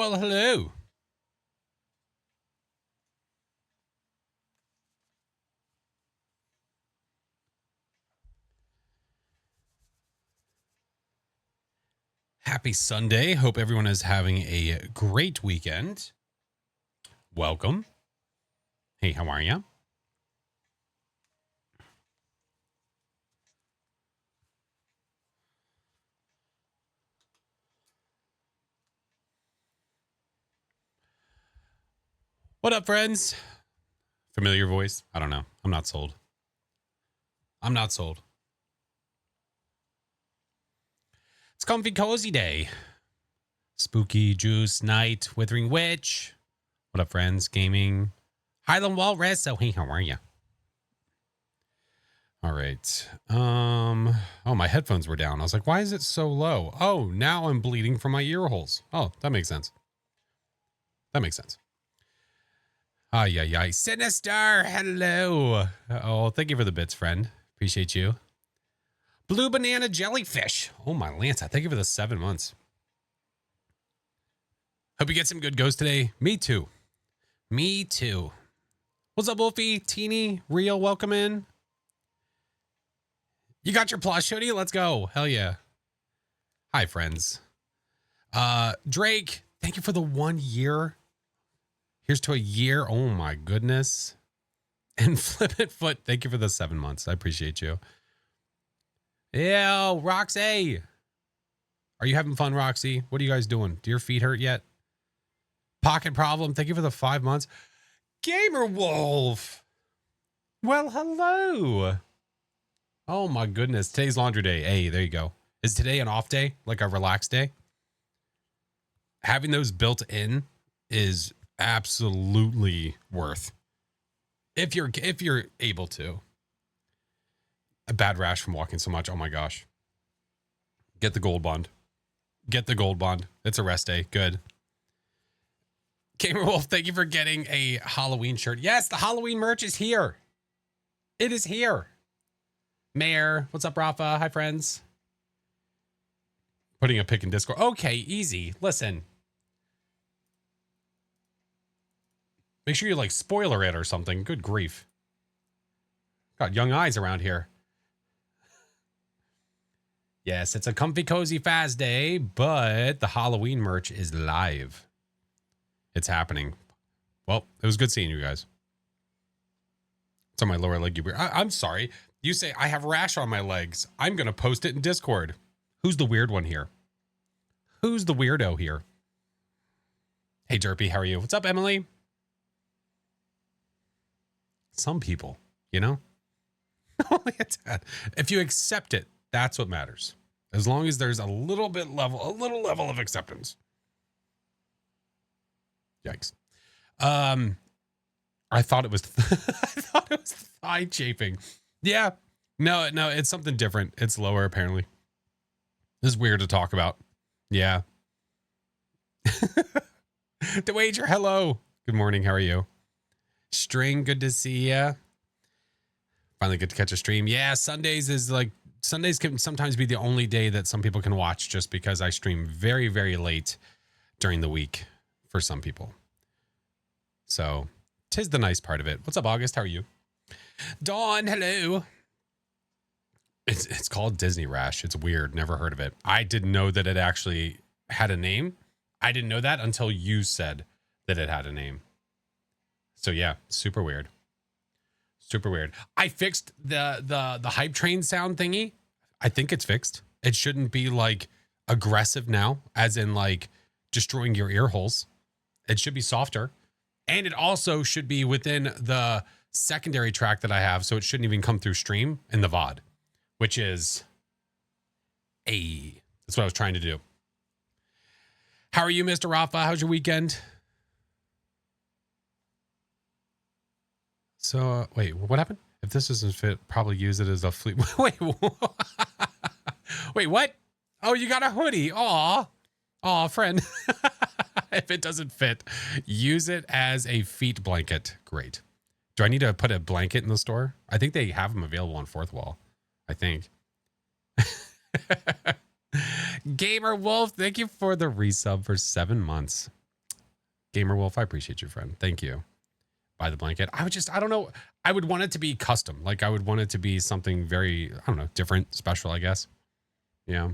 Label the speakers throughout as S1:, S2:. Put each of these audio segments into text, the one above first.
S1: Well, hello. Happy Sunday. Hope everyone is having a great weekend. Welcome. Hey, how are you? What up, friends? Familiar voice? I don't know. I'm not sold. I'm not sold. It's comfy cozy day. Spooky juice night. Withering witch. What up, friends? Gaming. Highland Walrus. So, hey, how are you? All right. Oh, my headphones were down. I was like, why is it so low? Oh, now I'm bleeding from my ear holes. Oh, that makes sense. That makes sense. Ay. Sinister. Hello. Oh, thank you for the bits, friend. Appreciate you. Blue banana jellyfish. Oh, my Lanta. Thank you for the 7 months. Hope you get some good ghosts today. Me too. Me too. What's up, Wolfie? Teeny? Real, welcome in. You got your plush hoodie? Let's go. Hell yeah. Hi, friends. Drake, thank you for the 1 year. Here's to a year. Oh, my goodness. And Flip It Foot, thank you for the 7 months. I appreciate you. Yo, Roxy. Are you having fun, Roxy? What are you guys doing? Do your feet hurt yet? Pocket problem, thank you for the 5 months. Gamer Wolf. Well, hello. Oh, my goodness. Today's laundry day. Hey, there you go. Is today an off day? Like a relaxed day? Having those built in is absolutely worth. If you're able to. A bad rash from walking so much. Oh my gosh. Get the gold bond. Get the gold bond. It's a rest day. Good. Gamer Wolf, thank you for getting a Halloween shirt. Yes, the Halloween merch is here. It is here. Mayor, what's up, Rafa? Hi, friends. Putting a pic in Discord. Okay, easy. Listen. Make sure you like spoiler it or something. Good grief. Got young eyes around here. Yes, it's a comfy, cozy, fast day, but the Halloween merch is live. It's happening. Well, it was good seeing you guys. It's on my lower leg. I'm sorry. You say I have rash on my legs. I'm going to post it in Discord. Who's the weird one here? Who's the weirdo here? Hey, Derpy, how are you? What's up, Emily? Some people, you know? If you accept it, that's what matters. As long as there's a little level of acceptance. Yikes. I thought it was thigh chafing. Yeah. No, it's something different. It's lower apparently. This is weird to talk about. Yeah. The wager, hello. Good morning. How are you? String, good to see ya. Finally get to catch a stream. Yeah, Sundays can sometimes be the only day that some people can watch just because I stream very, very late during the week for some people. So, 'tis the nice part of it. What's up, August? How are you? Dawn, hello. It's called Disney Rash. It's weird. Never heard of it. I didn't know that it actually had a name. I didn't know that until you said that it had a name. So yeah, super weird. Super weird. I fixed the hype train sound thingy. I think it's fixed. It shouldn't be like aggressive now, as in like destroying your ear holes. It should be softer. And it also should be within the secondary track that I have, so it shouldn't even come through stream in the VOD, which is that's what I was trying to do. How are you, Mr. Rafa? How's your weekend? So, wait, what happened? If this doesn't fit, probably use it as a fleet. Wait, wait, what? Oh, you got a hoodie. Aw, friend. If it doesn't fit, use it as a feet blanket. Great. Do I need to put a blanket in the store? I think they have them available on Fourth Wall. I think. Gamer Wolf, thank you for the resub for 7 months. Gamer Wolf, I appreciate you, friend. Thank you. Buy the blanket. I don't know. I would want it to be custom. Like I would want it to be something very, I don't know, different, special, I guess. Yeah.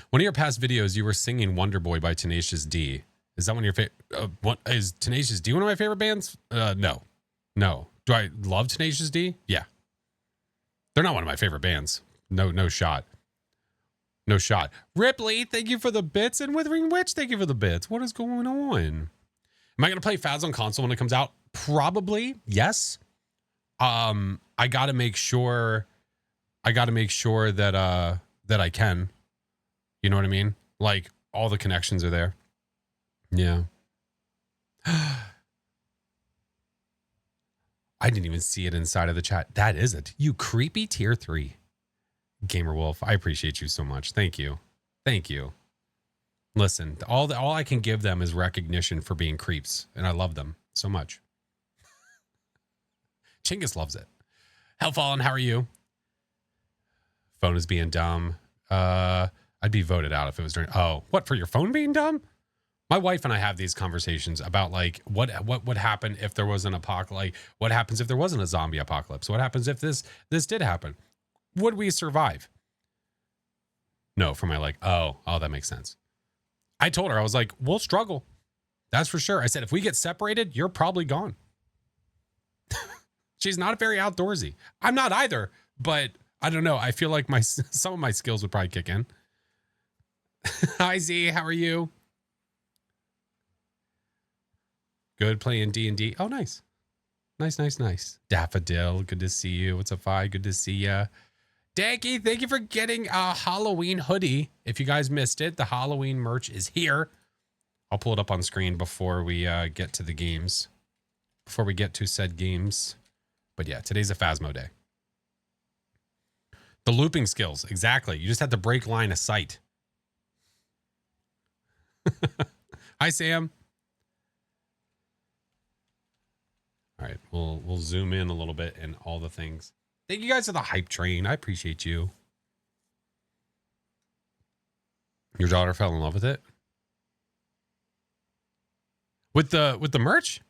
S1: One of your past videos, you were singing Wonder Boy by Tenacious D. Is that one of your favorite? What is Tenacious D one of my favorite bands? No. Do I love Tenacious D? Yeah. They're not one of my favorite bands. No shot. No shot. Ripley, thank you for the bits. And Withering Witch, thank you for the bits. What is going on? Am I going to play Phas on console when it comes out? Probably, yes. I got to make sure that I can. You know what I mean? Like all the connections are there. Yeah. I didn't even see it inside of the chat. That is it. You creepy tier 3. Gamer Wolf, I appreciate you so much. Thank you. Thank you. Listen, all I can give them is recognition for being creeps, and I love them so much. Chingus loves it. Hellfallen, how are you? Phone is being dumb. I'd be voted out if it was during. Oh, what, for your phone being dumb? My wife and I have these conversations about like what would happen if there was an apocalypse. Like, what happens if there wasn't a zombie apocalypse? What happens if this did happen? Would we survive? No, for my like, oh, that makes sense. I told her, I was like, we'll struggle. That's for sure. I said, if we get separated, you're probably gone. She's not very outdoorsy. I'm not either, but I don't know. I feel like some of my skills would probably kick in. Hi, Z. How are you? Good, playing D&D. Oh, nice. Nice. Daffodil, good to see you. What's up, Fi? Good to see ya. Danky, thank you for getting a Halloween hoodie. If you guys missed it, the Halloween merch is here. I'll pull it up on screen before we get to the games. Before we get to said games. But yeah, today's a Phasmo day. The looping skills, exactly. You just have to break line of sight. Hi, Sam. All right, we'll zoom in a little bit and all the things. Thank you guys for the hype train. I appreciate you. Your daughter fell in love with it? With the merch?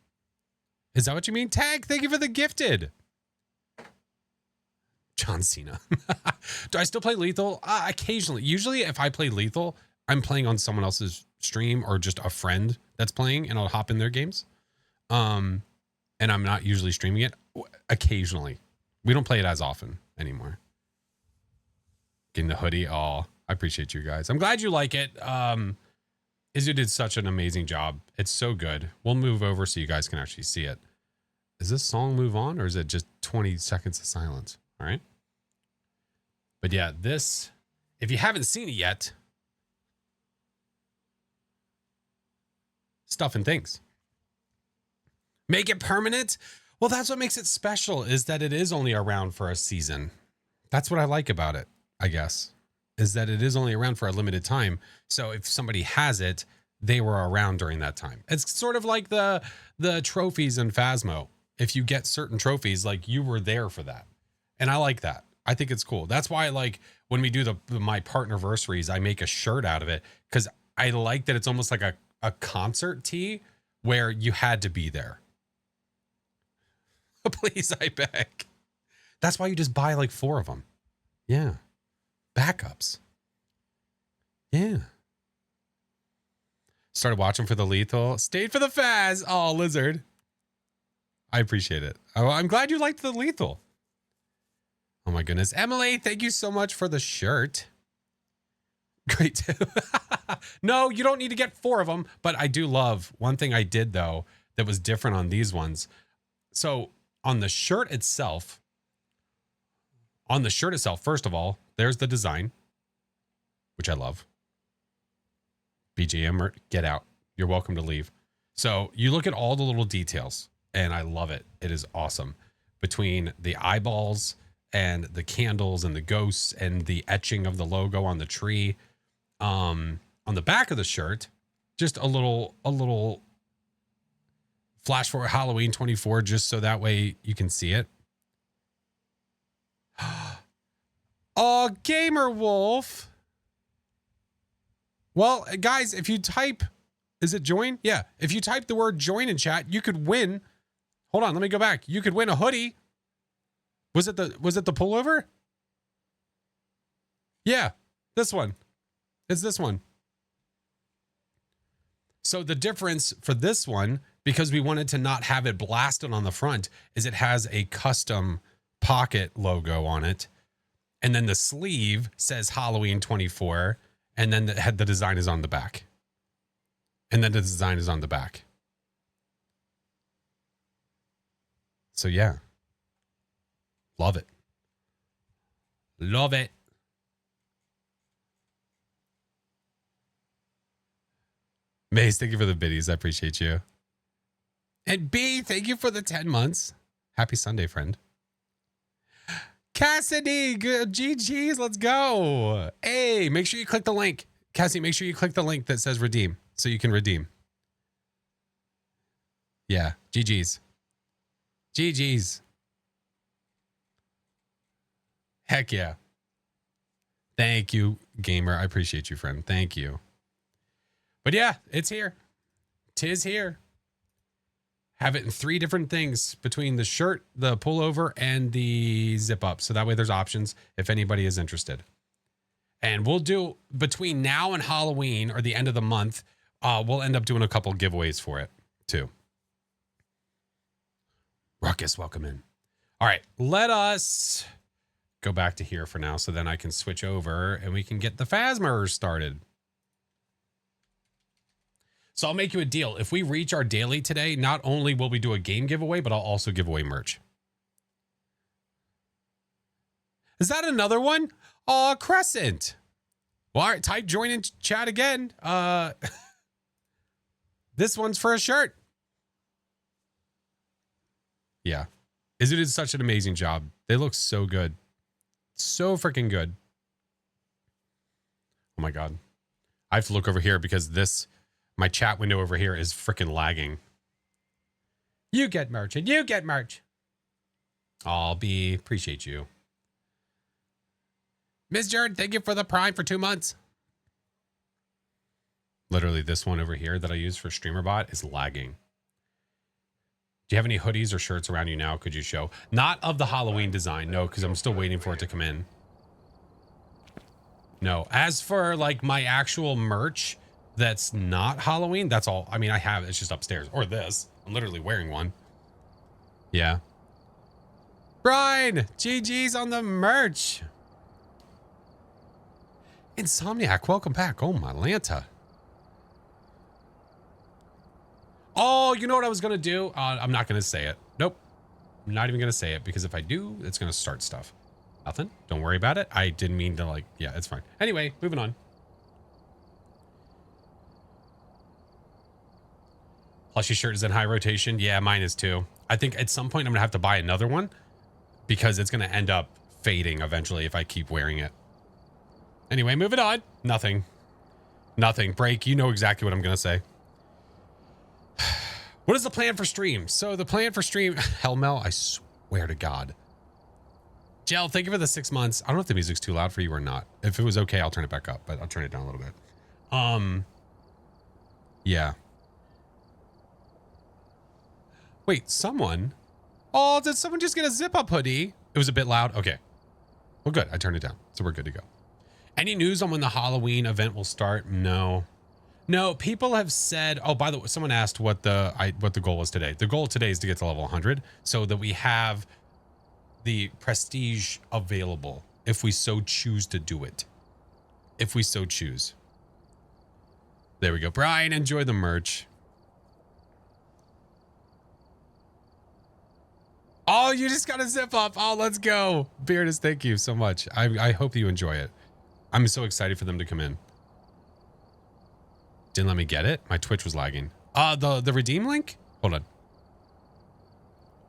S1: Is that what you mean? Tag, thank you for the gifted. John Cena. Do I still play Lethal? Occasionally. Usually if I play Lethal, I'm playing on someone else's stream or just a friend that's playing and I'll hop in their games. And I'm not usually streaming it. Occasionally. We don't play it as often anymore. Getting the hoodie. Oh, I appreciate you guys. I'm glad you like it. Izzy did such an amazing job. It's so good. We'll move over so you guys can actually see it. Is this song move on or is it just 20 seconds of silence? All right. But yeah, this, if you haven't seen it yet, Stuff and Things. Make it permanent. Well, that's what makes it special, is that it is only around for a season. That's what I like about it, I guess, is that it is only around for a limited time. So if somebody has it, they were around during that time. It's sort of like the trophies in Phasmo. If you get certain trophies, like you were there for that. And I like that. I think it's cool. That's why, like, when we do my partnerversaries, I make a shirt out of it, because I like that it's almost like a concert tee where you had to be there. Please, I beg. That's why you just buy like 4 of them. Yeah. Backups. Yeah. Started watching for the Lethal. Stayed for the Phas. Oh, Lizard. I appreciate it. Oh, I'm glad you liked the Lethal. Oh my goodness. Emily, thank you so much for the shirt. Great too. No, you don't need to get 4 of them, but I do love one thing I did though that was different on these ones. So on the shirt itself, first of all, there's the design, which I love. BGM, get out. You're welcome to leave. So you look at all the little details and I love it. It is awesome. Between the eyeballs and the candles and the ghosts and the etching of the logo on the tree. On the back of the shirt, just a little flash for Halloween 24, just so that way you can see it. Oh, Gamer Wolf. Well, guys, if you type Is it join? Yeah. If you type the word join in chat, you could win. Hold on, let me go back. You could win a hoodie. Was it the pullover? Yeah, this one. It's this one. So the difference for this one, because we wanted to not have it blasted on the front, is it has a custom pocket logo on it. And then the sleeve says Halloween 24. And then the design is on the back. And then the design is on the back. So yeah. Love it. Love it. Maze, thank you for the biddies. I appreciate you. And B, thank you for the 10 months. Happy Sunday, friend. Cassidy, good GG's, let's go. Hey, make sure you click the link. Cassidy, make sure you click the link that says redeem so you can redeem. Yeah, GG's. GG's. Heck yeah. Thank you, gamer. I appreciate you, friend. Thank you. But yeah, it's here. 'Tis here. Have it in 3 different things between the shirt, the pullover, and the zip up. So that way there's options if anybody is interested. And we'll do between now and Halloween or the end of the month, we'll end up doing a couple giveaways for it too. Ruckus, welcome in. All right, let us go back to here for now so then I can switch over and we can get the Phasmers started. So I'll make you a deal. If we reach our daily today, not only will we do a game giveaway, but I'll also give away merch. Is that another one? Oh, Crescent. Well, all right, type join in chat again. This one's for a shirt. Yeah. It is such an amazing job. They look so good. So freaking good. Oh my God. I have to look over here because my chat window over here is freaking lagging. You get merch and you get merch. I'll appreciate you. Ms. Jared, thank you for the Prime for 2 months. Literally this one over here that I use for StreamerBot is lagging. Do you have any hoodies or shirts around you now? Could you show? Not of the Halloween design. No, because I'm still waiting for it to come in. No. As for like my actual merch that's not Halloween, that's all. I mean, I have it's just upstairs. Or this. I'm literally wearing one. Yeah. Brian, GG's on the merch. Insomniac, welcome back. Oh, my Lanta. Oh, you know what I was going to do? I'm not going to say it. Nope. I'm not even going to say it because if I do, it's going to start stuff. Nothing. Don't worry about it. I didn't mean to yeah, it's fine. Anyway, moving on. Plushie shirt is in high rotation. Yeah, mine is too. I think at some point I'm going to have to buy another one because it's going to end up fading eventually if I keep wearing it. Anyway, moving on. Nothing. Nothing. Break. You know exactly what I'm going to say. What is the plan for stream? So the plan for stream, Hellmel, I swear to God. Jell, thank you for the 6 months. I don't know if the music's too loud for you or not. If it was okay, I'll turn it back up, but I'll turn it down a little bit. Yeah. Wait, someone? Oh, did someone just get a zip up hoodie? It was a bit loud. Okay. Well, good. I turned it down. So we're good to go. Any news on when the Halloween event will start? No. No, people have said, oh, by the way, someone asked what the goal was today. The goal today is to get to level 100 so that we have the prestige available if we so choose to do it. If we so choose. There we go. Brian, enjoy the merch. Oh, you just got a zip up. Oh, let's go. Beardus, thank you so much. I hope you enjoy it. I'm so excited for them to come in. Didn't let me get it. My Twitch was lagging. The redeem link? Hold on.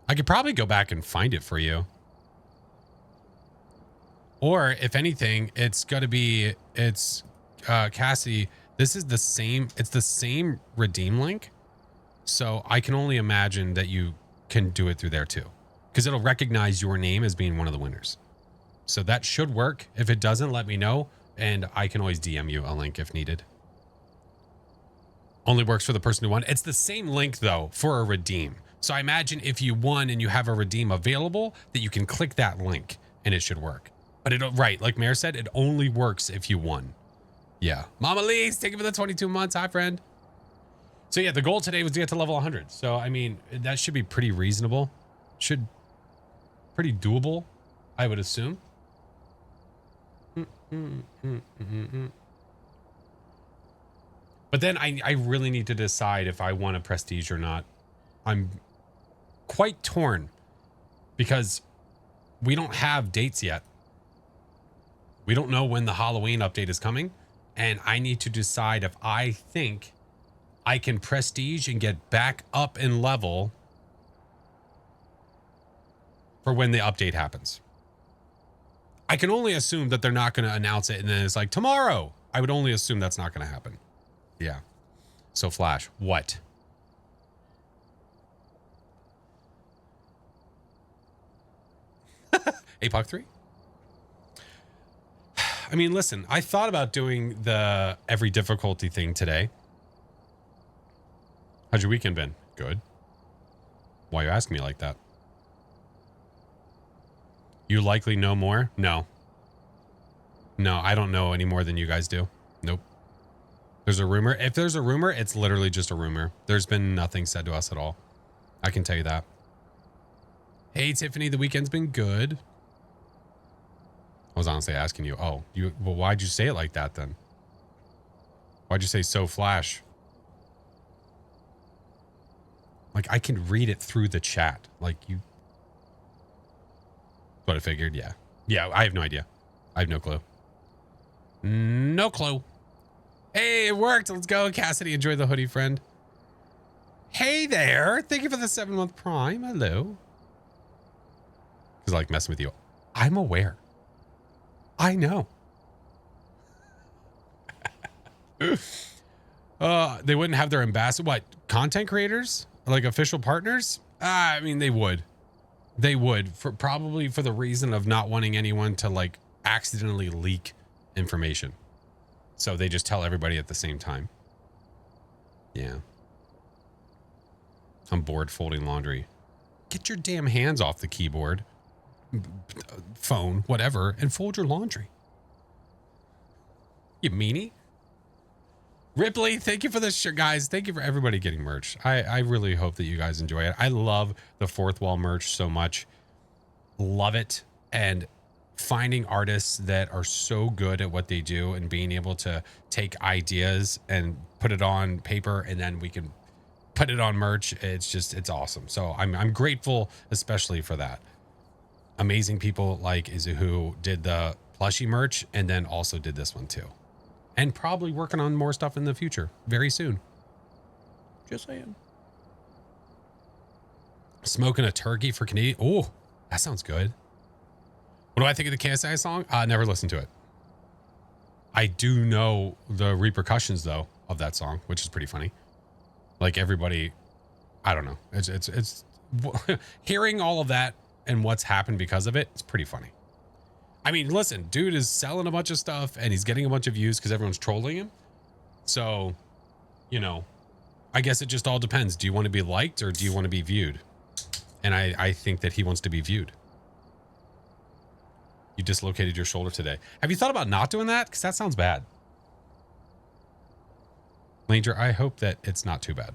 S1: I could probably go back and find it for you. Or if anything, it's got to be, Cassie, this is the same, it's the same redeem link. So I can only imagine that you can do it through there too. Because it'll recognize your name as being one of the winners. So that should work. If it doesn't, let me know. And I can always DM you a link if needed. Only works for the person who won. It's the same link though for a redeem. So I imagine if you won and you have a redeem available, that you can click that link and it should work. But it, right, like Mayor said, it only works if you won. Yeah. Mama Lee's, thank you for the 22 months. Hi, friend. So yeah, the goal today was to get to level 100. So, I mean, that should be pretty reasonable. Pretty doable, I would assume. But then I really need to decide if I want a prestige or not. I'm quite torn because we don't have dates yet. We don't know when the Halloween update is coming. And I need to decide if I think I can prestige and get back up in level for when the update happens. I can only assume that they're not going to announce it and then it's like tomorrow. I would only assume that's not going to happen. Yeah. So Flash, what? APOC 3? I mean, listen, I thought about doing the every difficulty thing today. How's your weekend been? Good. Why are you asking me like that? You likely know more? No. No, I don't know any more than you guys do. Nope. There's a rumor. If there's a rumor, it's literally just a rumor. There's been nothing said to us at all. I can tell you that. Hey, Tiffany, the weekend's been good. I was honestly asking you. Oh, well, why'd you say it like that then? Why'd you say so Flash? Like, I can read it through the chat. Like, you... What I figured, yeah. Yeah, I have no idea. I have no clue. No clue. Hey, it worked. Let's go. Cassidy, enjoy the hoodie, friend. Hey there. Thank you for the 7-month prime. Hello. Because I like messing with you. I'm aware. I know. They wouldn't have their ambassador. What? Content creators? Like official partners? I mean, they would. They would. Probably for the reason of not wanting anyone to like accidentally leak information. So they just tell everybody at the same time. Yeah. I'm bored folding laundry. Get your damn hands off the keyboard, phone, whatever, and fold your laundry. You meanie. Ripley, thank you for this shirt, guys. Thank you for everybody getting merch. I really hope that you guys enjoy it. I love the Fourth Wall merch so much. Love it. And finding artists that are so good at what they do and being able to take ideas and put it on paper and then we can put it on merch. It's awesome. So I'm grateful, especially for that. Amazing people like Izu who did the plushie merch and then also did this one too. And probably working on more stuff in the future very soon. Just saying. Smoking a turkey for Canadian. Oh, that sounds good. What do I think of the KSI song? Never listened to it. I do know the repercussions though of that song, which is pretty funny. Like everybody, I don't know. It's hearing all of that and what's happened because of it. It's pretty funny. I mean, listen, dude is selling a bunch of stuff and he's getting a bunch of views because everyone's trolling him. So, you know, I guess it just all depends. Do you want to be liked or do you want to be viewed? And I think that he wants to be viewed. You dislocated your shoulder today. Have you thought about not doing that? Because that sounds bad. Langer, I hope that it's not too bad.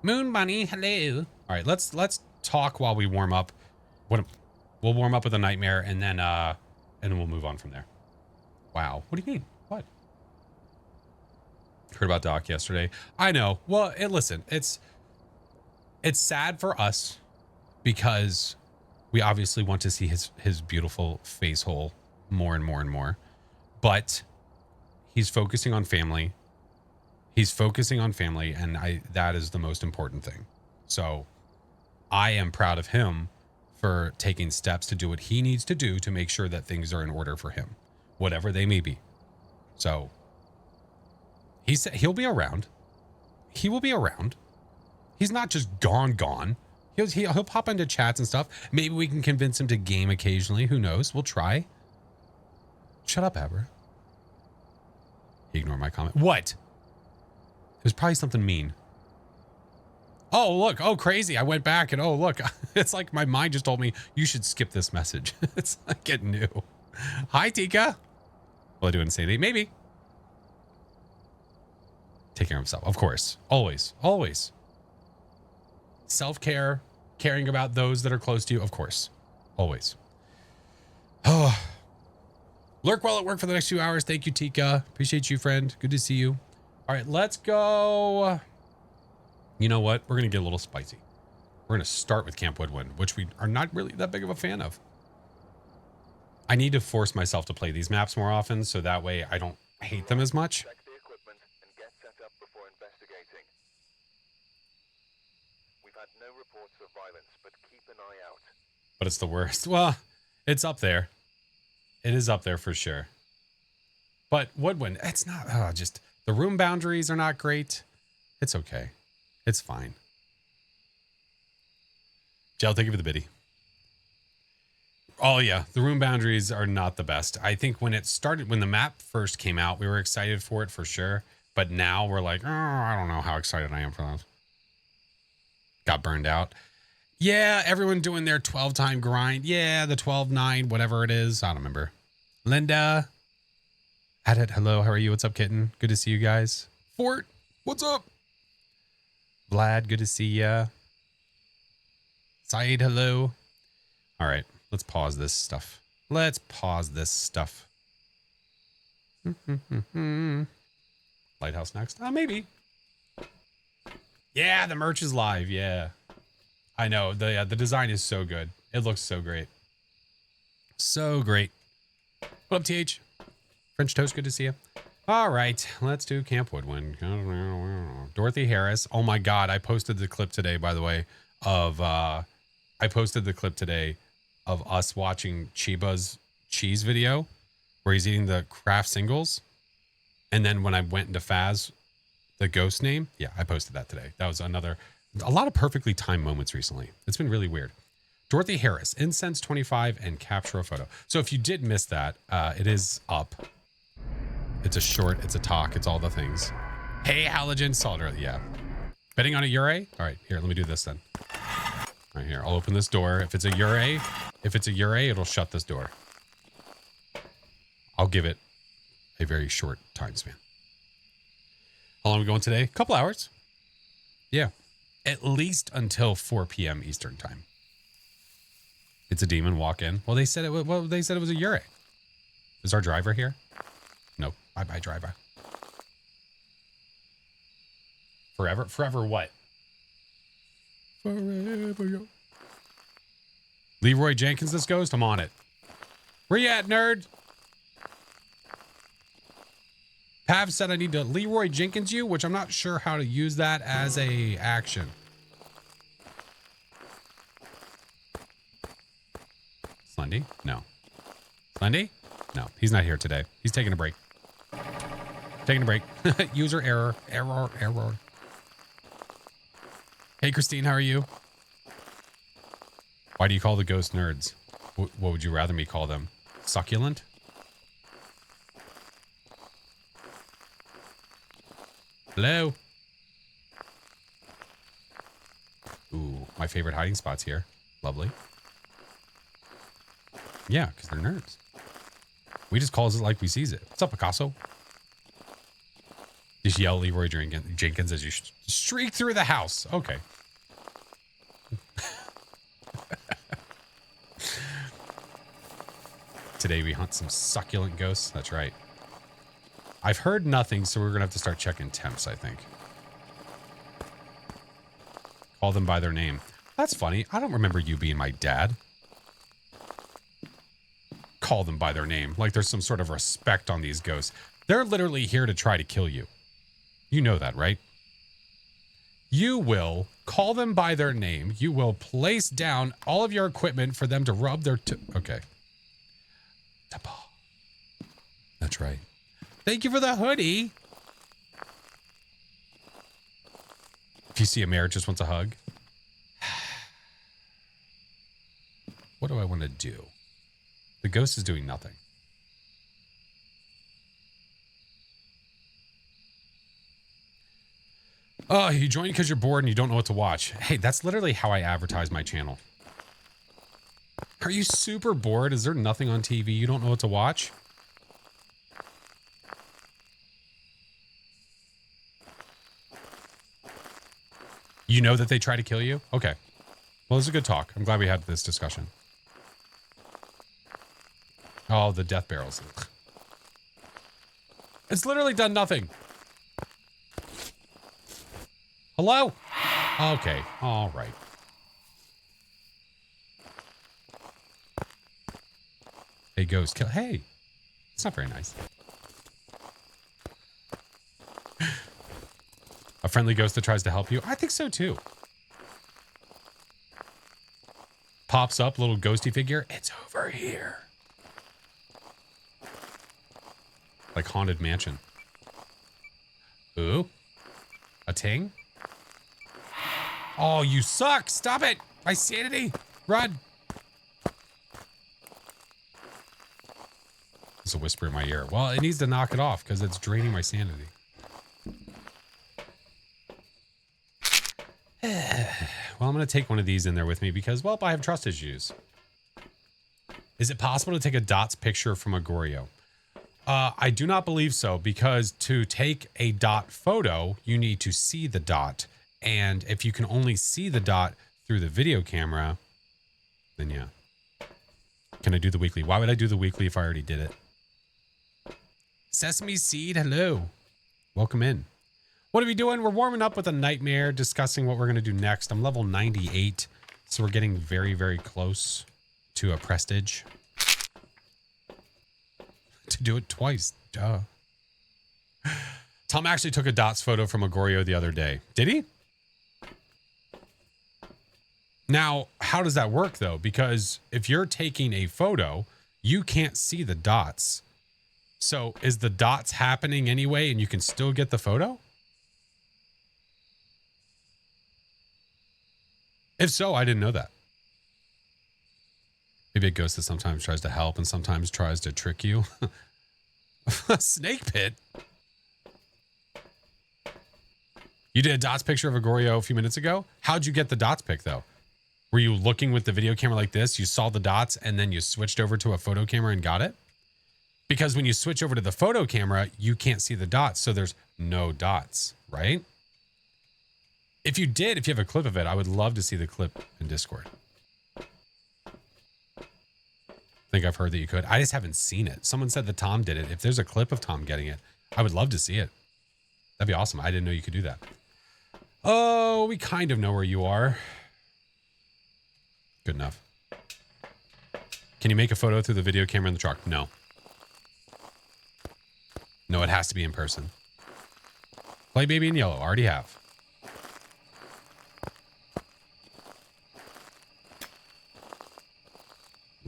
S1: Moon Bunny, hello. All right, let's talk while we warm up. We'll warm up with a nightmare and then we'll move on from there. Wow. What do you mean? What? Heard about Doc yesterday. I know. Well, listen, it's sad for us because we obviously want to see his beautiful face hole more and more and more. But he's focusing on family. He's focusing on family, and that is the most important thing. So I am proud of him for taking steps to do what he needs to do to make sure that things are in order for him, whatever they may be. So he said he'll be around. He will be around. He's not just gone. He'll pop into chats and stuff. Maybe we can convince him to game occasionally. Who knows? We'll try. Shut up, Abra. Ignore my comment. What? It was probably something mean. Oh, look. Oh, crazy. I went back and oh, look. It's like my mind just told me you should skip this message. It's like it new. Hi, Tika. Will I do insanity? Maybe. Take care of himself. Of course. Always. Always. Self-care. Caring about those that are close to you. Of course. Always. Oh. Lurk while at work for the next 2 hours. Thank you, Tika. Appreciate you, friend. Good to see you. All right, let's go. You know what? We're going to get a little spicy. We're going to start with Camp Woodwind, which we are not really that big of a fan of. I need to force myself to play these maps more often, so that way I don't hate them as much.
S2: Check the equipment and get set up before investigating. We've had no reports of violence, but keep an eye out.
S1: But it's the worst. Well, it's up there. It is up there for sure. But Woodwind, it's not, just the room boundaries are not great. It's okay. It's fine. Jell, thank you for the biddy. Oh yeah, the room boundaries are not the best. I think when it started, when the map first came out, we were excited for it for sure. But now we're like, oh, I don't know how excited I am for those. Got burned out. Yeah, everyone doing their 12-time grind. Yeah, the 12-9, whatever it is. I don't remember. Linda. At it. Hello, how are you? What's up, kitten? Good to see you guys. Fort, what's up? Vlad, good to see ya. Saeed, hello. All right, let's pause this stuff. Let's pause this stuff. Lighthouse next. Maybe. Yeah, the merch is live. Yeah. I know. The design is so good. It looks so great. So great. What up, TH? French Toast, good to see you. All right, let's do Camp Woodwind. Dorothy Harris. Oh my God, I posted the clip today, by the way, of of us watching Chiba's cheese video where he's eating the craft singles. And then when I went into Phaz, the ghost name. Yeah, I posted that today. That was a lot of perfectly timed moments recently. It's been really weird. Dorothy Harris, Incense 25 and capture a photo. So if you did miss that, it is up. It's a short, it's a talk, it's all the things. Hey, Halogen, solid, yeah. Betting on a Ure? All right, here, let me do this then. All right, here, I'll open this door. If it's a Ure, it'll shut this door. I'll give it a very short time span. How long are we going today? A couple hours. Yeah, at least until 4 p.m. Eastern time. It's a demon, walk in. Well, they said it was a Ure. Is our driver here? Nope. Bye-bye, driver. Forever? Forever what? Forever. Leroy Jenkins, this ghost? I'm on it. Where you at, nerd? Pav said I need to Leroy Jenkins you, which I'm not sure how to use that as a action. Slendy? No. Slendy? No, he's not here today. He's taking a break. Taking a break. User error. Error. Hey, Christine, how are you? Why do you call the ghost nerds? What would you rather me call them? Succulent? Hello? Ooh, my favorite hiding spots here. Lovely. Yeah, because they're nerds. We just calls it like we sees it. What's up, Picasso? Just yell Leroy Jenkins as you streak through the house. Okay. Today we hunt some succulent ghosts. That's right. I've heard nothing, so we're going to have to start checking temps, I think. Call them by their name. That's funny. I don't remember you being my dad. Call them by their name. Like there's some sort of respect on these ghosts. They're literally here to try to kill you. You know that, right? You will call them by their name. You will place down all of your equipment for them to rub their... Okay. That's right. Thank you for the hoodie. If you see a mayor just wants a hug. What do I want to do? The ghost is doing nothing. Oh, you joined because you're bored and you don't know what to watch. Hey, that's literally how I advertise my channel. Are you super bored? Is there nothing on TV you don't know what to watch? You know that they try to kill you? Okay. Well, this is a good talk. I'm glad we had this discussion. Oh, the death barrels. It's literally done nothing. Hello? Okay. All right. Hey, ghost kill. Hey. It's not very nice. A friendly ghost that tries to help you? I think so too. Pops up, little ghosty figure. It's over here. Like Haunted Mansion. Ooh. A ting? Oh, you suck. Stop it. My sanity. Run. There's a whisper in my ear. Well, it needs to knock it off because it's draining my sanity. Well, I'm going to take one of these in there with me because, well, I have trust issues. Is it possible to take a dots picture from a Goryo? I do not believe so because to take a dot photo, you need to see the dot. And if you can only see the dot through the video camera, then yeah. Can I do the weekly? Why would I do the weekly if I already did it? Sesame Seed, hello. Welcome in. What are we doing? We're warming up with a nightmare, discussing what we're going to do next. I'm level 98, so we're getting very, very close to a prestige. To do it twice, duh. Tom actually took a dots photo from a Goryo the other day. Did he? Now, how does that work though? Because if you're taking a photo, you can't see the dots. So is the dots happening anyway and you can still get the photo? If so, I didn't know that. Maybe a ghost that sometimes tries to help and sometimes tries to trick you. Snake pit. You did a dots picture of a Goryo a few minutes ago. How'd you get the dots pic though? Were you looking with the video camera like this? You saw the dots and then you switched over to a photo camera and got it? Because when you switch over to the photo camera, you can't see the dots. So there's no dots, right? If you did, if you have a clip of it, I would love to see the clip in Discord. I think I've heard that you could. I just haven't seen it. Someone said that Tom did it. If there's a clip of Tom getting it, I would love to see it. That'd be awesome. I didn't know you could do that. Oh, we kind of know where you are. Good enough. Can you make a photo through the video camera in the truck? No. No, it has to be in person. Play Baby in Yellow. Already have.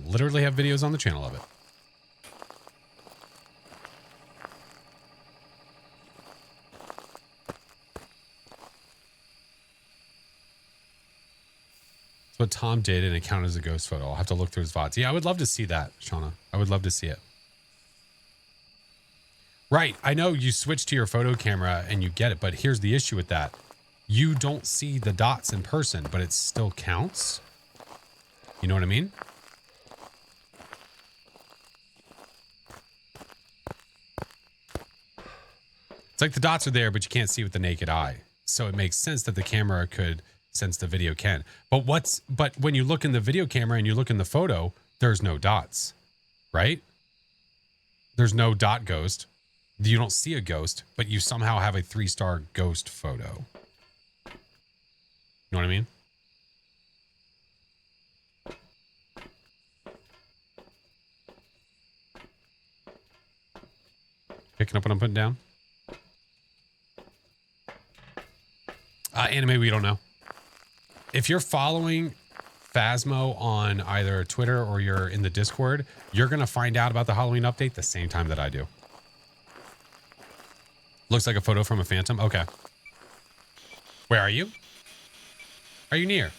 S1: Literally have videos on the channel of it. That's what Tom did and it counted as a ghost photo. I'll have to look through his VODs. Yeah, I would love to see that, Shauna. I would love to see it. Right. I know you switch to your photo camera and you get it, but here's the issue with that. You don't see the dots in person, but it still counts. You know what I mean? It's like the dots are there, but you can't see with the naked eye. So it makes sense that the camera could sense the video can. But when you look in the video camera and you look in the photo, there's no dots, right? There's no dot ghost. You don't see a ghost, but you somehow have a 3-star ghost photo. You know what I mean? Picking up what I'm putting down? Anime, we don't know. If you're following Phasmo on either Twitter or you're in the Discord, you're going to find out about the Halloween update the same time that I do. Looks like a photo from a phantom. Okay. Where are you? Are you near?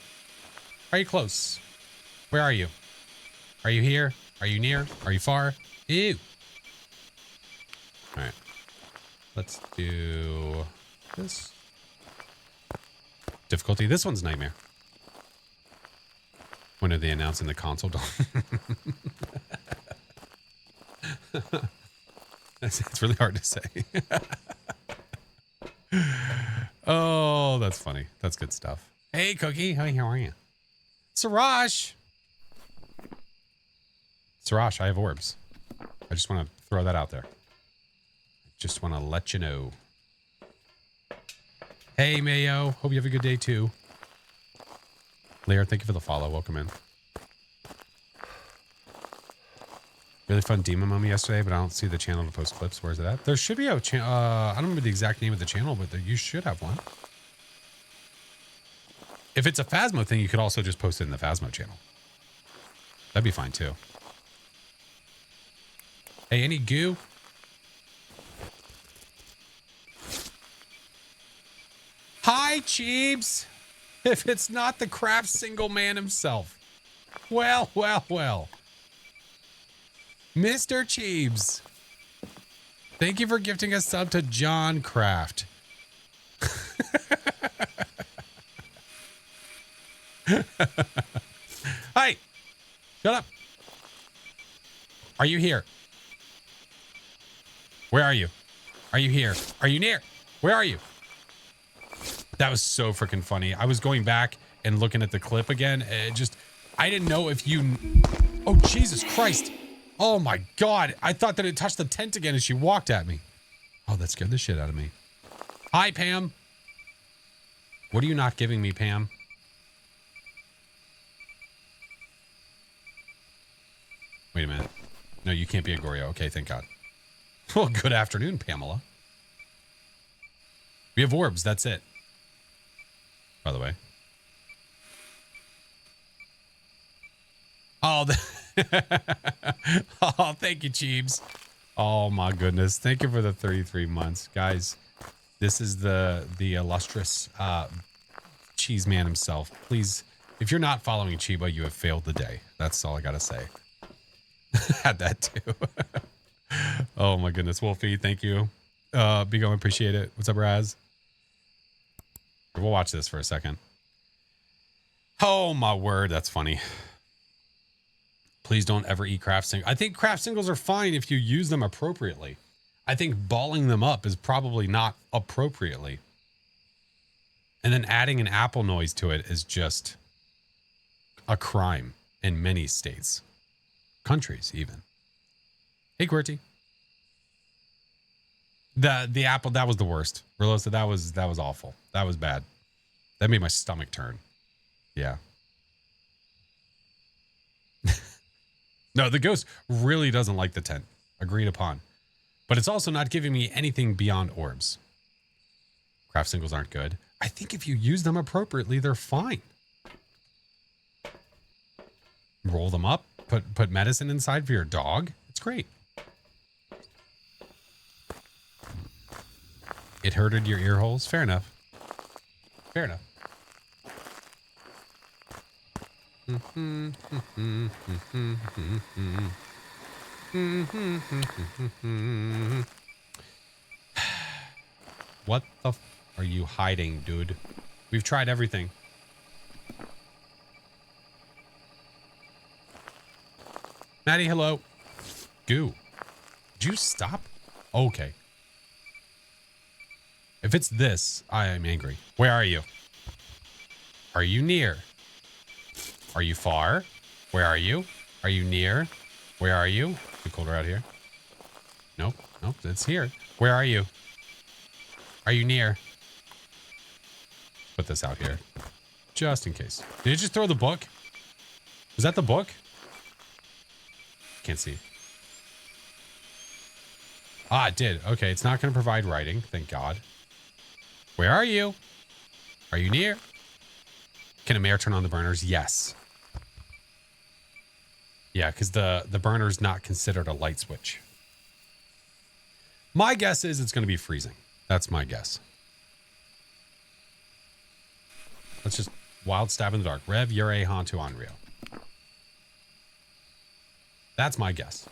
S1: Are you close? Where are you? Are you here? Are you near? Are you far? Ew. All right. Let's do this. difficulty. This one's nightmare. When are they announcing the console? It's really hard to say. Oh, that's funny. That's good stuff. Hey, Cookie. How are you? Sarash. Sarash, I have orbs. I just want to throw that out there. Just want to let you know. Hey, Mayo. Hope you have a good day, too. Lair, thank you for the follow. Welcome in. Really fun demon mummy yesterday, but I don't see the channel to post clips. Where's it at? There should be a channel. I don't remember the exact name of the channel, but you should have one. If it's a Phasmo thing, you could also just post it in the Phasmo channel. That'd be fine, too. Hey, any goo? Hi, Cheebs. If it's not the craft single man himself. Well, well, well. Mr. Cheebs. Thank you for gifting a sub to John Craft. Hi. Shut up. Are you here? Where are you? Are you here? Are you near? Where are you? That was so freaking funny. I was going back and looking at the clip again. I didn't know if you... Oh, Jesus Christ. Oh, my God. I thought that it touched the tent again as she walked at me. Oh, that scared the shit out of me. Hi, Pam. What are you not giving me, Pam? Wait a minute. No, you can't be a Goryo. Okay, thank God. Well, good afternoon, Pamela. We have orbs. That's it. By the way. Oh, oh, thank you, Cheebs. Oh, my goodness. Thank you for the 33 months. Guys, this is the illustrious cheese man himself. Please, if you're not following Chiba, you have failed the day. That's all I got to say. Had that, too. Oh, my goodness. Wolfie, thank you. Big O, appreciate it. What's up, Raz? We'll watch this for a second. Oh, my word. That's funny. Please don't ever eat craft singles. I think craft singles are fine if you use them appropriately. I think balling them up is probably not appropriately. And then adding an apple noise to it is just a crime in many states. Countries, even. Hey, QWERTY. The apple, that was the worst. Relosa, that was awful. That was bad. That made my stomach turn. Yeah. No, the ghost really doesn't like the tent. Agreed upon. But it's also not giving me anything beyond orbs. Craft singles aren't good. I think if you use them appropriately, they're fine. Roll them up. Put medicine inside for your dog. It's great. It hurted your ear holes. Fair enough. Fair enough. What the f are you hiding, dude? We've tried everything. Maddie, hello. Goo. Did you stop? Okay. If it's this, I am angry. Where are you? Are you near? Are you far? Where are you? Are you near? Where are you? Is it colder out here? Nope. Nope. It's here. Where are you? Are you near? Put this out here. Just in case. Did you just throw the book? Was that the book? Can't see. Ah, it did. Okay, it's not going to provide writing. Thank God. Where are you? Are you near? Can a mare turn on the burners? Yes. Yeah, because the burner's not considered a light switch. My guess is it's going to be freezing. That's my guess. Let's just wild stab in the dark. Rev, Yurei, Hantu, Onryo. That's my guess.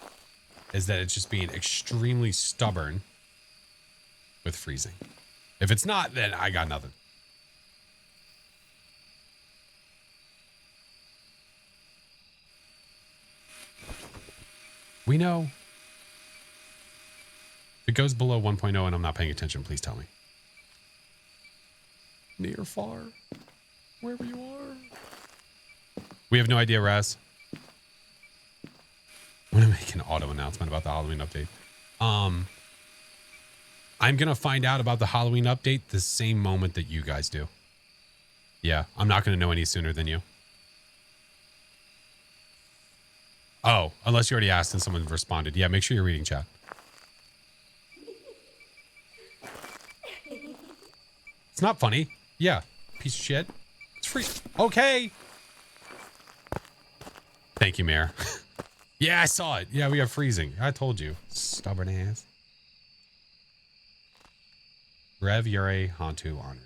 S1: Is that it's just being extremely stubborn with freezing. If it's not, then I got nothing. We know. If it goes below 1.0 and I'm not paying attention, please tell me. Near, far, wherever you are. We have no idea, Raz. I'm going to make an auto announcement about the Halloween update. I'm going to find out about the Halloween update the same moment that you guys do. Yeah, I'm not going to know any sooner than you. Oh, unless you already asked and someone responded. Yeah, make sure you're reading chat. It's not funny. Yeah, piece of shit. It's free. Okay. Thank you, Mayor. Yeah, I saw it. Yeah, we got freezing. I told you. Stubborn ass. Rev Yure Hantu Onryo.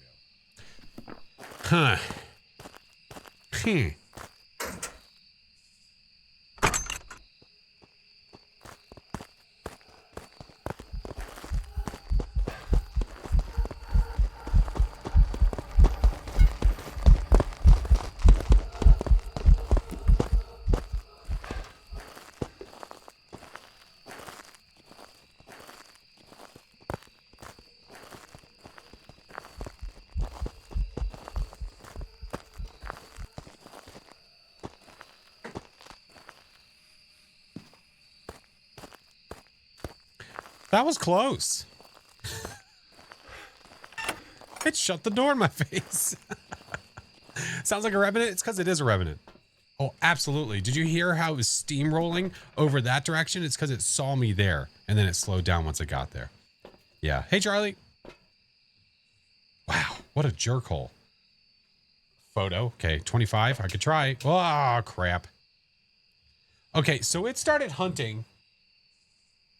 S1: Huh. That was close. It shut the door in my face. Sounds like a revenant. It's because it is a revenant. Oh, absolutely. Did you hear how it was steamrolling over that direction? It's because it saw me there, and then it slowed down once it got there. Yeah. Hey, Charlie. Wow, what a jerkhole. Photo. Okay, 25. I could try. Oh, crap. Okay, so it started hunting,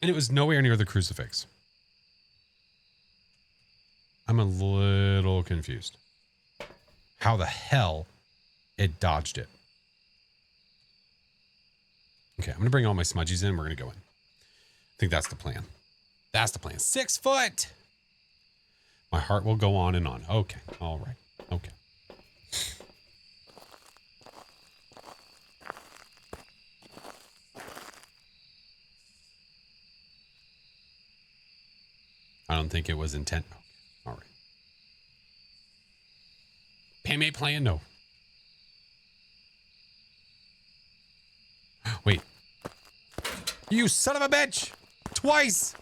S1: and it was nowhere near the crucifix. I'm a little confused. How the hell it dodged it. Okay, I'm going to bring all my smudgies in. We're going to go in. I think that's the plan. That's the plan. 6 foot. My heart will go on and on. Okay. All right. Okay. I don't think it was intent. Okay. All right. Paymate plan? No. Wait. You son of a bitch! Twice!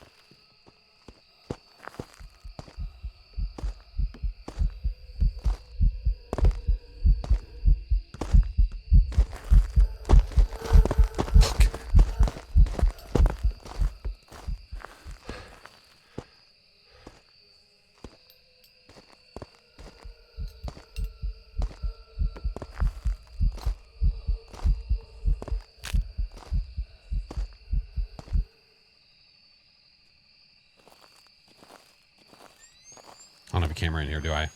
S1: I don't have a camera in here, do I?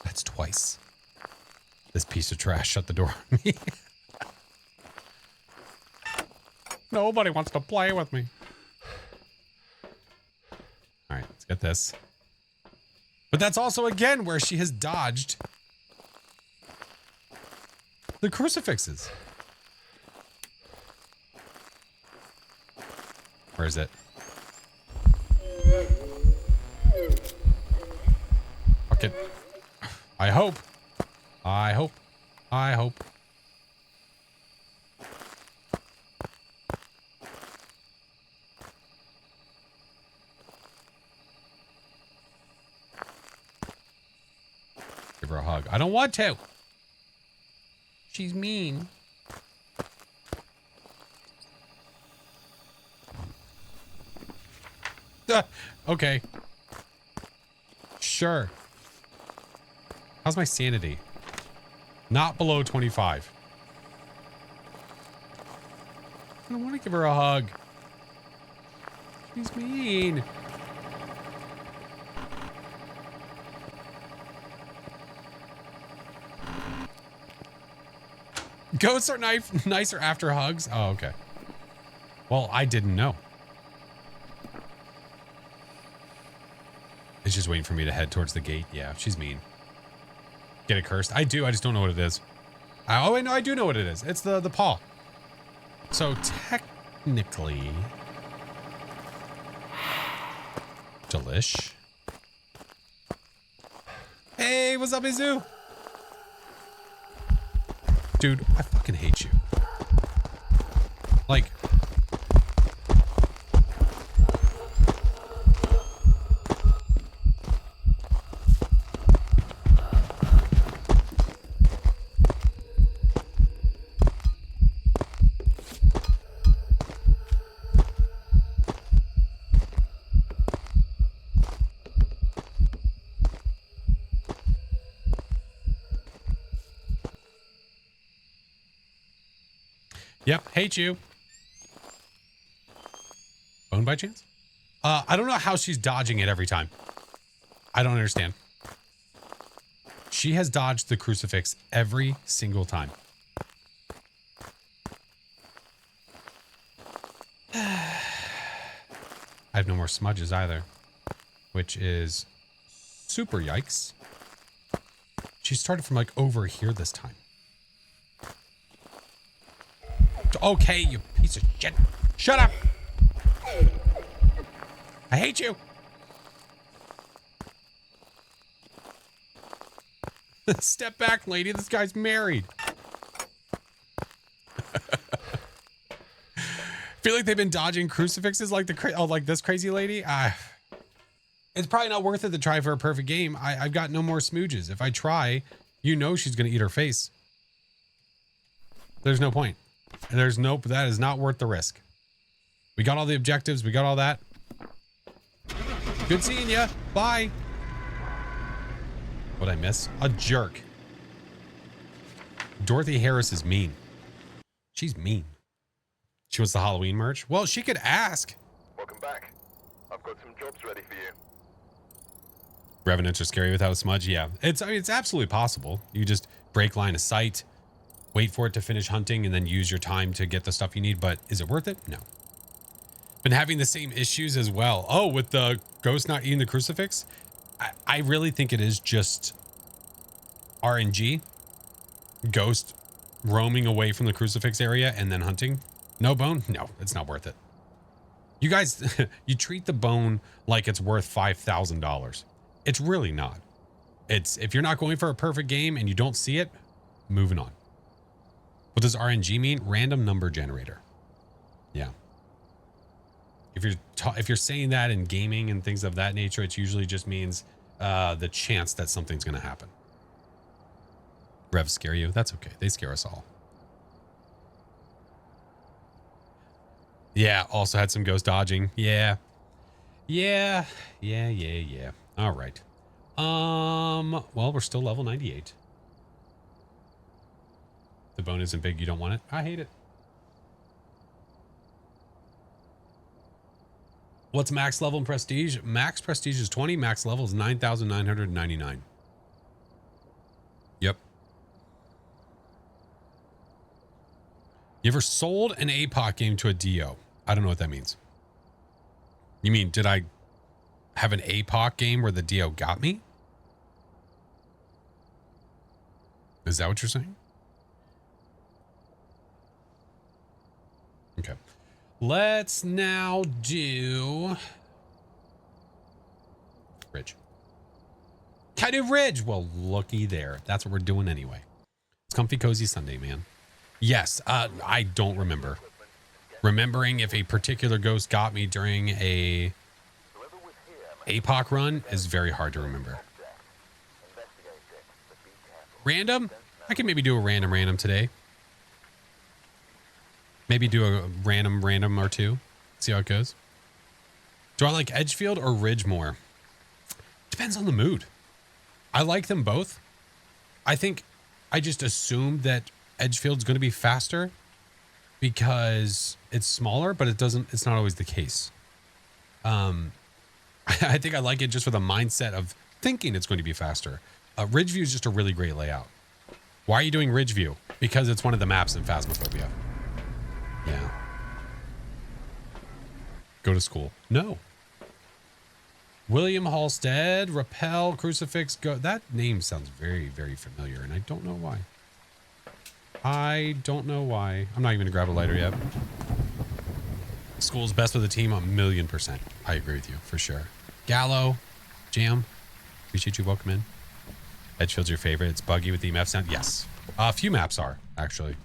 S1: That's twice. This piece of trash shut the door on me. Nobody wants to play with me. All right, let's get this. But that's also, again, where she has dodged the crucifixes. Where is it? Okay. I hope. I hope. I hope. Give her a hug. I don't want to. She's mean. Okay. Sure. How's my sanity? Not below 25. I don't want to give her a hug. She's mean. Goats are nicer after hugs? Oh, okay. Well, I didn't know. It's just waiting for me to head towards the gate. Yeah, she's mean. Get it cursed? I do. I just don't know what it is. Oh, wait, no, I do know what it is. It's the paw. So technically, delish. Hey, what's up, Izu? Dude, I fucking hate you. Like, yep, hate you. Bone by chance? I don't know how she's dodging it every time. I don't understand. She has dodged the crucifix every single time. I have no more smudges either, which is super yikes. She started from like over here this time. Okay, you piece of shit. Shut up. I hate you. Step back, lady. This guy's married. Feel like they've been dodging crucifixes like like this crazy lady. It's probably not worth it to try for a perfect game. I've got no more smooches. If I try, you know she's gonna eat her face. There's no point. That is not worth the risk. We got all the objectives. We got all that. Good seeing ya. Bye. What'd I miss? A jerk. Dorothy Harris is mean. She's mean. She wants the Halloween merch. Well, she could ask.
S2: Welcome back. I've got some jobs ready for you.
S1: Revenants are scary without a smudge. Yeah, it's absolutely possible. You just break line of sight, wait for it to finish hunting, and then use your time to get the stuff you need. But is it worth it? No. Been having the same issues as well. Oh, with the ghost not eating the crucifix? I really think it is just RNG. Ghost roaming away from the crucifix area and then hunting. No bone? No, it's not worth it. You guys, you treat the bone like it's worth $5,000. It's really not. It's, if you're not going for a perfect game and you don't see it, moving on. What does RNG mean? Random number generator. Yeah. If you're saying that in gaming and things of that nature, it usually just means the chance that something's going to happen. Revs scare you? That's okay. They scare us all. Yeah, also had some ghost dodging. Yeah. All right. Well, we're still level 98. The bone isn't big, you don't want it? I hate it. What's max level in prestige? Max prestige is 20, max level is 9,999. Yep. You ever sold an APOC game to a DO? I don't know what that means. You mean, did I have an APOC game where the DO got me? Is that what you're saying? Okay. Let's now do Ridge. Can I do Ridge? Well, looky there. That's what we're doing anyway. It's comfy, cozy Sunday, man. Yes, I don't remember. Remembering if a particular ghost got me during a APOC run is very hard to remember. Random? I can maybe do a random today. Maybe do a random or two. See how it goes. Do I like Edgefield or Ridge more? Depends on the mood. I like them both. I think I just assumed that Edgefield's going to be faster because it's smaller, but it's not always the case. I think I like it just with a mindset of thinking it's going to be faster. Ridgeview is just a really great layout. Why are you doing Ridgeview? Because it's one of the maps in Phasmophobia. Yeah. Go to school. No. William Halstead, Rappel, Crucifix, go. That name sounds very, very familiar, and I don't know why. I don't know why. I'm not even gonna grab a lighter yet. School's best with the team, 1,000,000%. I agree with you for sure. Gallo, Jam, appreciate you. Welcome in. Edgefield's your favorite. It's buggy with the EMF sound. Yes. A few maps are, actually.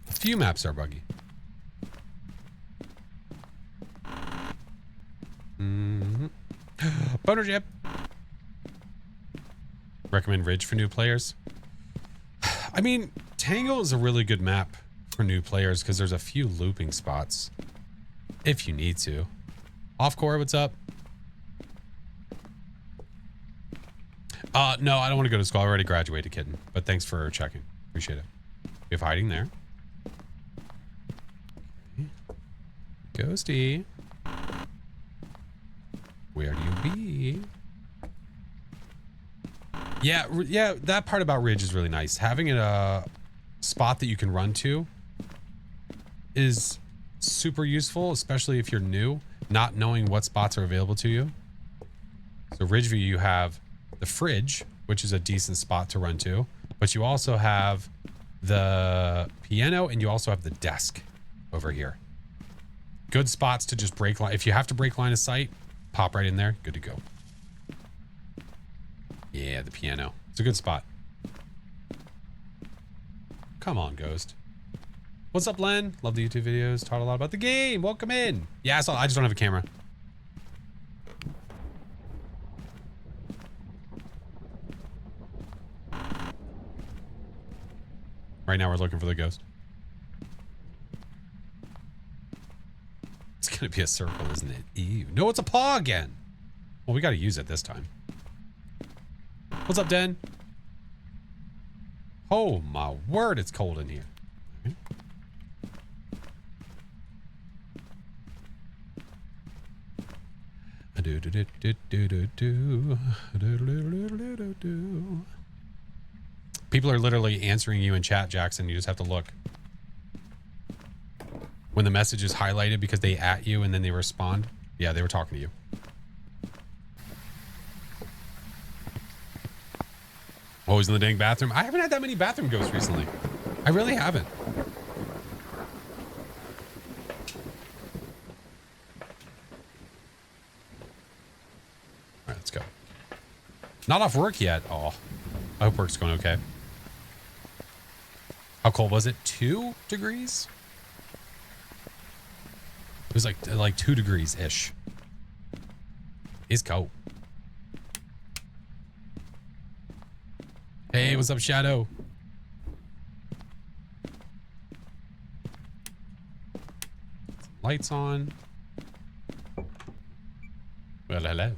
S1: A few maps are buggy. Boner Jip. Recommend Ridge for new players. I mean, Tangle is a really good map for new players because there's a few looping spots if you need to. Off core, what's up? No, I don't want to go to school. I already graduated, kitten. But thanks for checking. Appreciate it. We have hiding there. Ghosty. Where do you be? Yeah, that part about Ridge is really nice. Having a spot that you can run to is super useful, especially if you're new, not knowing what spots are available to you. So Ridgeview, you have the fridge, which is a decent spot to run to, but you also have the piano and you also have the desk over here. Good spots to just break line. If you have to break line of sight, pop right in there. Good to go. Yeah, the piano. It's a good spot. Come on, Ghost. What's up, Len? Love the YouTube videos. Taught a lot about the game. Welcome in. Yeah, I just don't have a camera. Right now we're looking for the ghost. It's gonna be a circle, isn't it? Ew. No, it's a paw again. Well, we gotta use it this time. What's up, Den? Oh my word, it's cold in here. People are literally answering you in chat, Jackson. You just have to look. When the message is highlighted because they at you and then they respond. Yeah, they were talking to you. Always in the dang bathroom. I haven't had that many bathroom ghosts recently. I really haven't. All right, let's go. Not off work yet. Oh, I hope work's going okay. How cold was it? 2 degrees? It was like 2 degrees-ish. It's cold. Hey, what's up, Shadow? Lights on. Well, hello.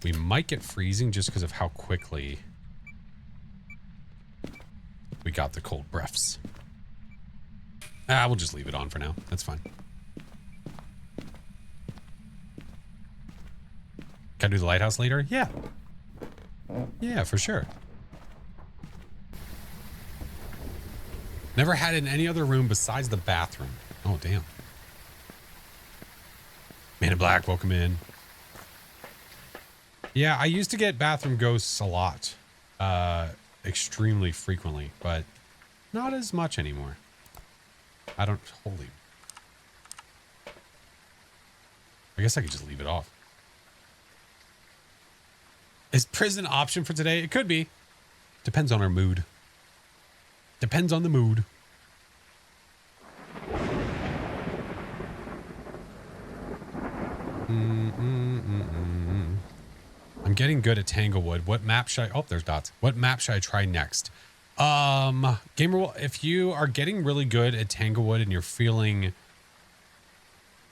S1: We might get freezing just because of how quickly we got the cold breaths. We'll just leave it on for now. That's fine. Can I do the lighthouse later? Yeah. Yeah, for sure. Never had it in any other room besides the bathroom. Oh, damn. Man in Black, welcome in. Yeah, I used to get bathroom ghosts a lot. Extremely frequently, but not as much anymore. I don't... Holy... I guess I could just leave it off. Is prison an option for today? It could be. Depends on our mood. Depends on the mood. I'm getting good at Tanglewood. What map should I... Oh, there's dots. What map should I try next? Gamer, if you are getting really good at Tanglewood and you're feeling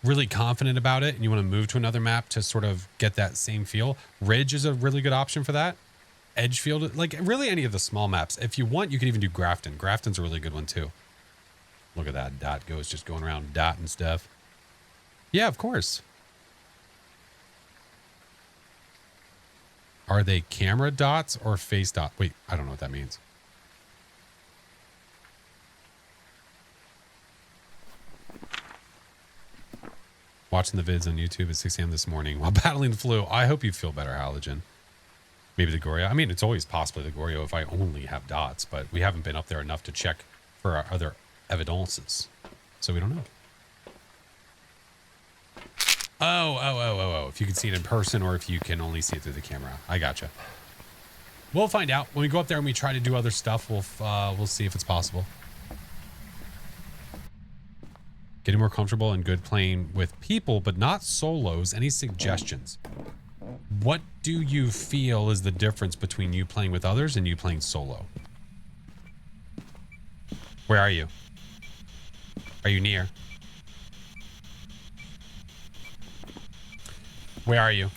S1: really confident about it and you want to move to another map to sort of get that same feel, Ridge is a really good option for that. Edgefield, like really any of the small maps. If you want, you can even do Grafton. Grafton's a really good one too. Look at that. Dot goes just going around dot and stuff. Yeah, of course. Are they camera dots or face dot? Wait, I don't know what that means. Watching the vids on YouTube at 6 a.m. this morning while battling the flu. I hope you feel better, Halogen. Maybe the Goryo. I mean, it's always possibly the Goryo if I only have dots, but we haven't been up there enough to check for our other evidences. So we don't know. Oh. If you can see it in person or if you can only see it through the camera. I gotcha. We'll find out. When we go up there and we try to do other stuff, we'll see if it's possible. Getting more comfortable and good playing with people, but not solos. Any suggestions? What do you feel is the difference between you playing with others and you playing solo? Where are you? Are you near? Where are you?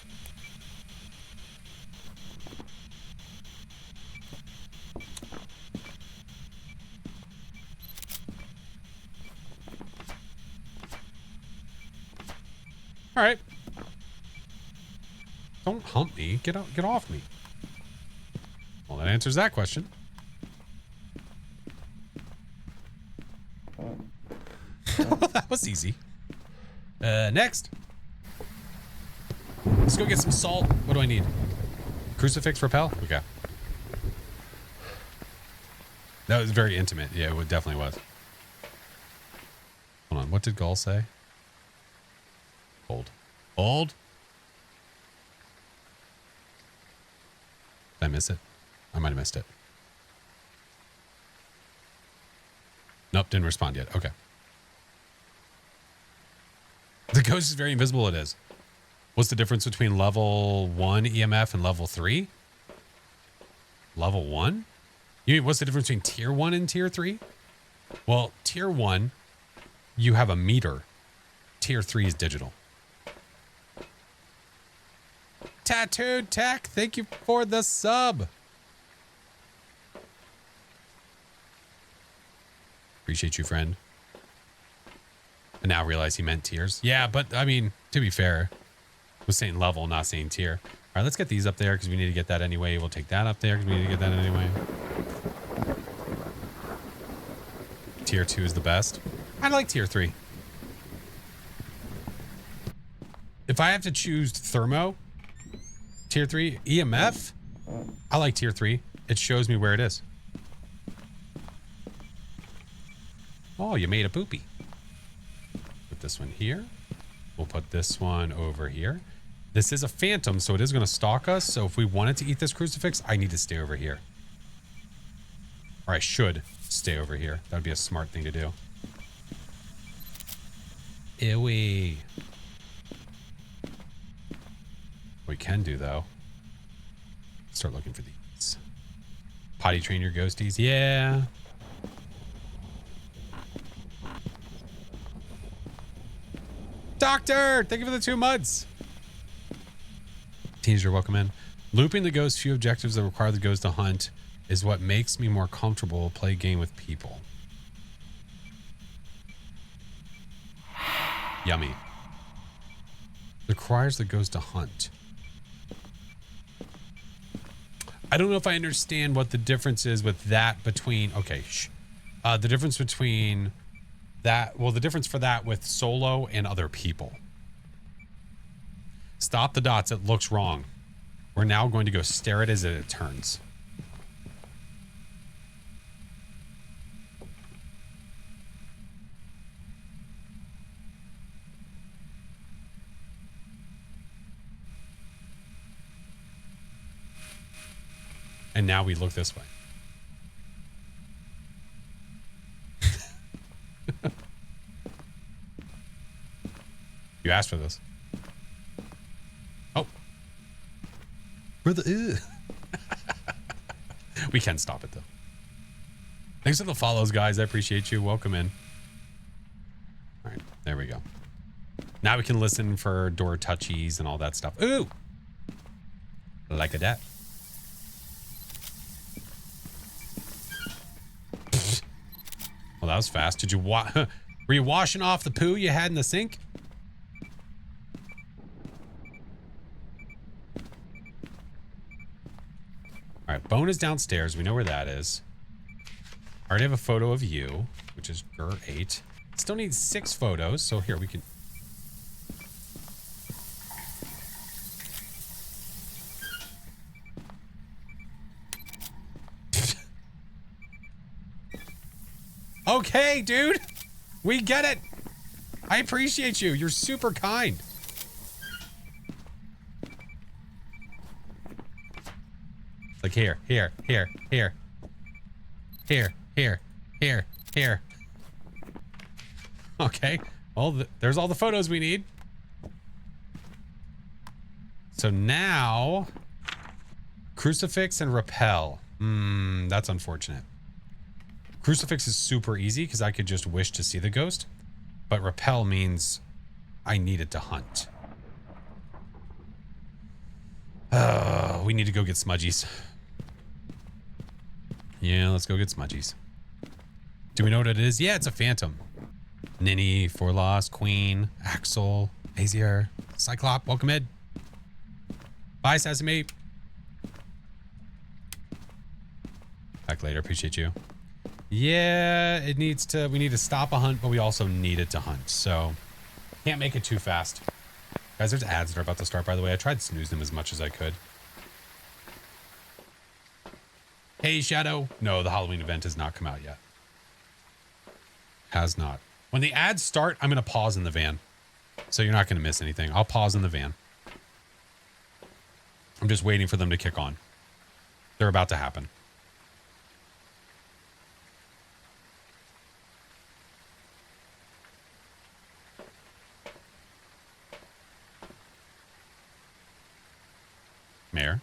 S1: All right. Don't hump me. Get off me. Well, that answers that question. That was easy. Next. Let's go get some salt. What do I need? Crucifix repel? Okay. That was very intimate. Yeah, it definitely was. Hold on. What did Gull say? Hold. Hold. Did I miss it? I might have missed it. Nope, didn't respond yet. Okay. The ghost is very invisible. It is. What's the difference between level 1 EMF and level 3? Level 1? You mean what's the difference between tier 1 and tier 3? Well, tier 1, you have a meter. Tier 3 is digital. Tattooed Tech, thank you for the sub. Appreciate you, friend. I now realize he meant tiers. Yeah, but I mean, to be fair, I was saying level, not saying tier. All right, let's get these up there because we need to get that anyway. We'll take that up there because we need to get that anyway. Tier 2 is the best. I like tier 3. If I have to choose thermo, tier 3, EMF, I like tier 3. It shows me where it is. Oh, you made a poopy. Put this one here. We'll put this one over here. This is a phantom, so it is going to stalk us. So if we wanted to eat this crucifix, I need to stay over here. Or I should stay over here. That would be a smart thing to do. Ewy. What we can do, though, start looking for these. Potty train your ghosties. Yeah. Doctor, thank you for the 2 months. Teaser, welcome in. Looping the ghost, few objectives that require the ghost to hunt is what makes me more comfortable play a game with people. Yummy. Requires the ghost to hunt. I don't know if I understand what the difference is with that between, okay, the difference between that, well, the difference for that with solo and other people. Stop the dots, it looks wrong. We're now going to go stare at it as it turns. And now we look this way. You asked for this. Oh. Brother, we can stop it, though. Thanks for the follows, guys. I appreciate you. Welcome in. All right, there we go. Now we can listen for door touchies and all that stuff. Ooh! Like a that. Well, that was fast. Did you were you washing off the poo you had in the sink? All right, Bone is downstairs. We know where that is. I already have a photo of you, which is GR8. Still need 6 photos, so here we can. Okay, dude. We get it. I appreciate you. You're super kind. Like here. Okay. Well, there's all the photos we need. So now, crucifix and repel. That's unfortunate. Crucifix is super easy because I could just wish to see the ghost. But repel means I needed to hunt. We need to go get smudgies. Yeah, let's go get smudgies. Do we know what it is? Yeah, it's a phantom. Ninny, Forlost, Queen, Axel, Azier, Cyclop, welcome in. Bye, Sesame. Back later, appreciate you. Yeah, we need to stop a hunt, but we also need it to hunt, so can't make it too fast. Guys, there's ads that are about to start, by the way. I tried to snooze them as much as I could. Hey, Shadow. No, the Halloween event has not come out yet. Has not. When the ads start, I'm going to pause in the van. So you're not going to miss anything. I'll pause in the van. I'm just waiting for them to kick on. They're about to happen. Mayor?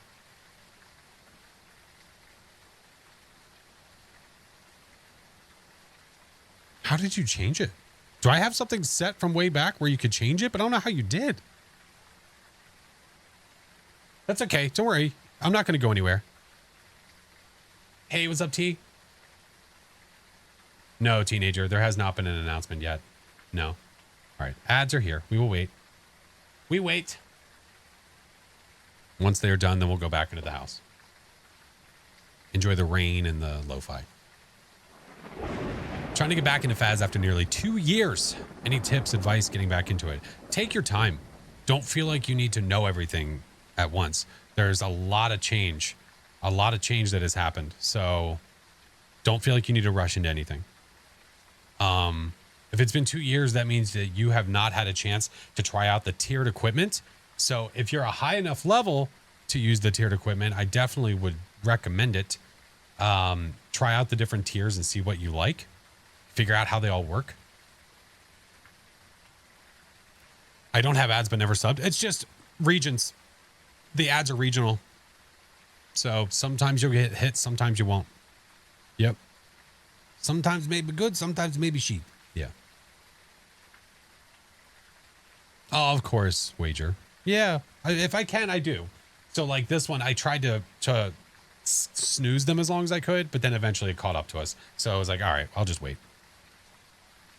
S1: How did you change it? Do I have something set from way back where you could change it? But I don't know how you did. That's okay. Don't worry. I'm not going to go anywhere. Hey, what's up, T? No, teenager. There has not been an announcement yet. No. All right. Ads are here. We will wait. We wait. Once they are done, then we'll go back into the house. Enjoy the rain and the lo-fi. Trying to get back into Phas after nearly 2 years. Any tips, advice, getting back into it? Take your time. Don't feel like you need to know everything at once. There's a lot of change. A lot of change that has happened. So don't feel like you need to rush into anything. If it's been 2 years, that means that you have not had a chance to try out the tiered equipment. So if you're a high enough level to use the tiered equipment, I definitely would recommend it. Try out the different tiers and see what you like. Figure out how they all work. I don't have ads, but never subbed. It's just regions. The ads are regional. So sometimes you'll get hits, sometimes you won't. Yep. Sometimes maybe good, sometimes maybe sheep. Yeah. Oh, of course, wager. Yeah. If I can, I do. So like this one, I tried to snooze them as long as I could, but then eventually it caught up to us. So I was like, all right, I'll just wait.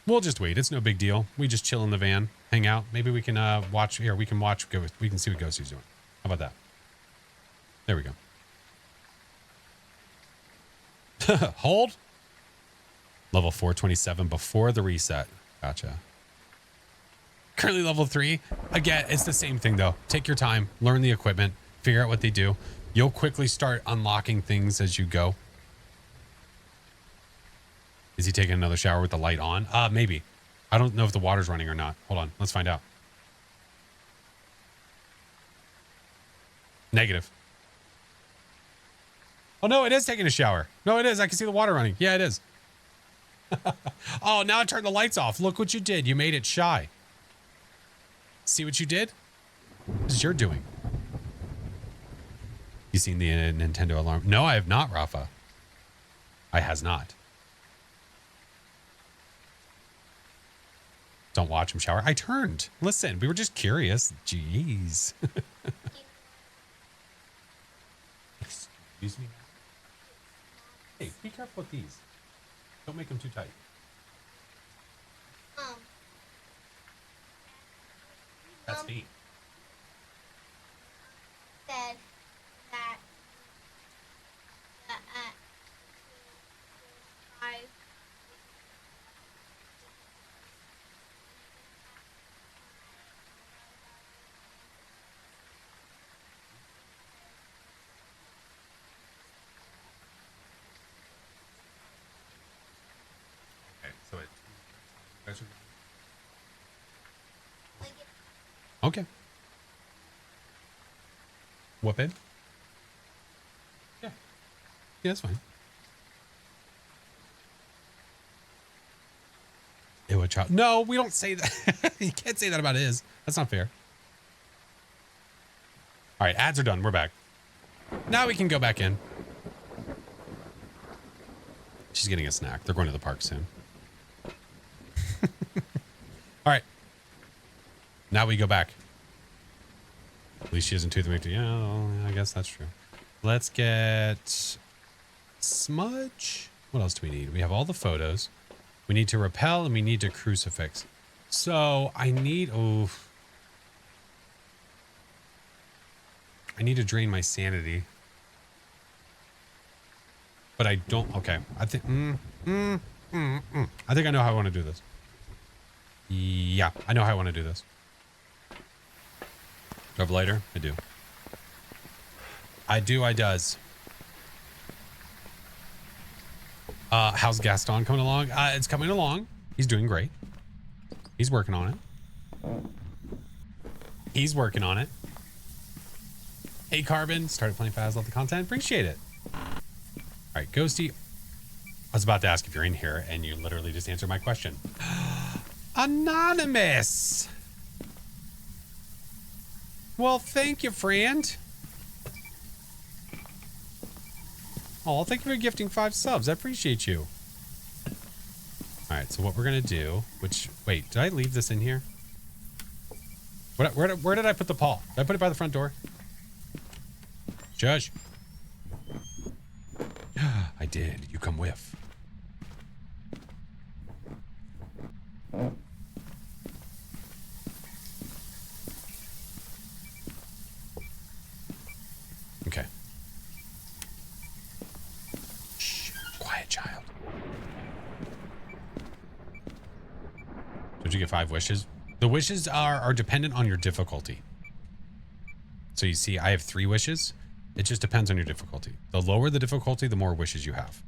S1: We'll just wait. It's no big deal. We just chill in the van, hang out. Maybe we can watch here. We can watch. We can see what Ghosty's doing. How about that? There we go. Hold. Level 427 before the reset. Gotcha. Currently level 3. Again, it's the same thing though. Take your time. Learn the equipment. Figure out what they do. You'll quickly start unlocking things as you go. Is he taking another shower with the light on? Maybe. I don't know if the water's running or not. Hold on. Let's find out. Negative. Oh, no, it is taking a shower. No, it is. I can see the water running. Yeah, it is. Oh, now it turned the lights off. Look what you did. You made it shy. See what you did? What is your doing? You seen the Nintendo alarm? No, I have not, Rafa. I has not. Don't watch him shower. I turned. Listen, we were just curious. Jeez. Excuse me. Hey, be careful with these. Don't make them too tight. That's me.
S3: Said that I
S1: guys are
S3: Like,
S1: okay. What, babe? Yeah. Yeah, that's fine. Ew, a child. No, we don't say that. You can't say that about his. That's not fair. All right, ads are done. We're back. Now we can go back in. She's getting a snack. They're going to the park soon. All right. Now we go back. At least she doesn't tooth me. Yeah, well, I guess that's true. Let's get smudge. What else do we need? We have all the photos. We need to repel and we need to crucifix. So I need, I need to drain my sanity. But I don't, okay. I think, I think I know how I want to do this. Yeah, I know how I want to do this. Do I have a lighter? I do. I does. How's Gaston coming along? It's coming along. He's doing great. He's working on it. He's working on it. Hey, Carbon. Started playing Phas. Love the content. Appreciate it. All right, Ghosty. I was about to ask if you're in here, and you literally just answered my question. Anonymous. Well, thank you, friend. Oh, thank you for gifting 5 subs. I appreciate you. All right, so what we're going to do, wait, did I leave this in here? Where did I put the paw? Did I put it by the front door? Shush. I did. You come with. Okay. Shh. Quiet, child. Did you get 5 wishes? The wishes are dependent on your difficulty. So you see, I have 3 wishes. It just depends on your difficulty. The lower the difficulty, the more wishes you have.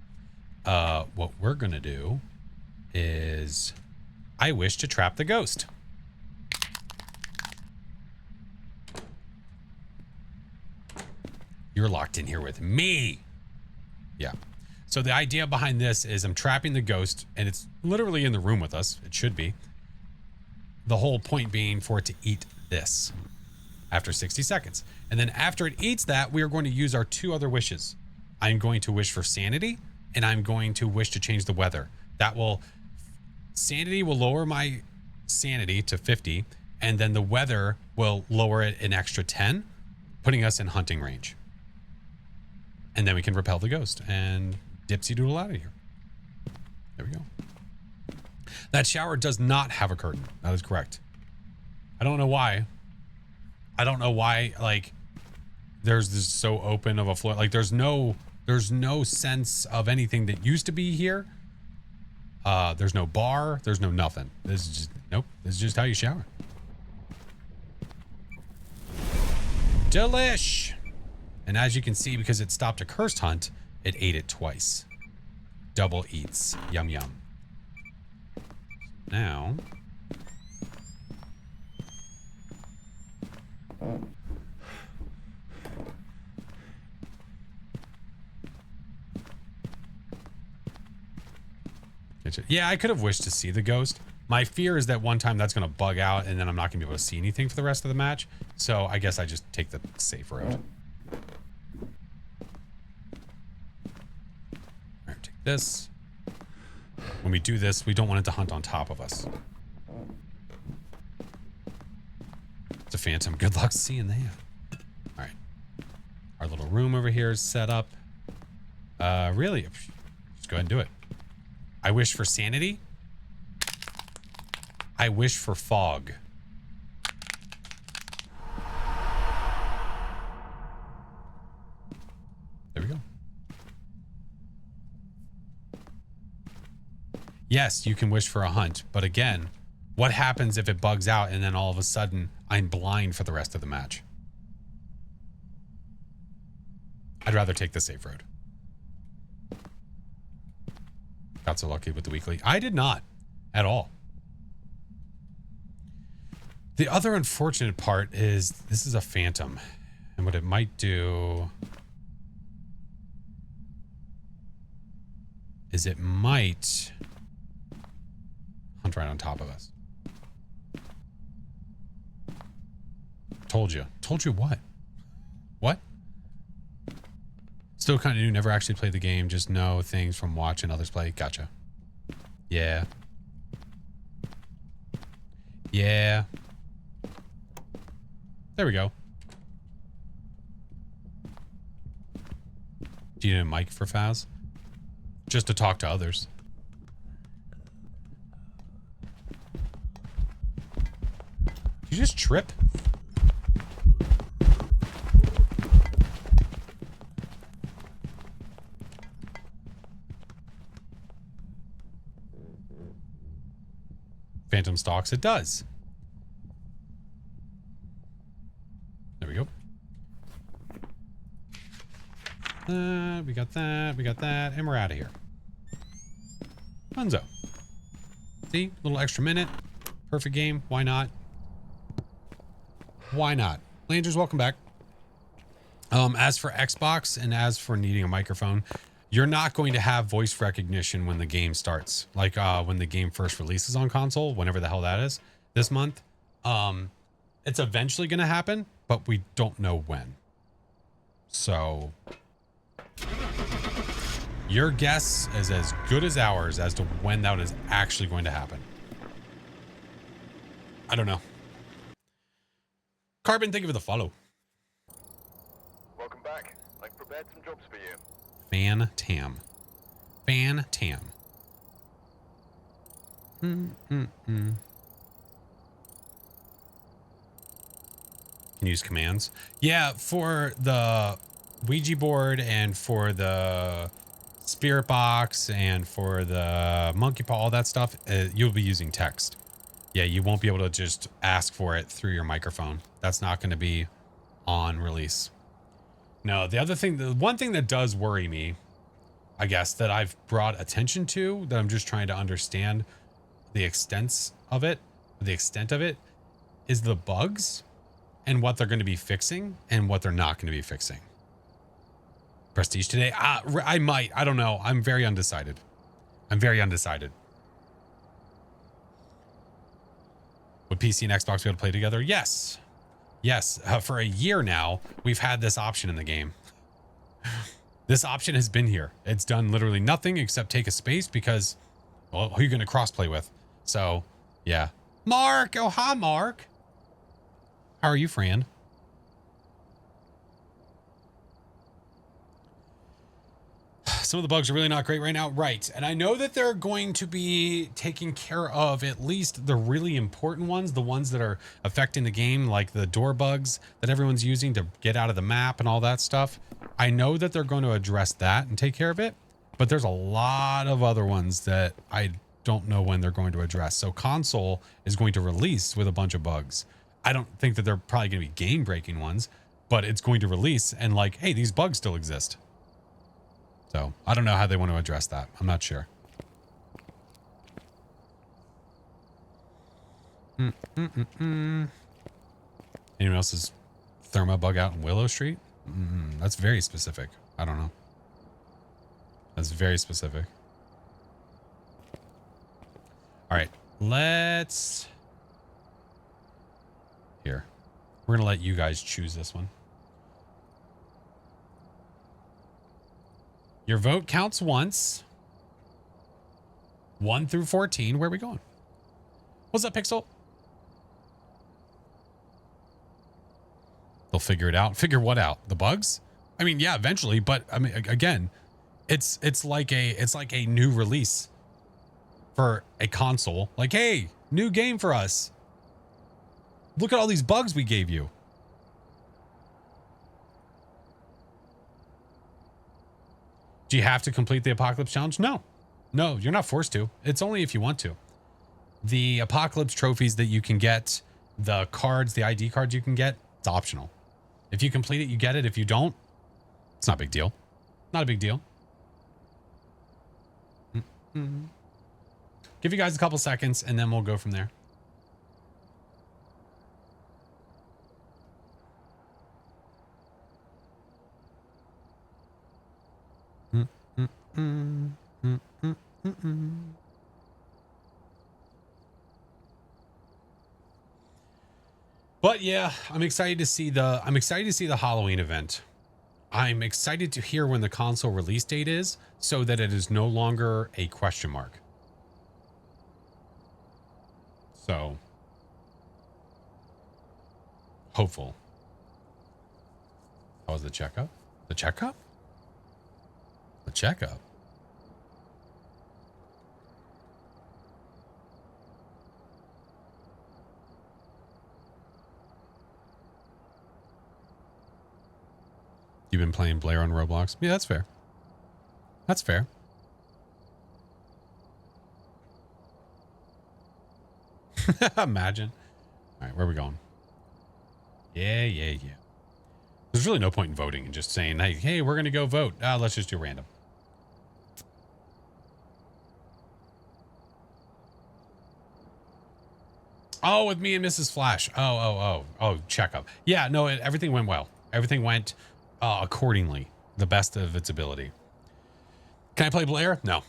S1: What we're going to do is I wish to trap the ghost. You're locked in here with me. Yeah. So the idea behind this is I'm trapping the ghost, and it's literally in the room with us. It should be. The whole point being for it to eat this after 60 seconds. And then after it eats that, we are going to use our 2 other wishes. I'm going to wish for sanity, and I'm going to wish to change the weather. Sanity will lower my sanity to 50, and then the weather will lower it an extra 10, putting us in hunting range. And then we can repel the ghost and dipsy doodle out of here. There we go. That shower does not have a curtain. That is correct. I don't know why. Like, there's this so open of a floor. Like, there's no sense of anything that used to be here. There's no bar. There's no nothing. This is just, nope. This is just how you shower. Delish. And as you can see, because it stopped a cursed hunt, it ate it twice. Double eats. Yum, yum. Now. Yeah, I could have wished to see the ghost. My fear is that one time that's going to bug out and then I'm not going to be able to see anything for the rest of the match. So I guess I just take the safe road. All right, take this. When we do this, we don't want it to hunt on top of us. It's a phantom. Good luck seeing that. All right. Our little room over here is set up. Really, just go ahead and do it. I wish for sanity. I wish for fog. There we go. Yes, you can wish for a hunt, but again, what happens if it bugs out and then all of a sudden I'm blind for the rest of the match? I'd rather take the safe road. Got so lucky with the weekly. I did not at all. The other unfortunate part is this is a Phantom. And what it might do is it might hunt right on top of us. Told you. Told you what? What? Still kind of new, never actually played the game, just know things from watching others play. Gotcha. Yeah. Yeah. There we go. Do you need a mic for Phaz? Just to talk to others. Did you just trip? Phantom stalks, it does. There we go. We got that, and we're out of here. Funzo. See, a little extra minute. Perfect game. Why not? Why not? Landers, welcome back. As for Xbox and as for needing a microphone, you're not going to have voice recognition when the game starts. Like when the game first releases on console, whenever the hell that is, this month. It's eventually going to happen, but we don't know when. So your guess is as good as ours as to when that is actually going to happen. I don't know. Carbon, thank you for the follow.
S2: Welcome back. I've prepared some jobs for you.
S1: Fan-tam. Fan-tam. Can use commands. Yeah, for the Ouija board and for the spirit box and for the monkey paw, all that stuff, you'll be using text. Yeah, you won't be able to just ask for it through your microphone. That's not going to be on release. No, the other thing, the one thing that does worry me, I guess, that I've brought attention to, that I'm just trying to understand the extent of it, is the bugs and what they're going to be fixing and what they're not going to be fixing. Prestige today? I might. I don't know. I'm very undecided. Would PC and Xbox be able to play together? Yes. Yes. For a year now, we've had this option in the game. This option has been here. It's done literally nothing except take a space because, well, who are you going to crossplay with? So, yeah. Mark! Oh, hi, Mark. How are you, Fran? Some of the bugs are really not great right now. Right. And I know that they're going to be taking care of at least the really important ones, the ones that are affecting the game, like the door bugs that everyone's using to get out of the map and all that stuff. I know that they're going to address that and take care of it, but there's a lot of other ones that I don't know when they're going to address. So console is going to release with a bunch of bugs. I don't think that they're probably going to be game breaking ones, but it's going to release and like, hey, these bugs still exist. So I don't know how they want to address that. I'm not sure. Anyone else's Therma bug out in Willow Street? That's very specific. I don't know. That's very specific. All right, let's... Here. We're going to let you guys choose this one. Your vote counts once. 1 through 14. Where are we going? What's up, Pixel? They'll figure it out. Figure what out? The bugs? I mean, yeah, eventually, but I mean, again, it's like a new release for a console. Like, hey, new game for us. Look at all these bugs we gave you. Do you have to complete the Apocalypse Challenge? No. No, you're not forced to. It's only if you want to. The Apocalypse trophies that you can get, the cards, the ID cards you can get, it's optional. If you complete it, you get it. If you don't, it's not a big deal. Not a big deal. Give you guys a couple seconds and then we'll go from there. Mm, mm, mm, mm, mm, mm, mm. But yeah, I'm excited to see the Halloween event. I'm excited to hear when the console release date is so that it is no longer a question mark. So hopeful. How was the checkup? The checkup? The checkup. You've been playing Blair on Roblox? Yeah, that's fair. That's fair. Imagine. All right, where are we going? Yeah. There's really no point in voting and just saying, hey, we're going to go vote. Let's just do random. Oh, with me and Mrs. Flash. Oh, checkup. Yeah, no, everything went well. Everything went accordingly, the best of its ability. Can I play Blair? No.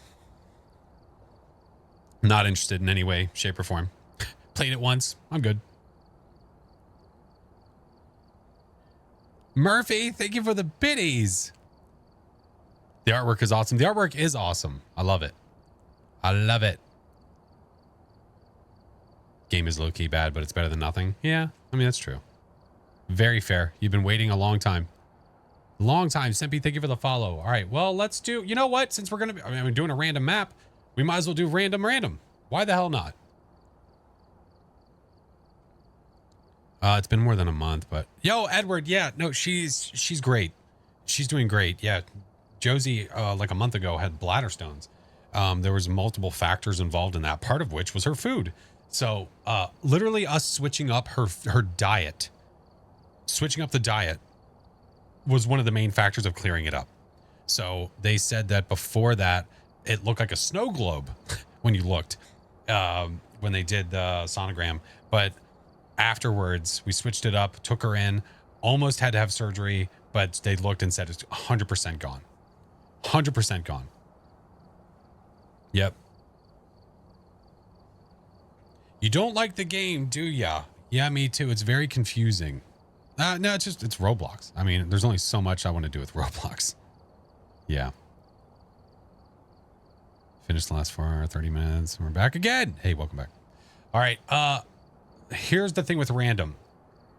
S1: Not interested in any way, shape, or form. Played it once. I'm good. Murphy, thank you for the biddies. The artwork is awesome. The artwork is awesome. I love it. I love it. Game is low-key bad, but it's better than nothing. Yeah, I mean, that's true. Very fair. You've been waiting a long time. Long time. Simpy, thank you for the follow. All right, well, let's do... You know what? Since we're going to be... I mean, we're doing a random map. We might as well do random. Why the hell not? It's been more than a month, but... Yo, Edward, yeah. No, she's great. She's doing great. Yeah. Josie, like a month ago, had bladder stones. There was multiple factors involved in that, part of which was her food. So literally us switching up her diet, switching up the diet was one of the main factors of clearing it up. So they said that before that, it looked like a snow globe when you looked, when they did the sonogram. But afterwards, we switched it up, took her in, almost had to have surgery, but they looked and said it's 100% gone. 100% gone. Yep. You don't like the game, do ya? Yeah, me too. It's very confusing. No, it's Roblox. I mean, there's only so much I want to do with Roblox. Yeah. Finished the last 30 minutes. We're back again. Hey, welcome back. All right. Here's the thing with random.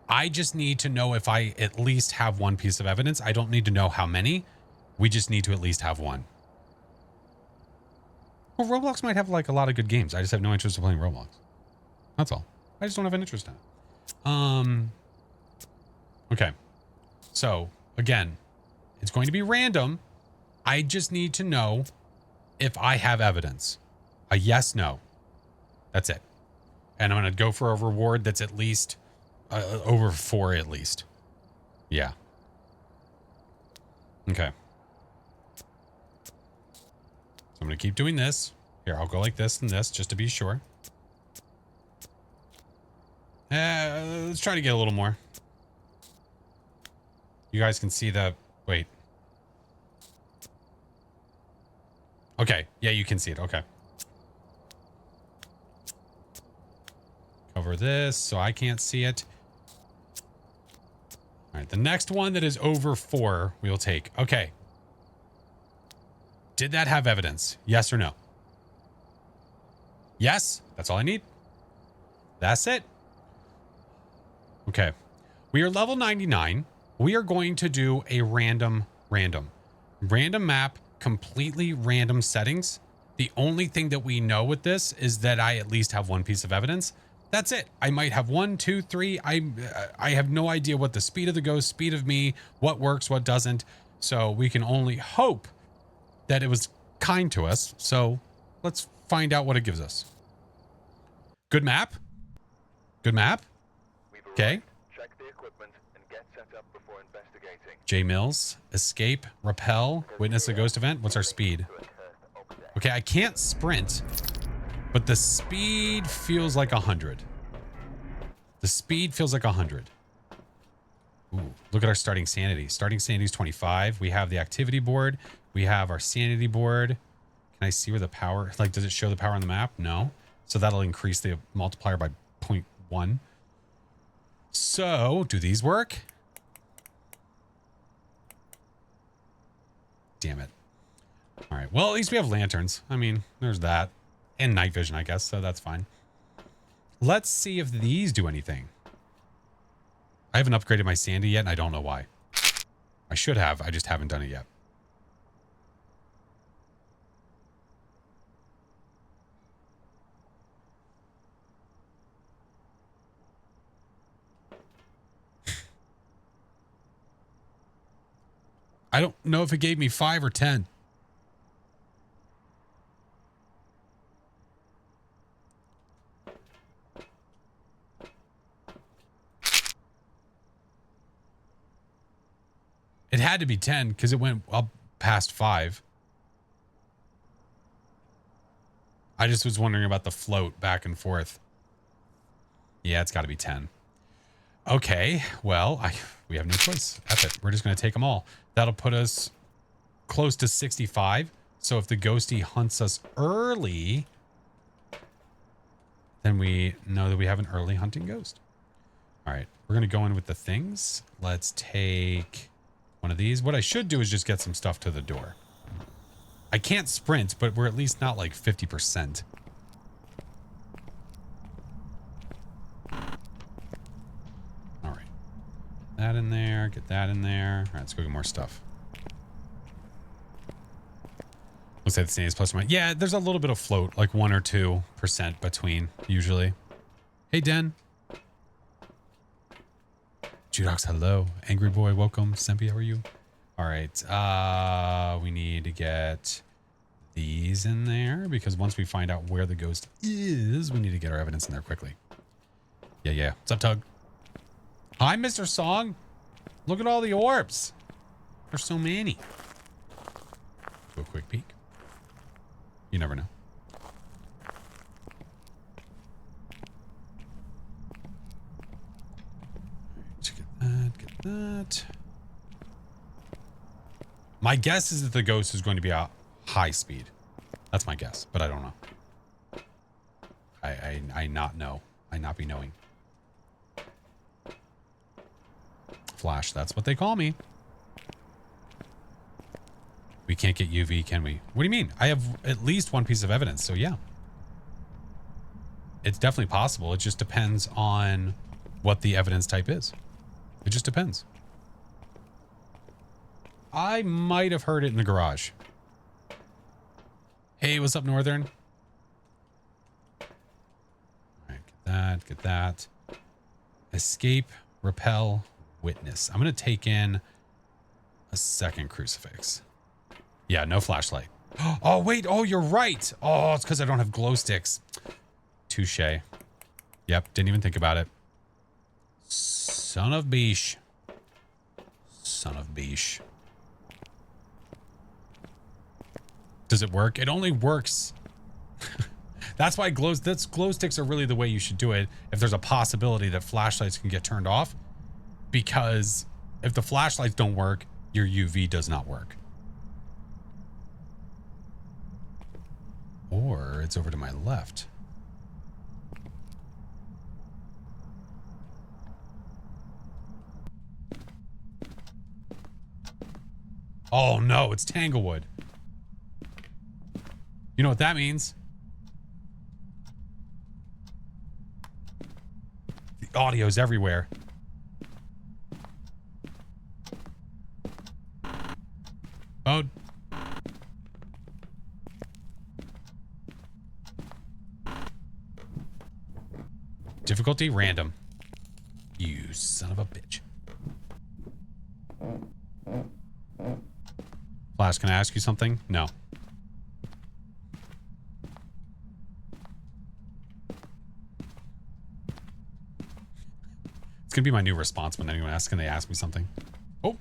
S1: I just need to know if I at least have one piece of evidence. I don't need to know how many. We just need to at least have one. Well, Roblox might have like a lot of good games. I just have no interest in playing Roblox. That's all. I just don't have an interest in it. Okay. So again, it's going to be random. I just need to know if I have evidence. A yes, no. That's it. And I'm going to go for a reward that's at least over 4 at least. Yeah. Okay. So I'm going to keep doing this. Here, I'll go like this and this just to be sure. Let's try to get a little more. You guys can see the... Wait. Okay. Yeah, you can see it. Okay. Cover this so I can't see it. All right. The next one that is over 4, we'll take. Okay. Did that have evidence? Yes or no? Yes. That's all I need. That's it. Okay. We are level 99. We are going to do a random map, completely random settings. The only thing that we know with this is that I at least have one piece of evidence. That's it. I might have 1, 2, 3. I have no idea what the speed of the ghost, speed of me, what works, what doesn't. So we can only hope that it was kind to us. So let's find out what it gives us. Good map. Good map. Okay.
S2: Check the equipment and get set up before investigating.
S1: J Mills, escape, repel, witness a ghost event. What's our speed? Okay, I can't sprint, but the speed feels like 100. The speed feels like 100. Ooh, look at our starting sanity. Starting sanity is 25. We have the activity board. We have our sanity board. Can I see where the power, like, does it show the power on the map? No. So that'll increase the multiplier by 0.1. So do these work? Damn it. All right. Well, at least we have lanterns. I mean, there's that. And night vision, I guess. So that's fine. Let's see if these do anything. I haven't upgraded my sandy yet, and I don't know why. I should have. I just haven't done it yet. I don't know if it gave me 5 or 10. It had to be 10 because it went up past 5. I just was wondering about the float back and forth. Yeah, it's got to be 10. Okay, well, we have no choice. F it. We're just going to take them all. That'll put us close to 65. So if the ghosty hunts us early, then we know that we have an early hunting ghost. All right, we're going to go in with the things. Let's take one of these. What I should do is just get some stuff to the door. I can't sprint, but we're at least not like 50%. All right. That in there. Get that in there. All right, let's go get more stuff. Looks like the same is plus or minus. Yeah, there's a little bit of float, like 1 or 2% between, usually. Hey, Den. Judox, hello. Angry Boy, welcome. Sempi, how are you? All right. We need to get these in there because once we find out where the ghost is, we need to get our evidence in there quickly. Yeah. What's up, Tug? Hi, Mr. Song. Look at all the orbs. There's so many. Do a quick peek. You never know. Get that. My guess is that the ghost is going to be a high speed. That's my guess, but I don't know. I not know. I not be knowing. Flash, that's what they call me. We can't get UV, can we? What do you mean? I have at least one piece of evidence, so yeah. It's definitely possible. It just depends on what the evidence type is. It just depends. I might have heard it in the garage. Hey, what's up, Northern? All right, get that. Escape, repel, witness. I'm going to take in a second crucifix. Yeah, no flashlight. Oh, wait. Oh, you're right. Oh, it's because I don't have glow sticks. Touche. Yep, didn't even think about it. Son of Beesh. Son of Beesh. Does it work? It only works. That's why glow sticks are really the way you should do it if there's a possibility that flashlights can get turned off. Because if the flashlights don't work, your UV does not work. Or it's over to my left. Oh no, it's Tanglewood. You know what that means? The audio's everywhere. Oh. Difficulty random. You son of a bitch. Flash, can I ask you something? No. It's gonna be my new response when anyone asks, can they ask me something? Oh.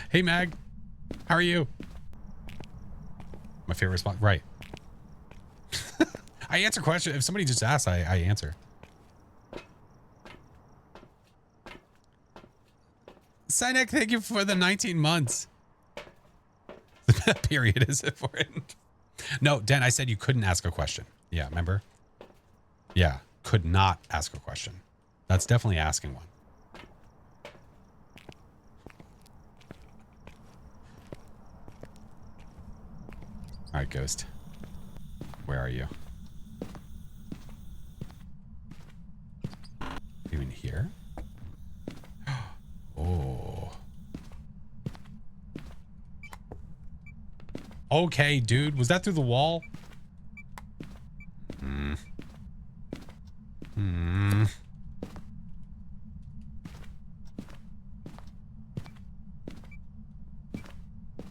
S1: Hey, Mag. How are you? My favorite response. Right. I answer questions. If somebody just asks, I answer. Sinek, thank you for the 19 months. Period, is it for it? No, Dan, I said you couldn't ask a question. Yeah, remember? Yeah, could not ask a question. That's definitely asking one. All right, Ghost. Where are you? You in here? Oh. Okay, dude. Was that through the wall?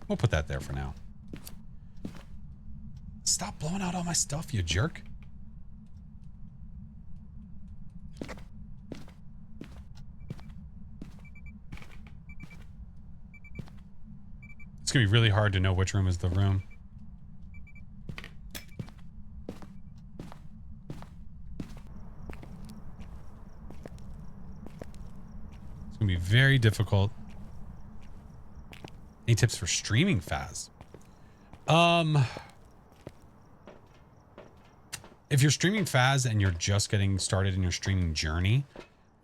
S1: We'll put that there for now. Stop blowing out all my stuff, you jerk. It's gonna be really hard to know which room is the room. It's gonna be very difficult. Any tips for streaming Phas? If you're streaming Phas and you're just getting started in your streaming journey,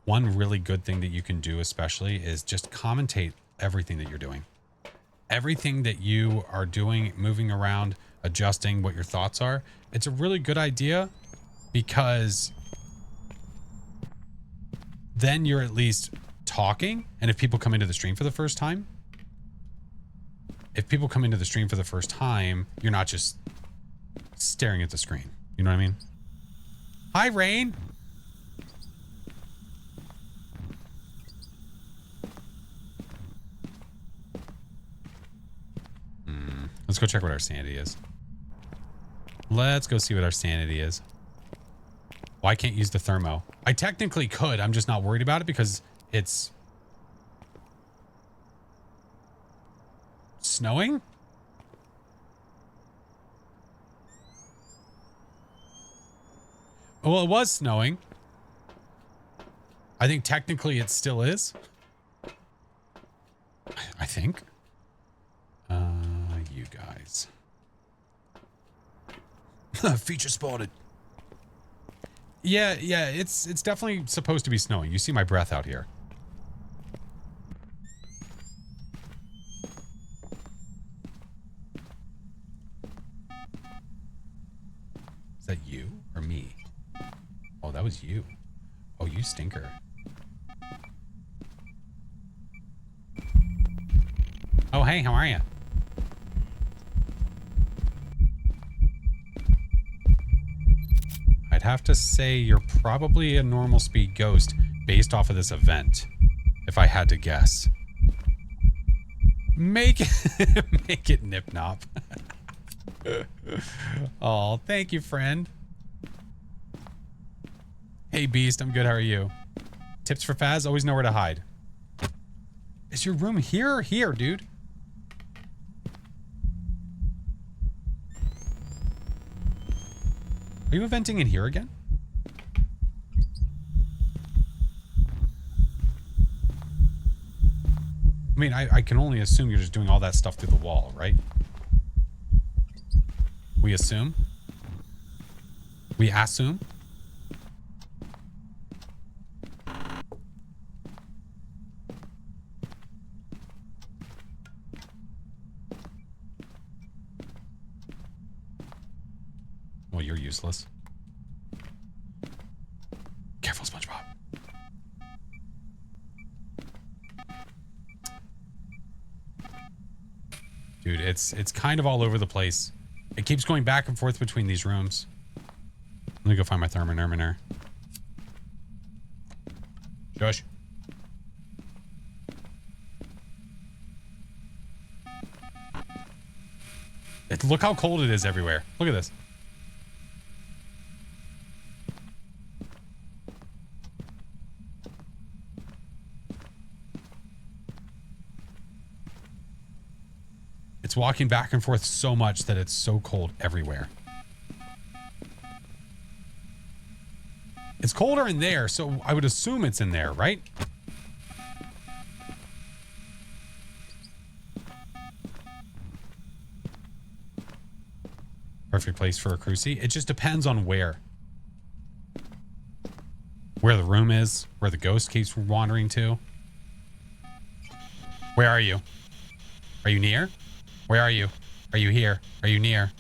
S1: one really good thing that you can do especially is just commentate everything that you're doing. Everything that you are doing, moving around, adjusting, what your thoughts are. It's a really good idea because then you're at least talking. And if people come into the stream for the first time, you're not just staring at the screen. You know what I mean? Hi, Rain. Let's go check what our sanity is. Let's go see what our sanity is. Well, I can't use the thermo. I technically could. I'm just not worried about it because it's snowing. Well, it was snowing. I think technically it still is. I think. You guys. Feature spotted. Yeah, it's definitely supposed to be snowing. You see my breath out here. Is that you or me? Oh, that was you. Oh, you stinker. Oh, hey, how are you? I'd have to say you're probably a normal speed ghost based off of this event, if I had to guess. Make it Nip Nop. Oh, thank you, friend. Hey, Beast, I'm good. How are you? Tips for Phas? Always know where to hide. Is your room here or here, dude? Are you eventing in here again? I mean, I can only assume you're just doing all that stuff through the wall, right? We assume? We assume? Well, you're useless. Careful, SpongeBob. Dude, it's kind of all over the place. It keeps going back and forth between these rooms. Let me go find my thermometer. Josh. Look how cold it is everywhere. Look at this. It's walking back and forth so much that it's so cold everywhere. It's colder in there, so I would assume it's in there, right? Perfect place for a crucie. It just depends on where. Where the room is, where the ghost keeps wandering to. Where are you? Are you near? Where are you? Are you here? Are you near?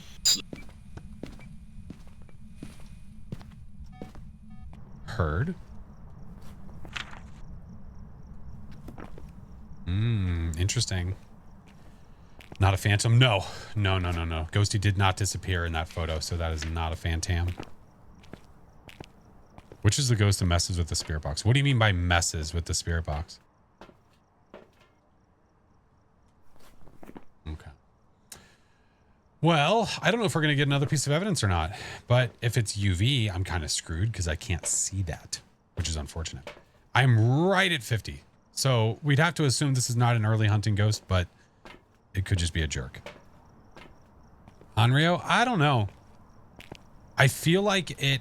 S1: Heard. Interesting. Not a phantom? No. No. Ghosty did not disappear in that photo, so that is not a phantom. Which is the ghost that messes with the spirit box? What do you mean by messes with the spirit box? Okay. Well, I don't know if we're going to get another piece of evidence or not, but if it's UV, I'm kind of screwed because I can't see that, which is unfortunate. I'm right at 50. So we'd have to assume this is not an early hunting ghost, but it could just be a jerk. Onryo? I don't know. I feel like it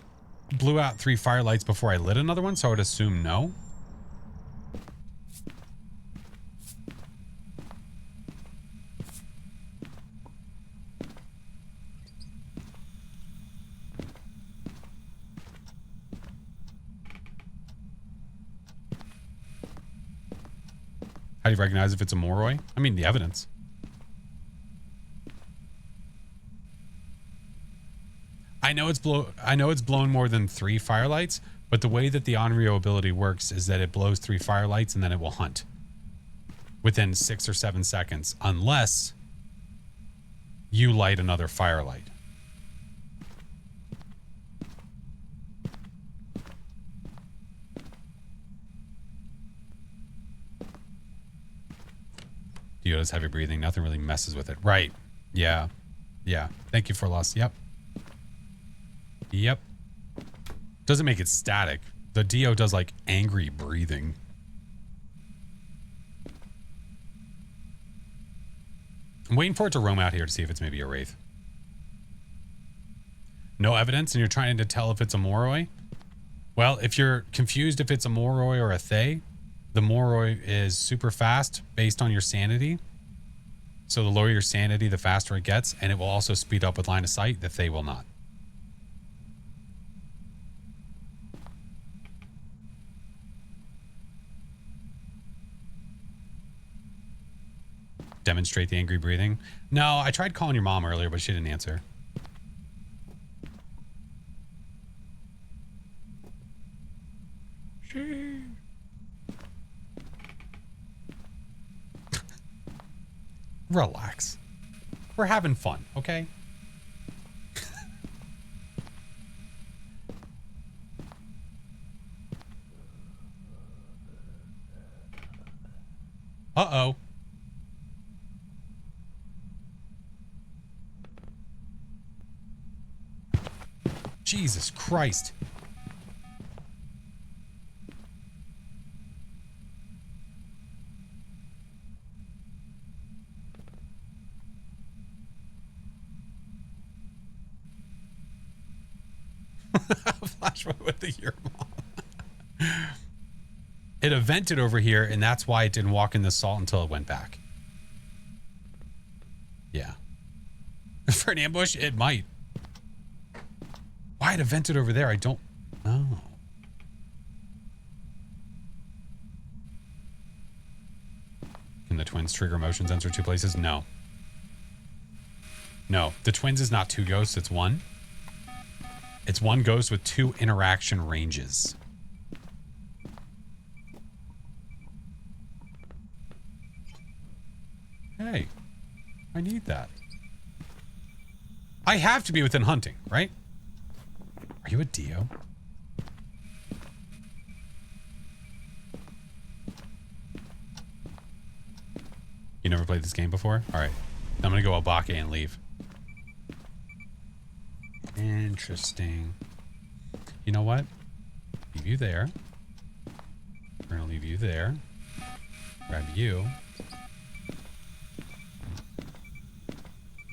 S1: blew out 3 firelights before I lit another one, so I would assume no. How do you recognize if it's a Moroi? I mean, the evidence. I know it's blown more than 3 firelights, but the way that the Onryo ability works is that it blows 3 firelights and then it will hunt within 6 or 7 seconds, unless you light another firelight. Dio does heavy breathing. Nothing really messes with it. Right. Yeah. Yeah. Thank you for loss. Yep. Yep. Doesn't make it static. The Dio does like angry breathing. I'm waiting for it to roam out here to see if it's maybe a wraith. No evidence and you're trying to tell if it's a Moroi? Well, if you're confused if it's a Moroi or a Thay, the Moroi is super fast based on your sanity. So the lower your sanity, the faster it gets, and it will also speed up with line of sight. The Thay will not. Demonstrate the angry breathing. No, I tried calling your mom earlier, but she didn't answer. Relax. We're having fun, okay? Uh-oh. Jesus Christ. Flashlight with the year mom. It evented over here, and that's why it didn't walk in the salt until it went back. Yeah. For an ambush, it might. Why it evented over there, I don't know. Can the twins trigger motion sensor 2 places? No. No, the twins is not 2 ghosts, it's 1. It's 1 ghost with 2 interaction ranges. Hey, I need that. I have to be within hunting, right? Are you a Dio? You never played this game before? All right. I'm going to go Obake and leave. Interesting. You know what? Leave you there. We're going to leave you there. Grab you.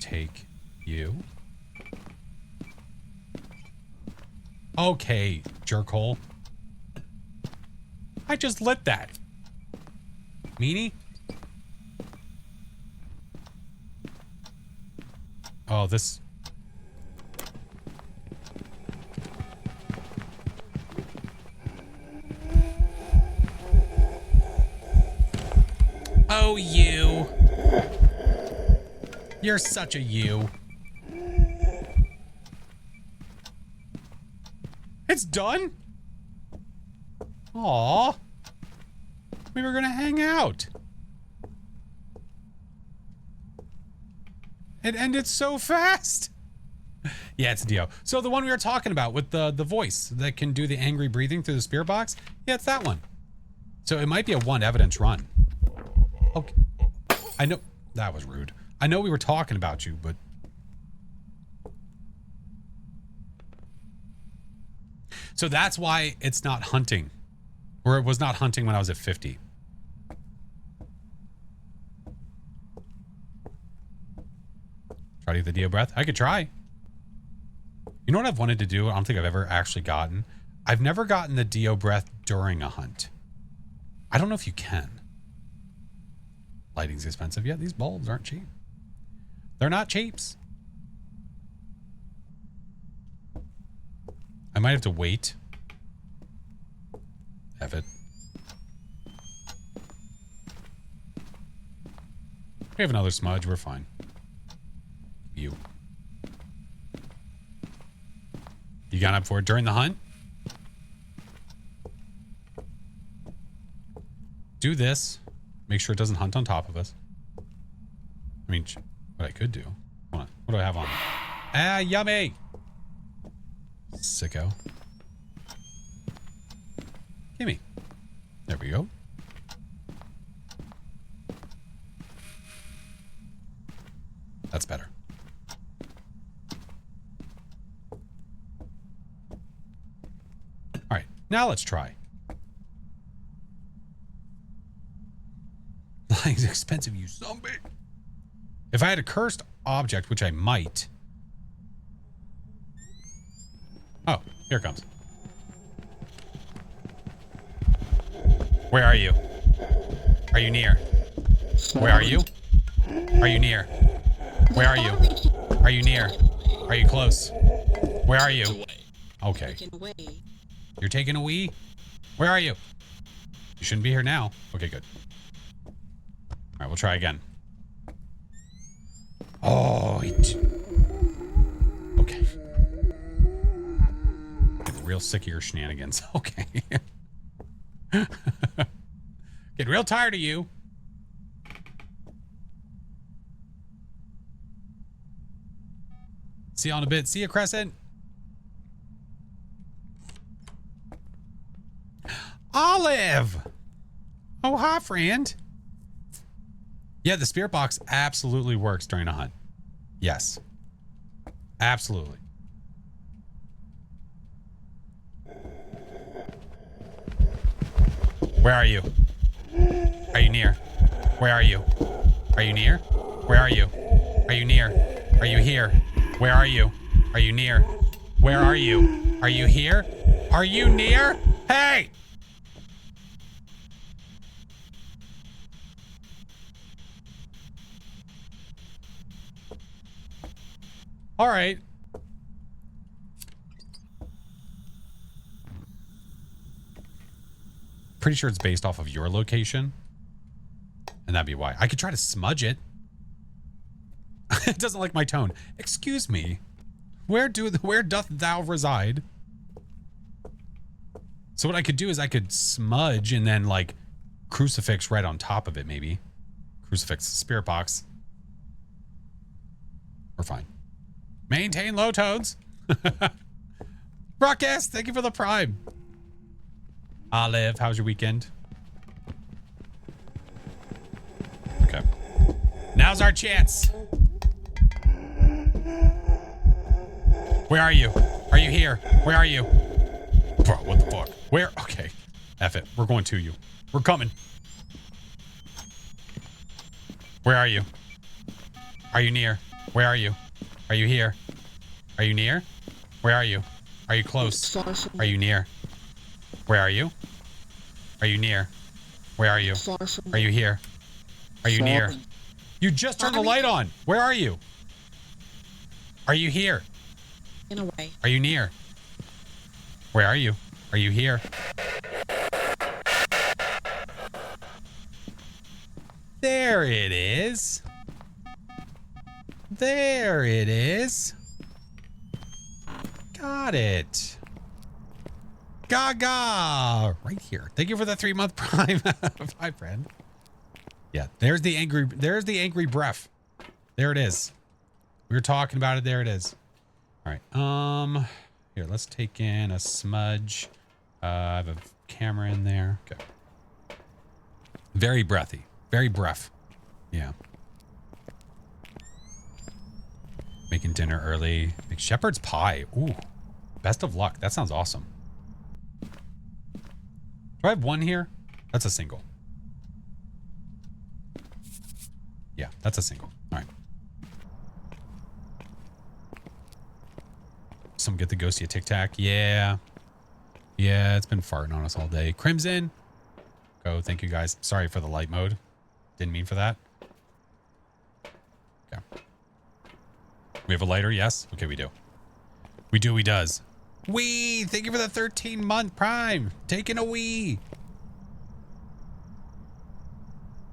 S1: Take you. Okay. jerkhole. I just lit that. Meanie? Oh, this... Oh, you. You're such a you. It's done? Aw. We were gonna hang out. It ended so fast. Yeah, it's Dio. So the one we were talking about with the voice that can do the angry breathing through the spirit box. Yeah, it's that one. So it might be a 1 evidence run. Okay. I know that was rude. I know we were talking about you, but so that's why it's not hunting, or it was not hunting when I was at 50. Try to get the Dio breath. I could try. You know what I've wanted to do? I don't think I've ever actually gotten. I've never gotten the Dio breath during a hunt. I don't know if you can. Lighting's expensive. Yeah, these bulbs aren't cheap. They're not cheaps. I might have to wait. Have it. We have another smudge. We're fine. You got up for it during the hunt? Do this. Make sure it doesn't hunt on top of us. I mean, what I could do. Hold on. What do I have on? Ah, yummy. Sicko. Gimme. There we go. That's better. All right. Now let's try. Lying's expensive, you zombie. If I had a cursed object, which I might. Oh, here it comes. Where are you? Are you near? Where are you? Are you near? Where are you? Are you near? Are you close? Where are you? Okay. You're taking a wee? Where are you? You shouldn't be here now. Okay, good. All right, we'll try again. Oh, okay. Getting real sick of your shenanigans. Okay. Getting real tired of you. See you on a bit. See you, Crescent. Olive. Oh, hi, friend. Yeah, the spirit box absolutely works during a hunt. Yes. Absolutely. Where are you? Are you near? Where are you? Are you near? Where are you? Are you near? Are you here? Where are you? Are you near? Where are you? Are you here? Are you near? Hey! All right. Pretty sure it's based off of your location. And that'd be why. I could try to smudge it. It doesn't like my tone. Excuse me. Where doth thou reside? So what I could do is I could smudge and then like crucifix right on top of it, maybe. Crucifix spirit box. We're fine. Maintain low tones. Ruckus, thank you for the prime. Olive, how's your weekend? Okay. Now's our chance. Where are you? Are you here? Where are you? Bro, what the fuck? Where? Okay. F it. We're going to you. We're coming. Where are you? Are you near? Where are you? Are you here? Are you near? Where are you? Are you close? Are you near? Where are you? Are you near? Where are you?
S4: Far from
S1: Are you here? Are you near?
S4: Far.
S1: You just turned the light on. Where are you? Are you here?
S4: In a way.
S1: Are you near? Where are you? Are you here? There it is. There it is. Got it. Gaga. Right here. Thank you for the 3-month prime. Bye, friend. Yeah, there's the angry breath. There it is. We were talking about it. There it is. All right. Here, let's take in a smudge. I have a camera in there. Okay. Very breathy. Very breath. Yeah. Making dinner early. Make shepherd's pie. Ooh. Best of luck. That sounds awesome. Do I have one here? That's a single. Yeah, that's a single. All right. Some get the ghosty a Tic Tac. Yeah. Yeah, it's been farting on us all day. Crimson. Go. Thank you guys. Sorry for the light mode. Didn't mean for that. Okay. We have a lighter? Yes. Okay, we do. We do. We does. Wee. Thank you for the 13-month prime. Taking a wee.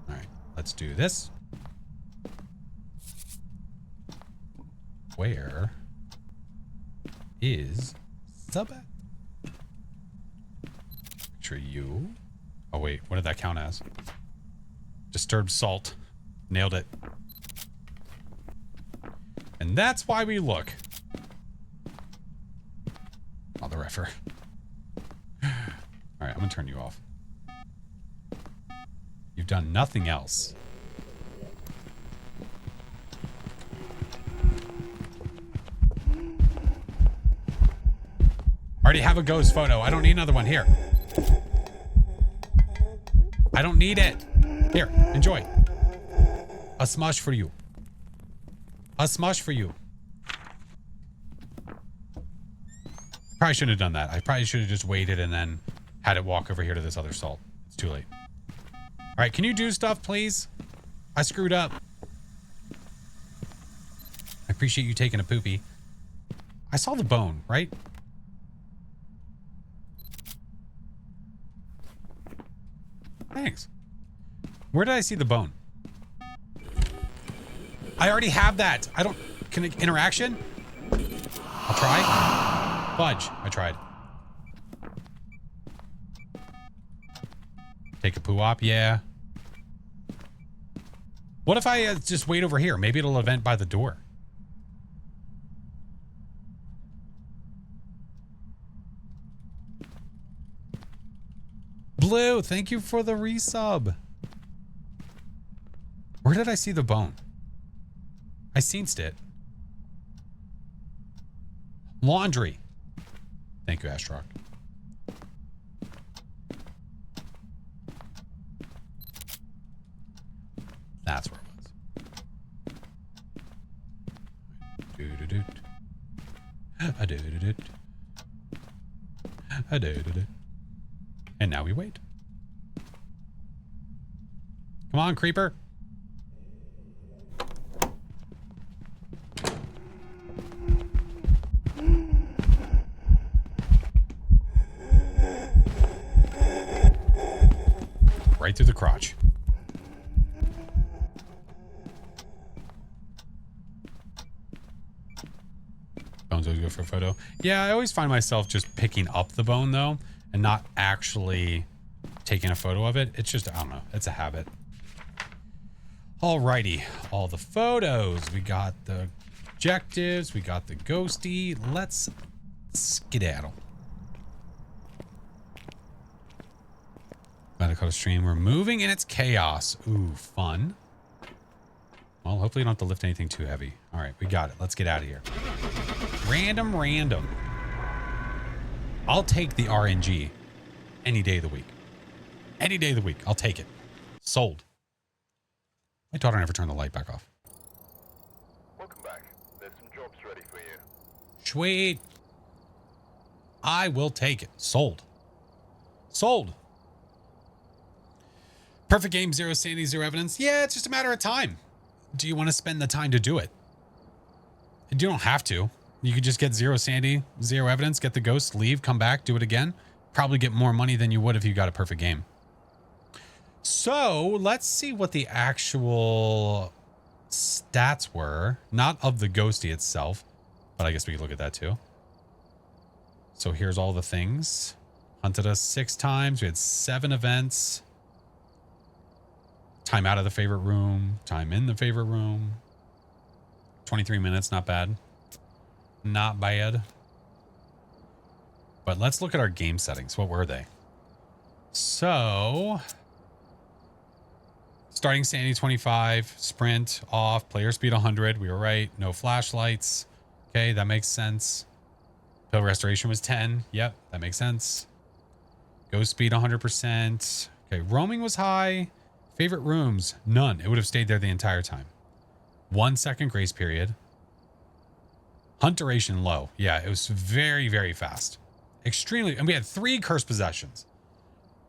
S1: All right. Let's do this. Where is the bat? Picture you. Oh, wait. What did that count as? Disturbed salt. Nailed it. And that's why we look. Oh, the refer. All right, I'm going to turn you off. You've done nothing else. Already have a ghost photo. I don't need another one. Here. I don't need it. Here, enjoy. A smush for you. A smush for you. Probably shouldn't have done that. I probably should have just waited and then had it walk over here to this other salt. It's too late. All right, can you do stuff, please? I screwed up. I appreciate you taking a poopy. I saw the bone, right? Thanks. Where did I see the bone? I already have that. I don't... Can it... Interaction? I'll try. Fudge. I tried. Take a poo-op? Yeah. What if I just wait over here? Maybe it'll event by the door. Blue, thank you for the resub. Where did I see the bone? I sensed it. Laundry. Thank you, Astrock. That's where it was. Do-do-do. A-do-do-do. A-do-do-do. And now we wait. Come on, creeper. Right through the crotch. Bones always go for a photo. Yeah, I always find myself just picking up the bone though, and not actually taking a photo of it. It's just, I don't know, it's a habit. Alrighty, all the photos. We got the objectives, we got the ghosty. Let's skedaddle. About to cut a stream. We're moving and it's chaos. Ooh, fun. Well, hopefully you don't have to lift anything too heavy. All right, we got it. Let's get out of here. Random. I'll take the RNG any day of the week. Any day of the week. I'll take it. Sold. My daughter never turned the light back off.
S2: Welcome back. There's some jobs ready for you.
S1: Sweet. I will take it. Sold. Sold. Perfect game, 0 sanity, 0 evidence. Yeah, it's just a matter of time. Do you want to spend the time to do it? You don't have to. You could just get 0 sanity, 0 evidence, get the ghost, leave, come back, do it again. Probably get more money than you would if you got a perfect game. So let's see what the actual stats were. Not of the ghosty itself, but I guess we could look at that too. So here's all the things. Hunted us 6 times. We had 7 events. Time out of the favorite room. Time in the favorite room. 23 minutes. Not bad. Not bad. But let's look at our game settings. What were they? So, starting sanity 25, sprint off, player speed 100. We were right. No flashlights. Okay, that makes sense. Pill restoration was 10. Yep, that makes sense. Ghost speed 100%. Okay, roaming was high. Favorite rooms, none. It would have stayed there the entire time. 1 second grace period. Hunt duration low. Yeah, it was very, very fast. Extremely. And we had 3 cursed possessions.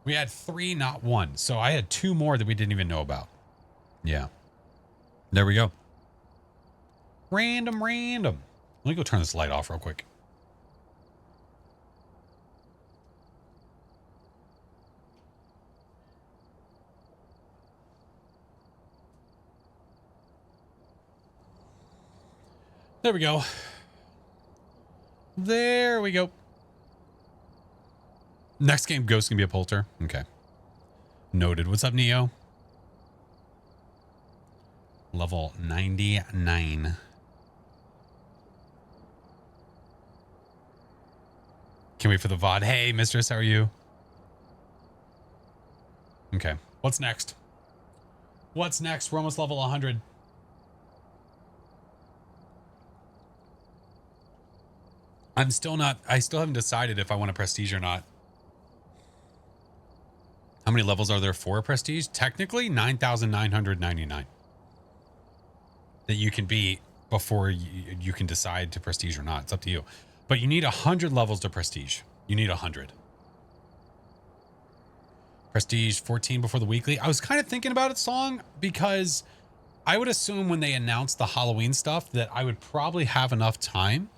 S1: We had 3, not 1. So I had 2 more that we didn't even know about. Yeah. There we go. Random. Let me go turn this light off real quick. There we go. There we go. Next game, Ghost can be a Polter. Okay. Noted. What's up, Neo? Level 99. Can't wait for the VOD. Hey, mistress, how are you? Okay. What's next? What's next? We're almost level 100. I still haven't decided if I want a prestige or not. How many levels are there for a prestige? Technically, 9,999 that you can beat before you can decide to prestige or not. It's up to you. But you need 100 levels to prestige. You need 100. Prestige 14 before the weekly. I was kind of thinking about it, Song, because I would assume when they announced the Halloween stuff that I would probably have enough time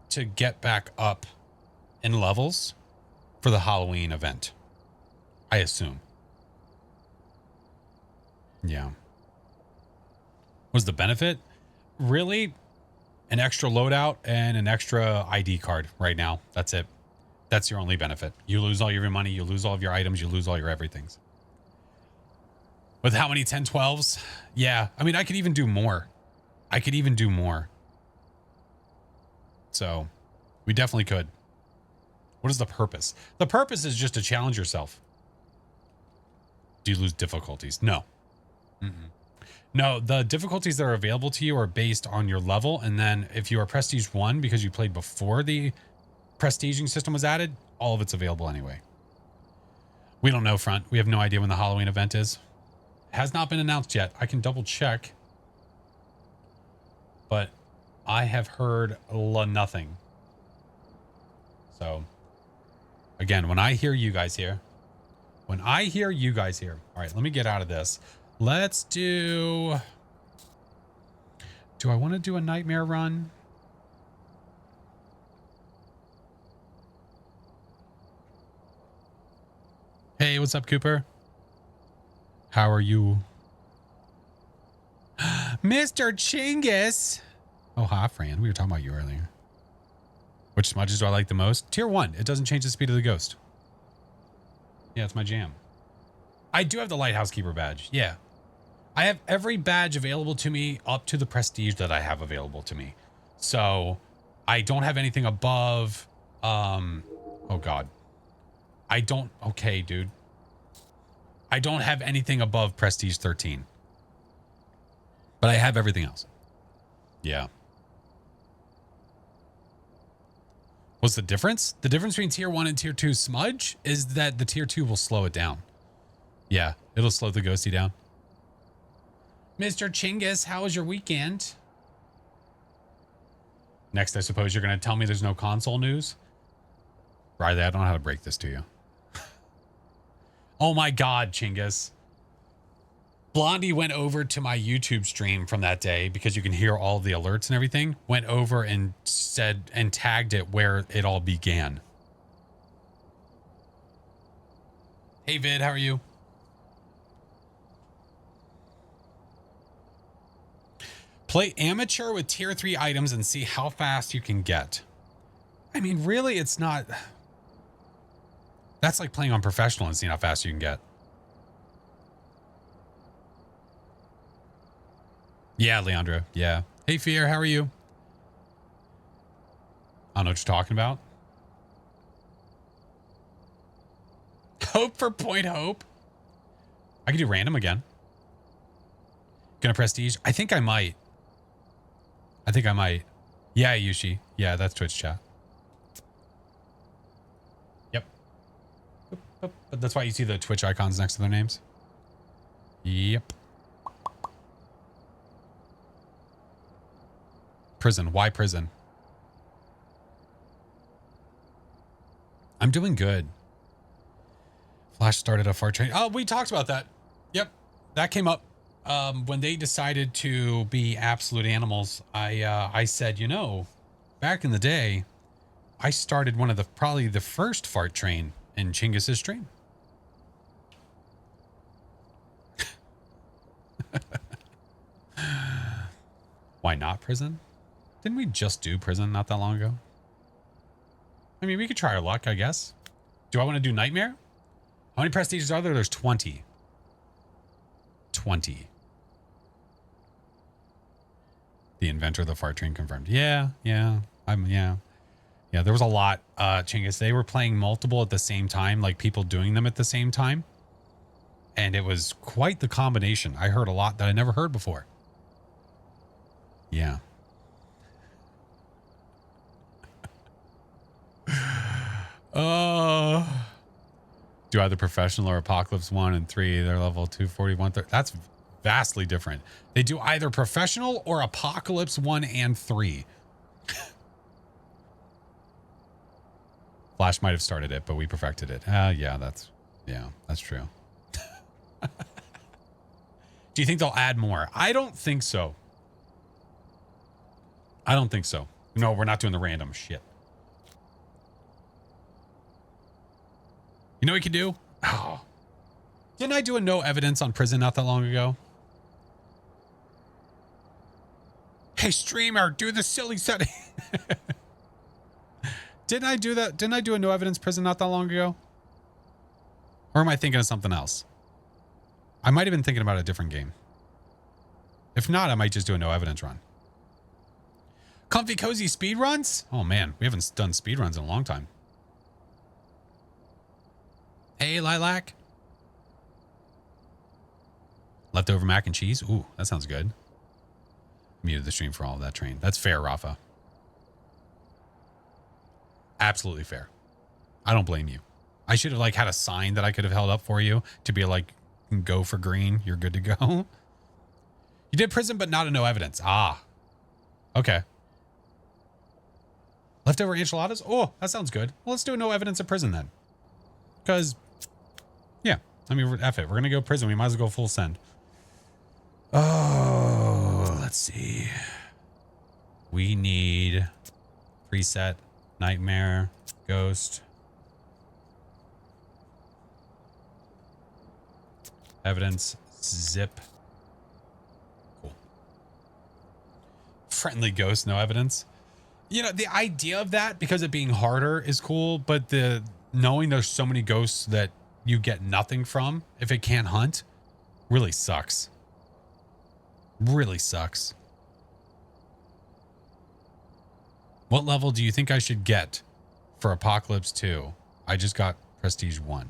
S1: to get back up in levels for the Halloween event. I assume. Yeah. Was the benefit? Really? An extra loadout and an extra ID card right now. That's it. That's your only benefit. You lose all of your money. You lose all of your items. You lose all your everythings. With how many 10-12s? Yeah. I mean, I could even do more. So we definitely could. What is the purpose? The purpose is just to challenge yourself. Do you lose difficulties? No. No, the difficulties that are available to you are based on your level. And then if you are Prestige 1 because you played before the prestiging system was added, all of it's available anyway. We don't know, Front. We have no idea when the Halloween event is. It has not been announced yet. I can double check. But I have heard nothing. So, again, when I hear you guys here. All right, let me get out of this. Let's do I want to do a nightmare run? Hey, what's up, Cooper? How are you? Mr. Chingus. Oh, hi, Fran. We were talking about you earlier. Which smudges do I like the most? Tier 1. It doesn't change the speed of the ghost. Yeah, it's my jam. I do have the Lighthouse Keeper badge. Yeah. I have every badge available to me up to the prestige that I have available to me. So I don't have anything above. Oh, God. Okay, dude. I don't have anything above prestige 13. But I have everything else. Yeah. What's the difference? The difference between tier 1 and tier 2 smudge is that the tier 2 will slow it down. Yeah, it'll slow the ghosty down. Mr. Chingus, how was your weekend? Next, I suppose you're going to tell me there's no console news? Riley, I don't know how to break this to you. Oh my God, Chingus. Blondie went over to my YouTube stream from that day because you can hear all the alerts and everything. Went over and said and tagged it where it all began. Hey Vid, how are you? Play amateur with tier 3 items and see how fast you can get. I mean, really, it's not... That's like playing on professional and seeing how fast you can get. Yeah, Leandra. Yeah. Hey, Fear, how are you? I don't know what you're talking about. Hope for point hope. I can do random again. Gonna prestige? I think I might. Yeah, Yushi. Yeah, that's Twitch chat. Yep. But that's why you see the Twitch icons next to their names. Yep. Prison. Why prison? I'm doing good. Flash started a fart train. Oh, we talked about that. Yep. That came up. When they decided to be absolute animals, I said, you know, back in the day, I started one of probably the first fart train in Chingus's stream. Why not prison? Didn't we just do prison not that long ago? I mean, we could try our luck, I guess. Do I want to do nightmare? How many prestiges are there? There's 20. 20. The inventor of the fart train confirmed. Yeah. Yeah, there was a lot, Chingus. They were playing multiple at the same time, like people doing them at the same time. And it was quite the combination. I heard a lot that I never heard before. Yeah. Do either professional or Apocalypse 1 and 3. They're level 241. That's vastly different. They do either professional or Apocalypse 1 and 3. Flash might have started it, but we perfected it. Yeah, that's true. Do you think they'll add more? I don't think so. No, we're not doing the random shit. You know what we could do? Oh. Didn't I do a no evidence on prison not that long ago? Hey, streamer, do the silly setting. Didn't I do that? Didn't I do a no evidence prison not that long ago? Or am I thinking of something else? I might have been thinking about a different game. If not, I might just do a no evidence run. Comfy cozy speed runs? Oh man, we haven't done speed runs in a long time. Hey, Lilac. Leftover mac and cheese. Ooh, that sounds good. Muted the stream for all of that train. That's fair, Rafa. Absolutely fair. I don't blame you. I should have like had a sign that I could have held up for you to be like, go for green. You're good to go. You did prison, but not a no evidence. Ah, okay. Leftover enchiladas. Oh, that sounds good. Well, let's do a no evidence of prison then. Because, yeah, I mean, F it. We're going to go prison. We might as well go full send. Oh, let's see. We need preset, nightmare, ghost, evidence, zip. Cool. Friendly ghost, no evidence. You know, the idea of that, because it being harder, is cool, but the knowing there's so many ghosts that you get nothing from if it can't hunt really sucks. Really sucks. What level do you think I should get for Apocalypse 2? I just got Prestige 1.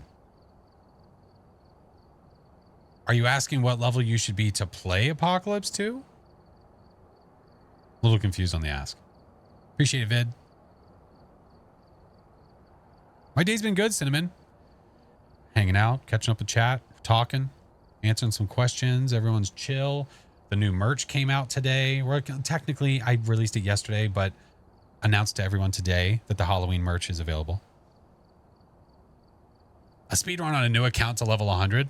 S1: Are you asking what level you should be to play Apocalypse 2? A little confused on the ask. Appreciate it, Vid. My day's been good, Cinnamon. Hanging out, catching up with chat, talking, answering some questions. Everyone's chill. The new merch came out today. Technically, I released it yesterday, but announced to everyone today that the Halloween merch is available. A speed run on a new account to level 100.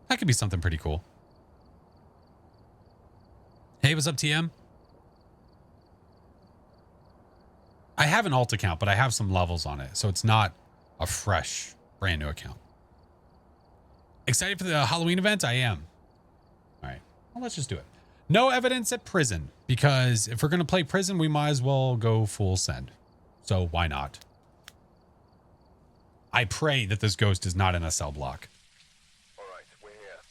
S1: That could be something pretty cool. Hey, what's up, TM? I have an alt account, but I have some levels on it, so it's not a fresh, brand new account. Excited for the Halloween event? I am. All right, well, let's just do it. No evidence at prison, because if we're going to play prison, we might as well go full send. So why not? I pray that this ghost is not in a cell block.
S2: All right, we're here.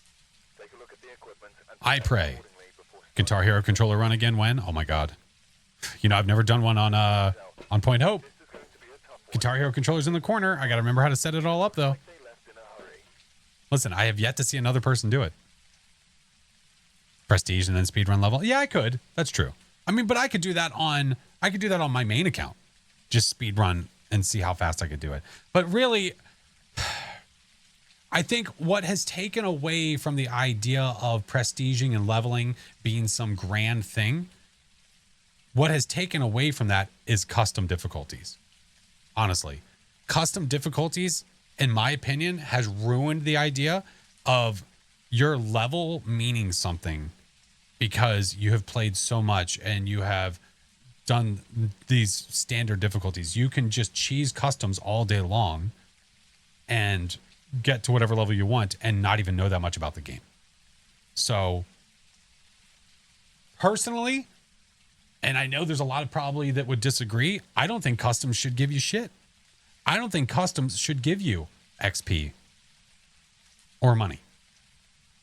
S2: Take a look at the equipment and
S1: I pray.
S2: accordingly before
S1: Guitar Hero controller run again when? Oh my god. You know, I've never done one on Point Hope.
S2: this is going to be a tough one.
S1: Guitar Hero controller's in the corner. I got to remember how to set it all up though.
S2: They left in a hurry.
S1: Listen, I have yet to see another person do it. Prestige and then speedrun level. Yeah, I could. That's true. I mean, but I could do that on my main account. Just speedrun and see how fast I could do it. But really, I think what has taken away from the idea of prestiging and leveling being some grand thing, what has taken away from that is custom difficulties. Honestly, custom difficulties, in my opinion, has ruined the idea of your level meaning something because you have played so much and you have done these standard difficulties. You can just cheese customs all day long and get to whatever level you want and not even know that much about the game. So personally, and I know there's a lot of probably that would disagree, I don't think customs should give you shit. I don't think customs should give you XP or money.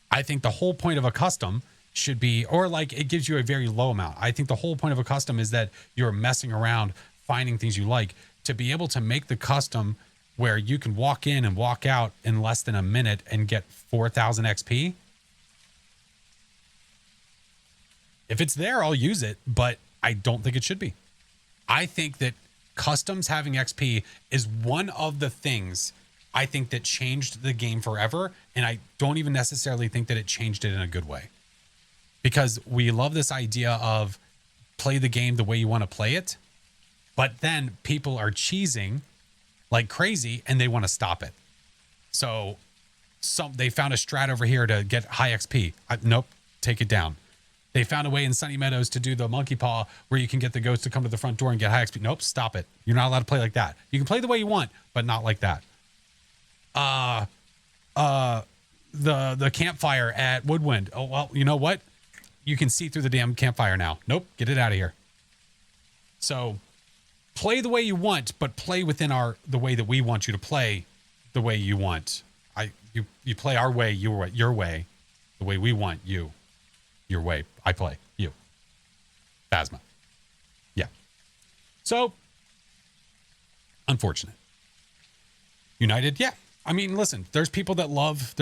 S1: I think the whole point of a custom should be, or like it gives you a very low amount. I think the whole point of a custom is that you're messing around, finding things you like. To be able to make the custom where you can walk in and walk out in less than a minute and get 4,000 XP. If it's there, I'll use it, but I don't think it should be. I think that customs having XP is one of the things I think that changed the game forever. And I don't even necessarily think that it changed it in a good way. Because we love this idea of play the game the way you want to play it. But then people are cheesing like crazy and they want to stop it. So they found a strat over here to get high XP. Nope, take it down. They found a way in Sunny Meadows to do the monkey paw where you can get the ghost to come to the front door and get high XP. Nope, stop it. You're not allowed to play like that. You can play the way you want, but not like that. The campfire at Woodwind. Oh, well, you know what? You can see through the damn campfire now. Nope, get it out of here. So play the way you want, but play within the way that we want you to play the way you want. You play our way, your way, the way we want you. Your way. I play you. Phasma. Yeah. So unfortunate. United, yeah. I mean, listen, there's people that love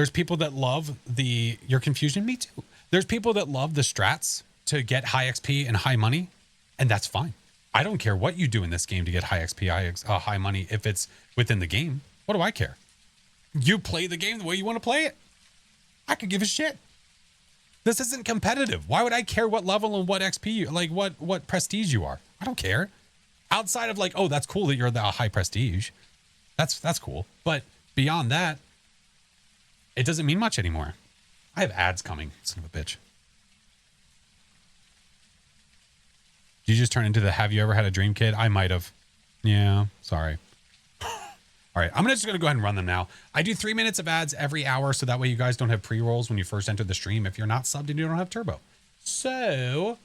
S1: your confusion. Me too. There's people that love the strats to get high XP and high money, and that's fine. I don't care what you do in this game to get high XP, high money if it's within the game. What do I care? You play the game the way you want to play it. I could give a shit. This isn't competitive. Why would I care what level and what XP you like, what prestige you are? I don't care. Outside of like, oh, that's cool that you're the high prestige. That's cool. But beyond that, it doesn't mean much anymore. I have ads coming, son of a bitch. Did you just turn into the have you ever had a dream kid? I might have. Yeah, sorry. All right, I'm just going to go ahead and run them now. I do 3 minutes of ads every hour, so that way you guys don't have pre-rolls when you first enter the stream if you're not subbed and you don't have turbo. So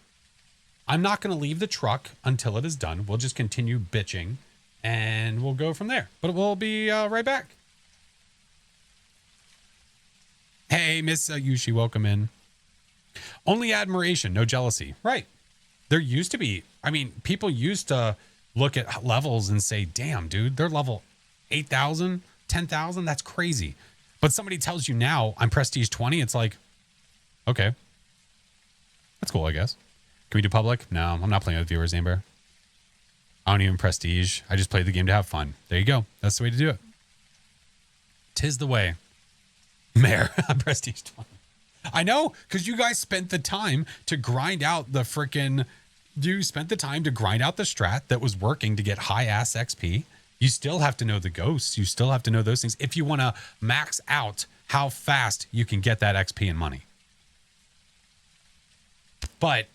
S1: I'm not going to leave the truck until it is done. We'll just continue bitching, and we'll go from there. But we'll be right back. Hey, Miss Yushi, welcome in. Only admiration, no jealousy. Right. There used to be, I mean, people used to look at levels and say, damn, dude, they're level 8,000, 10,000. That's crazy. But somebody tells you now I'm prestige 20. It's like, okay, that's cool, I guess. Can we do public? No, I'm not playing with viewers, Amber. I don't even prestige. I just play the game to have fun. There you go. That's the way to do it. 'Tis the way. Mayor, I'm prestige 20. I know, because you guys spent the time to grind out the freaking, you spent the time to grind out the strat that was working to get high ass XP. You still have to know the ghosts. You still have to know those things if you want to max out how fast you can get that XP and money. But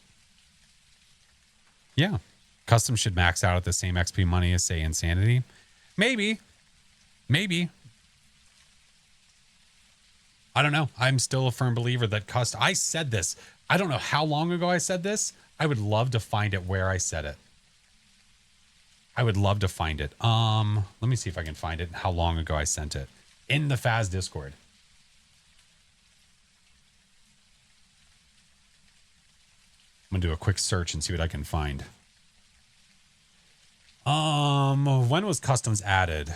S1: yeah, custom should max out at the same XP money as, say, Insanity. Maybe. I don't know. I'm still a firm believer that I said this. I don't know how long ago I said this. I would love to find it where I said it. I would love to find it. Let me see if I can find it. How long ago I sent it in the Phas Discord. I'm gonna do a quick search and see what I can find. When was customs added?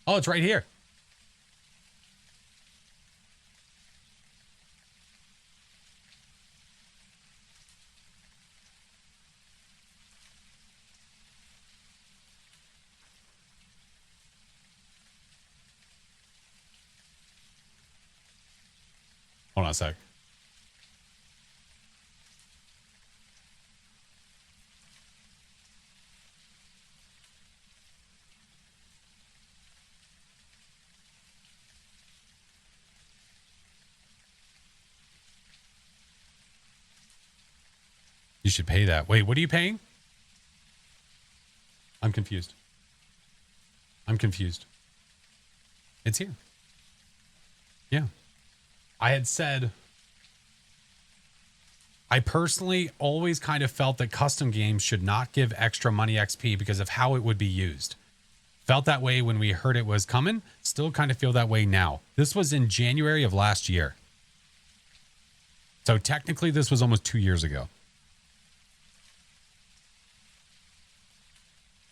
S1: Oh, it's right here. Hold on a sec. You should pay that. Wait, what are you paying? I'm confused. It's here. Yeah. I had said, I personally always kind of felt that custom games should not give extra money XP because of how it would be used. Felt that way when we heard it was coming. Still kind of feel that way now. This was in January of last year. So technically this was almost 2 years ago.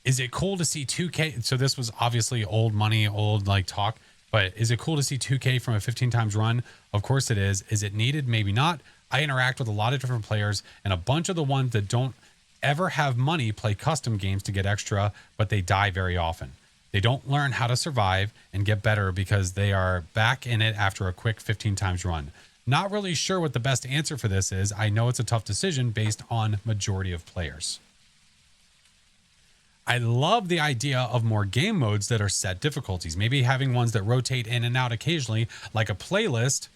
S1: Is it cool to see 2K? So this was obviously old money, old like talk. But is it cool to see 2K from a 15 times run? Of course it is. Is it needed? Maybe not. I interact with a lot of different players, and a bunch of the ones that don't ever have money play custom games to get extra, but they die very often. They don't learn how to survive and get better because they are back in it after a quick 15 times run. Not really sure what the best answer for this is. I know it's a tough decision based on majority of players. I love the idea of more game modes that are set difficulties. Maybe having ones that rotate in and out occasionally, like a playlist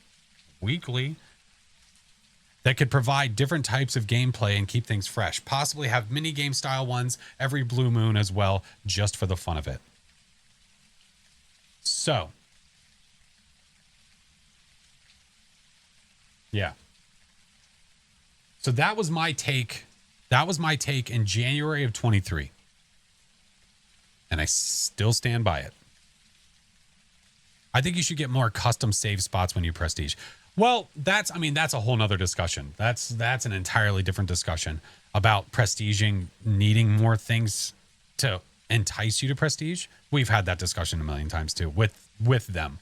S1: weekly, that could provide different types of gameplay and keep things fresh. Possibly have mini game style ones every blue moon as well, just for the fun of it. So, yeah. So that was my take. That was my take in January of 23. And I still stand by it. I think you should get more custom save spots when you prestige. Well, that's a whole nother discussion. That's an entirely different discussion about prestiging, needing more things to entice you to prestige. We've had that discussion a million times too with them,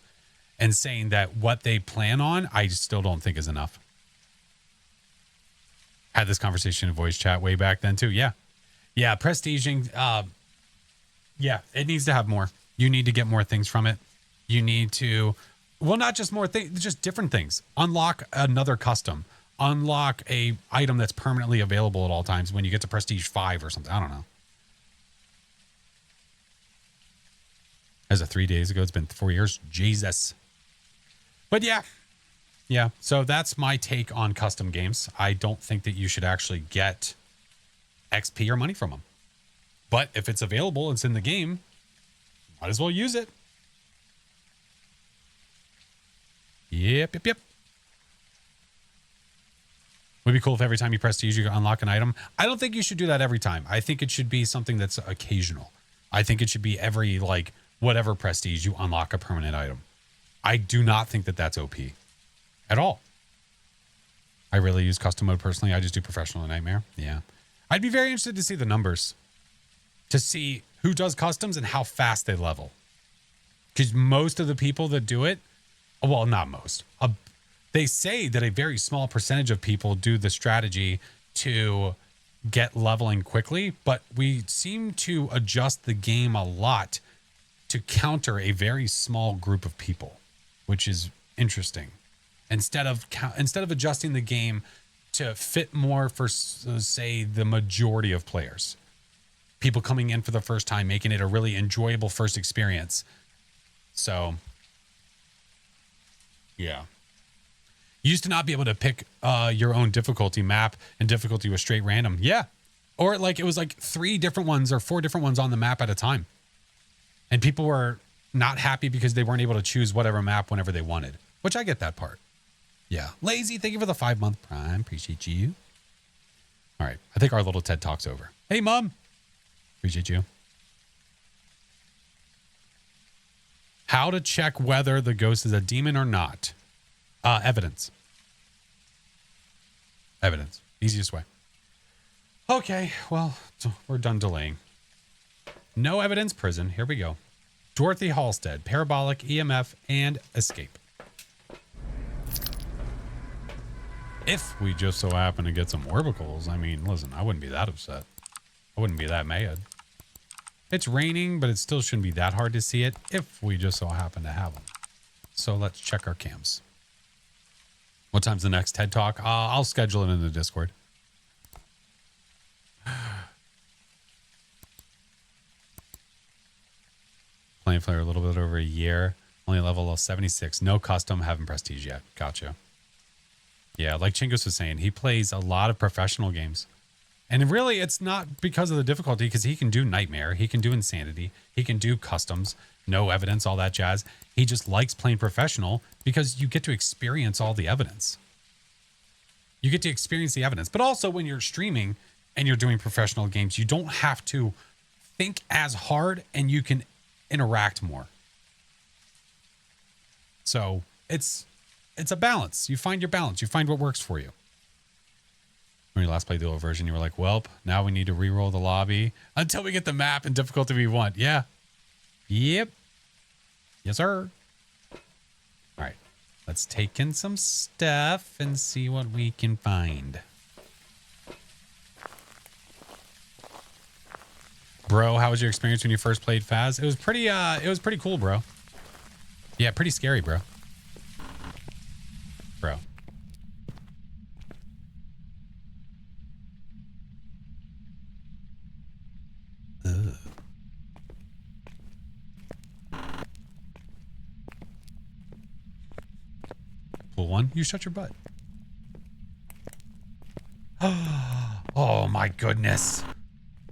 S1: and saying that what they plan on, I still don't think is enough. Had this conversation in voice chat way back then too. Yeah, prestiging. Yeah, it needs to have more. You need to get more things from it. You need to, well, not just more things, just different things. Unlock another custom. Unlock a item that's permanently available at all times when you get to Prestige 5 or something. I don't know. As of 3 days ago, it's been 4 years. Jesus. But yeah. So that's my take on custom games. I don't think that you should actually get XP or money from them. But if it's available, it's in the game, might as well use it. Yep. Would be cool if every time you prestige, you unlock an item. I don't think you should do that every time. I think it should be something that's occasional. I think it should be every, like, whatever prestige you unlock a permanent item. I do not think that that's OP at all. I really use custom mode personally. I just do professional and nightmare. Yeah. I'd be very interested to see the numbers. To see who does customs and how fast they level. Because most of the people that do it, well, not most. They say that a very small percentage of people do the strategy to get leveling quickly, but we seem to adjust the game a lot to counter a very small group of people, which is interesting. Instead of adjusting the game to fit more for, say, the majority of players. People coming in for the first time, making it a really enjoyable first experience. So, yeah. You used to not be able to pick your own difficulty map, and difficulty was straight random. Yeah. Or like it was like 3 different ones or 4 different ones on the map at a time. And people were not happy because they weren't able to choose whatever map whenever they wanted, which I get that part. Yeah. Lazy, thank you for the 5-month Prime. Appreciate you. All right. I think our little TED Talk's over. Hey, Mom. Appreciate you. How to check whether the ghost is a demon or not. Evidence. Evidence. Easiest way. Okay. Well, we're done delaying. No evidence prison. Here we go. Dorothy Halstead, parabolic, EMF, and escape. If we just so happen to get some orbicals, I mean, listen, I wouldn't be that upset. I wouldn't be that mad. It's raining, but it still shouldn't be that hard to see it if we just so happen to have them. So let's check our cams. What time's the next TED Talk? I'll schedule it in the Discord. Playing for a little bit over a year. Only level 76. No custom. Haven't prestige yet. Gotcha. Yeah, like Chingos was saying, he plays a lot of professional games. And really, it's not because of the difficulty, because he can do Nightmare. He can do Insanity. He can do Customs. No evidence, all that jazz. He just likes playing professional because you get to experience all the evidence. You get to experience the evidence. But also when you're streaming and you're doing professional games, you don't have to think as hard and you can interact more. So it's a balance. You find your balance. You find what works for you. When you last played the old version, you were like, welp, now we need to re-roll the lobby until we get the map and difficulty we want. Yeah. Yep. Yes, sir. All right. Let's take in some stuff and see what we can find. Bro, how was your experience when you first played Phas? It was pretty cool, bro. Yeah, pretty scary, bro. Bro. Ugh. Pull one. You shut your butt. Oh my goodness.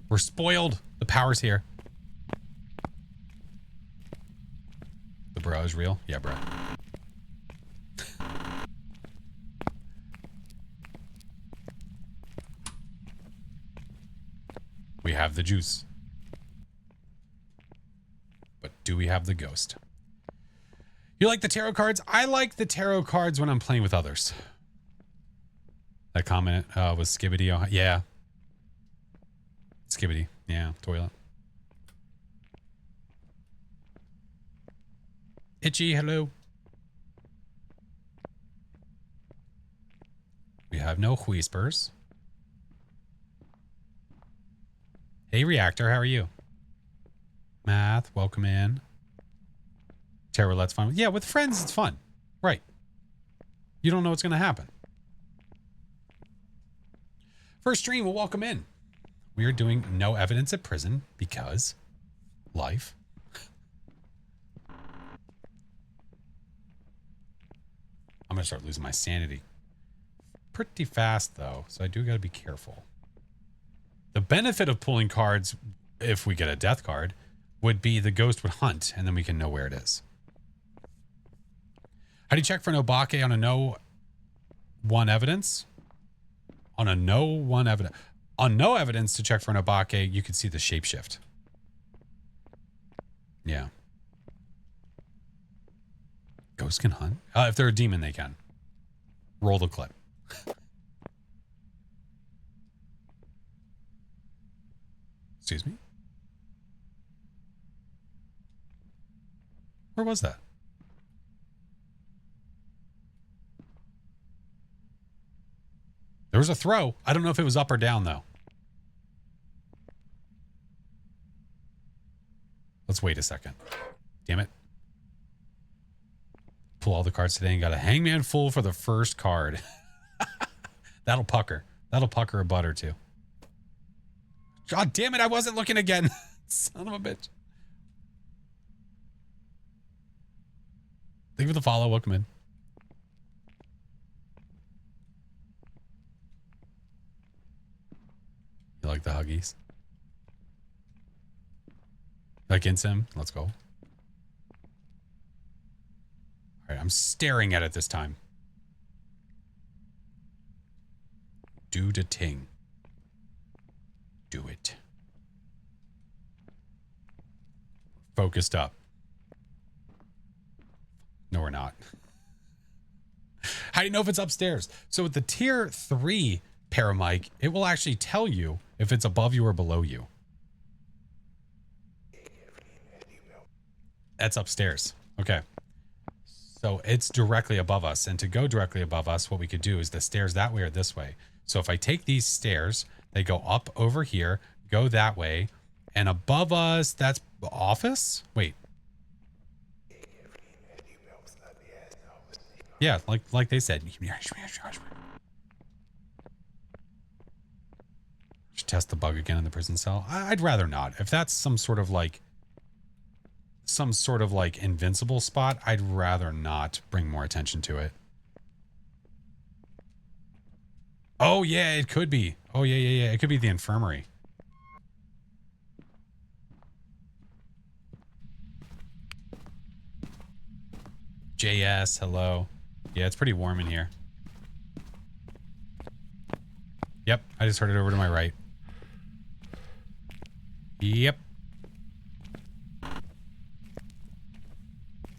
S1: We're spoiled. The power's here. The bro is real? Yeah, bro. We have the juice. But do we have the ghost? You like the tarot cards? I like the tarot cards when I'm playing with others. That comment was Skibbity. Oh, yeah. Skibbity. Yeah, toilet. Itchy, hello. We have no whispers. Hey, Reactor, how are you? Math, welcome in. Tarot, let's fun. Yeah, with friends, it's fun. Right. You don't know what's going to happen. First stream, well, welcome in. We are doing no evidence at prison because life. I'm going to start losing my sanity pretty fast, though, so I do got to be careful. The benefit of pulling cards, if we get a death card, would be the ghost would hunt, and then we can know where it is. How do you check for an obake on a no one evidence? On a no one evidence. On no evidence to check for an obake, you can see the shapeshift. Yeah. Ghosts can hunt? If they're a demon, they can. Roll the clip. Excuse me? Where was that? There was a throw. I don't know if it was up or down, though. Let's wait a second. Damn it. Pull all the cards today and got a hangman full for the first card. That'll pucker. That'll pucker a butt or two. God damn it, I wasn't looking again. Son of a bitch. Thank you for the follow. Welcome in. You like the huggies? Like Insim? Let's go. All right, I'm staring at it this time. Do the ting. Do it. Focused up. No, we're not. How do you know if it's upstairs? So with the tier 3 paramic, it will actually tell you if it's above you or below you. That's upstairs. Okay. So it's directly above us. And to go directly above us, what we could do is the stairs that way or this way. So if I take these stairs, they go up over here, go that way, and above us, that's the office? Wait. Yeah, like they said. Just test the bug again in the prison cell. I'd rather not. If that's some sort of like invincible spot, I'd rather not bring more attention to it. Oh yeah, it could be. Oh yeah. It could be the infirmary. JS, hello. Yeah, it's pretty warm in here. Yep, I just heard it over to my right. Yep.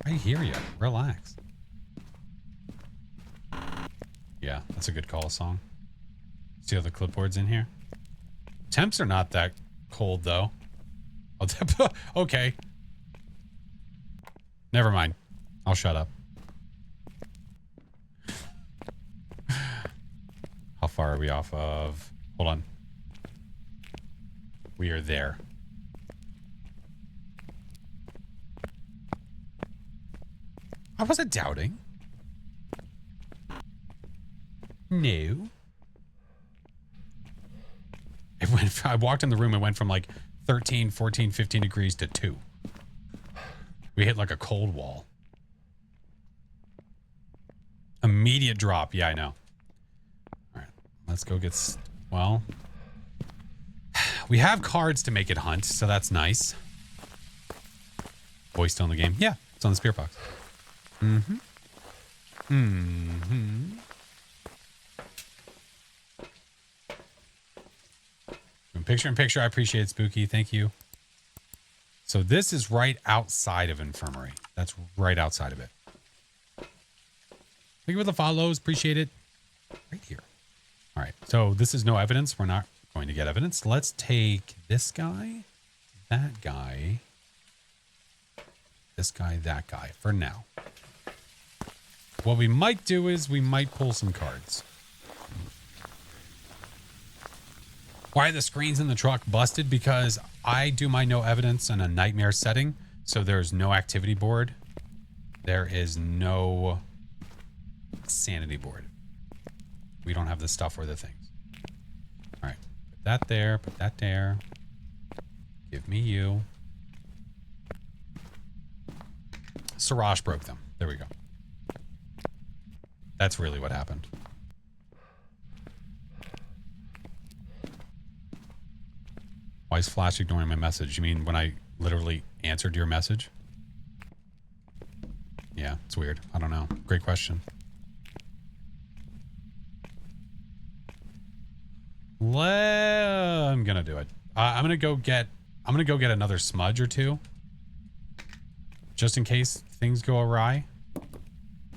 S1: I hear you. Relax. Yeah, that's a good call song. See all the clipboards in here? Temps are not that cold, though. Oh, okay. Never mind. I'll shut up. How far are we off of? Hold on. We are there. I wasn't doubting. No. It went. I walked in the room and went from like 13, 14, 15 degrees to 2. We hit like a cold wall. Immediate drop. Yeah, I know. All right. Let's go get... Well... We have cards to make it hunt, so that's nice. Voice still in the game? Yeah, it's on the spirit box. Mm-hmm. Mm-hmm. Picture in picture, I appreciate it, Spooky. Thank you. So this is right outside of infirmary. That's right outside of it. Thank you for the follows. Appreciate it. Right here. All right. So this is no evidence. We're not going to get evidence. Let's take this guy, that guy, this guy, that guy for now. What we might do is we might pull some cards. Why are the screens in the truck busted? Because I do my no evidence in a nightmare setting. So there's no activity board. There is no sanity board. We don't have the stuff or the things. All right. Put that there. Put that there. Give me you. Siraj broke them. There we go. That's really what happened. Why is Flash ignoring my message? You mean when I literally answered your message? Yeah, it's weird. I don't know. Great question. I'm gonna do it. I'm gonna go get another smudge or two, just in case things go awry,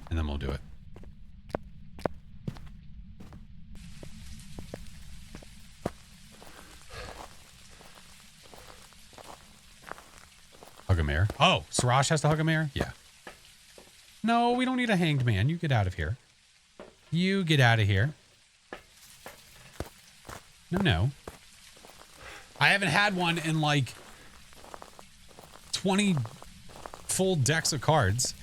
S1: and then we'll do it. Hug a mare. Oh, Siraj has to hug a mare? Yeah. No, we don't need a hanged man. You get out of here. You get out of here. No. I haven't had one in like 20 full decks of cards.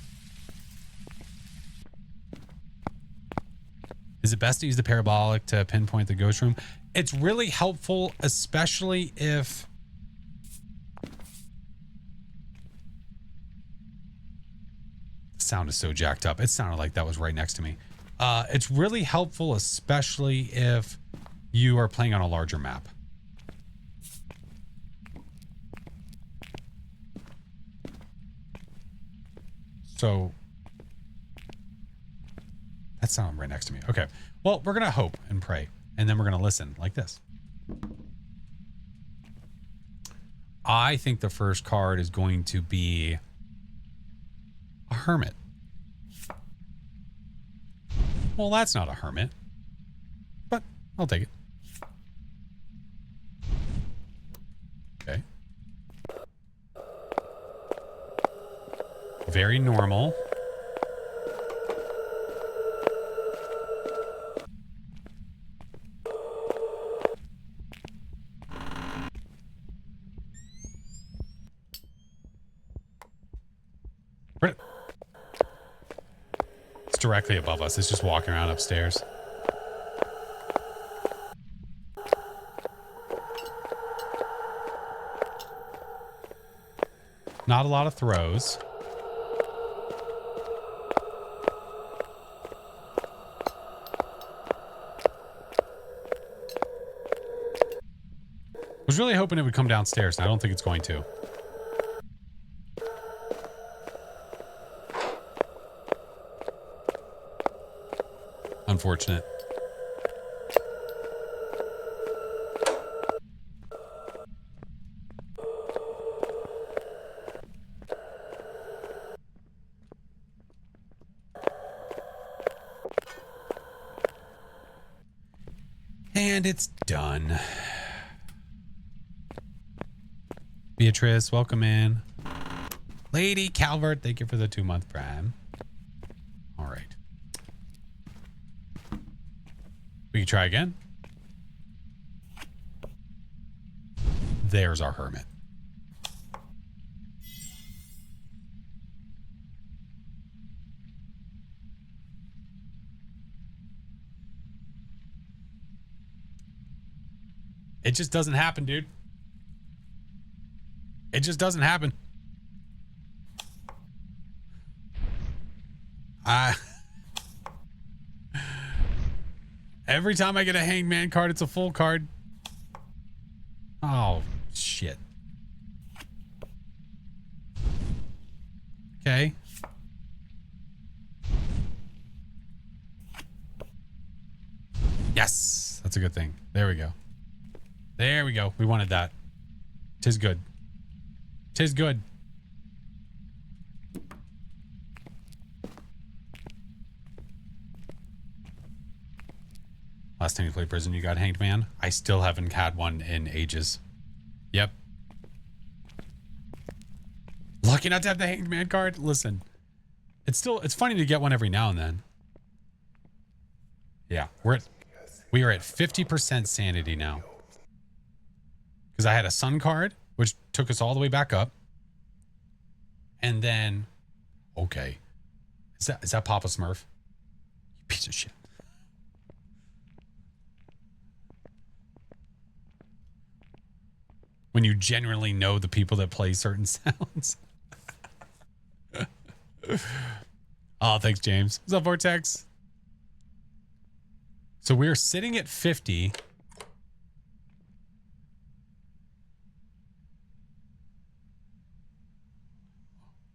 S1: Is it best to use the parabolic to pinpoint the ghost room? It's really helpful, especially if... The sound is so jacked up. It sounded like that was right next to me. It's really helpful, especially if you are playing on a larger map. So... That sounded right next to me. Okay. Well, we're going to hope and pray. And then we're going to listen like this. I think the first card is going to be a hermit. Well, that's not a hermit. But I'll take it. Okay. Very normal. It's directly above us. It's just walking around upstairs. Not a lot of throws. I was really hoping it would come downstairs, and I don't think it's going to. Unfortunate. And it's done. Beatrice, welcome in. Lady Calvert, thank you for the 2-month prime. All right. We can try again. There's our hermit. It just doesn't happen, dude. It just doesn't happen. Every time I get a hangman card, it's a full card. Oh, shit. Okay. Yes, that's a good thing. There we go. There we go. We wanted that. Tis good. Tis good. Last time you played Prison, you got hanged, man. I still haven't had one in ages. Yep. Lucky not to have the hanged man card. Listen, it's funny to get one every now and then. Yeah, we are at 50% sanity now. Because I had a sun card, which took us all the way back up. And then, okay. Is that Papa Smurf? You piece of shit. When you genuinely know the people that play certain sounds. Oh, thanks, James. What's up, Vortex? So we're sitting at 50.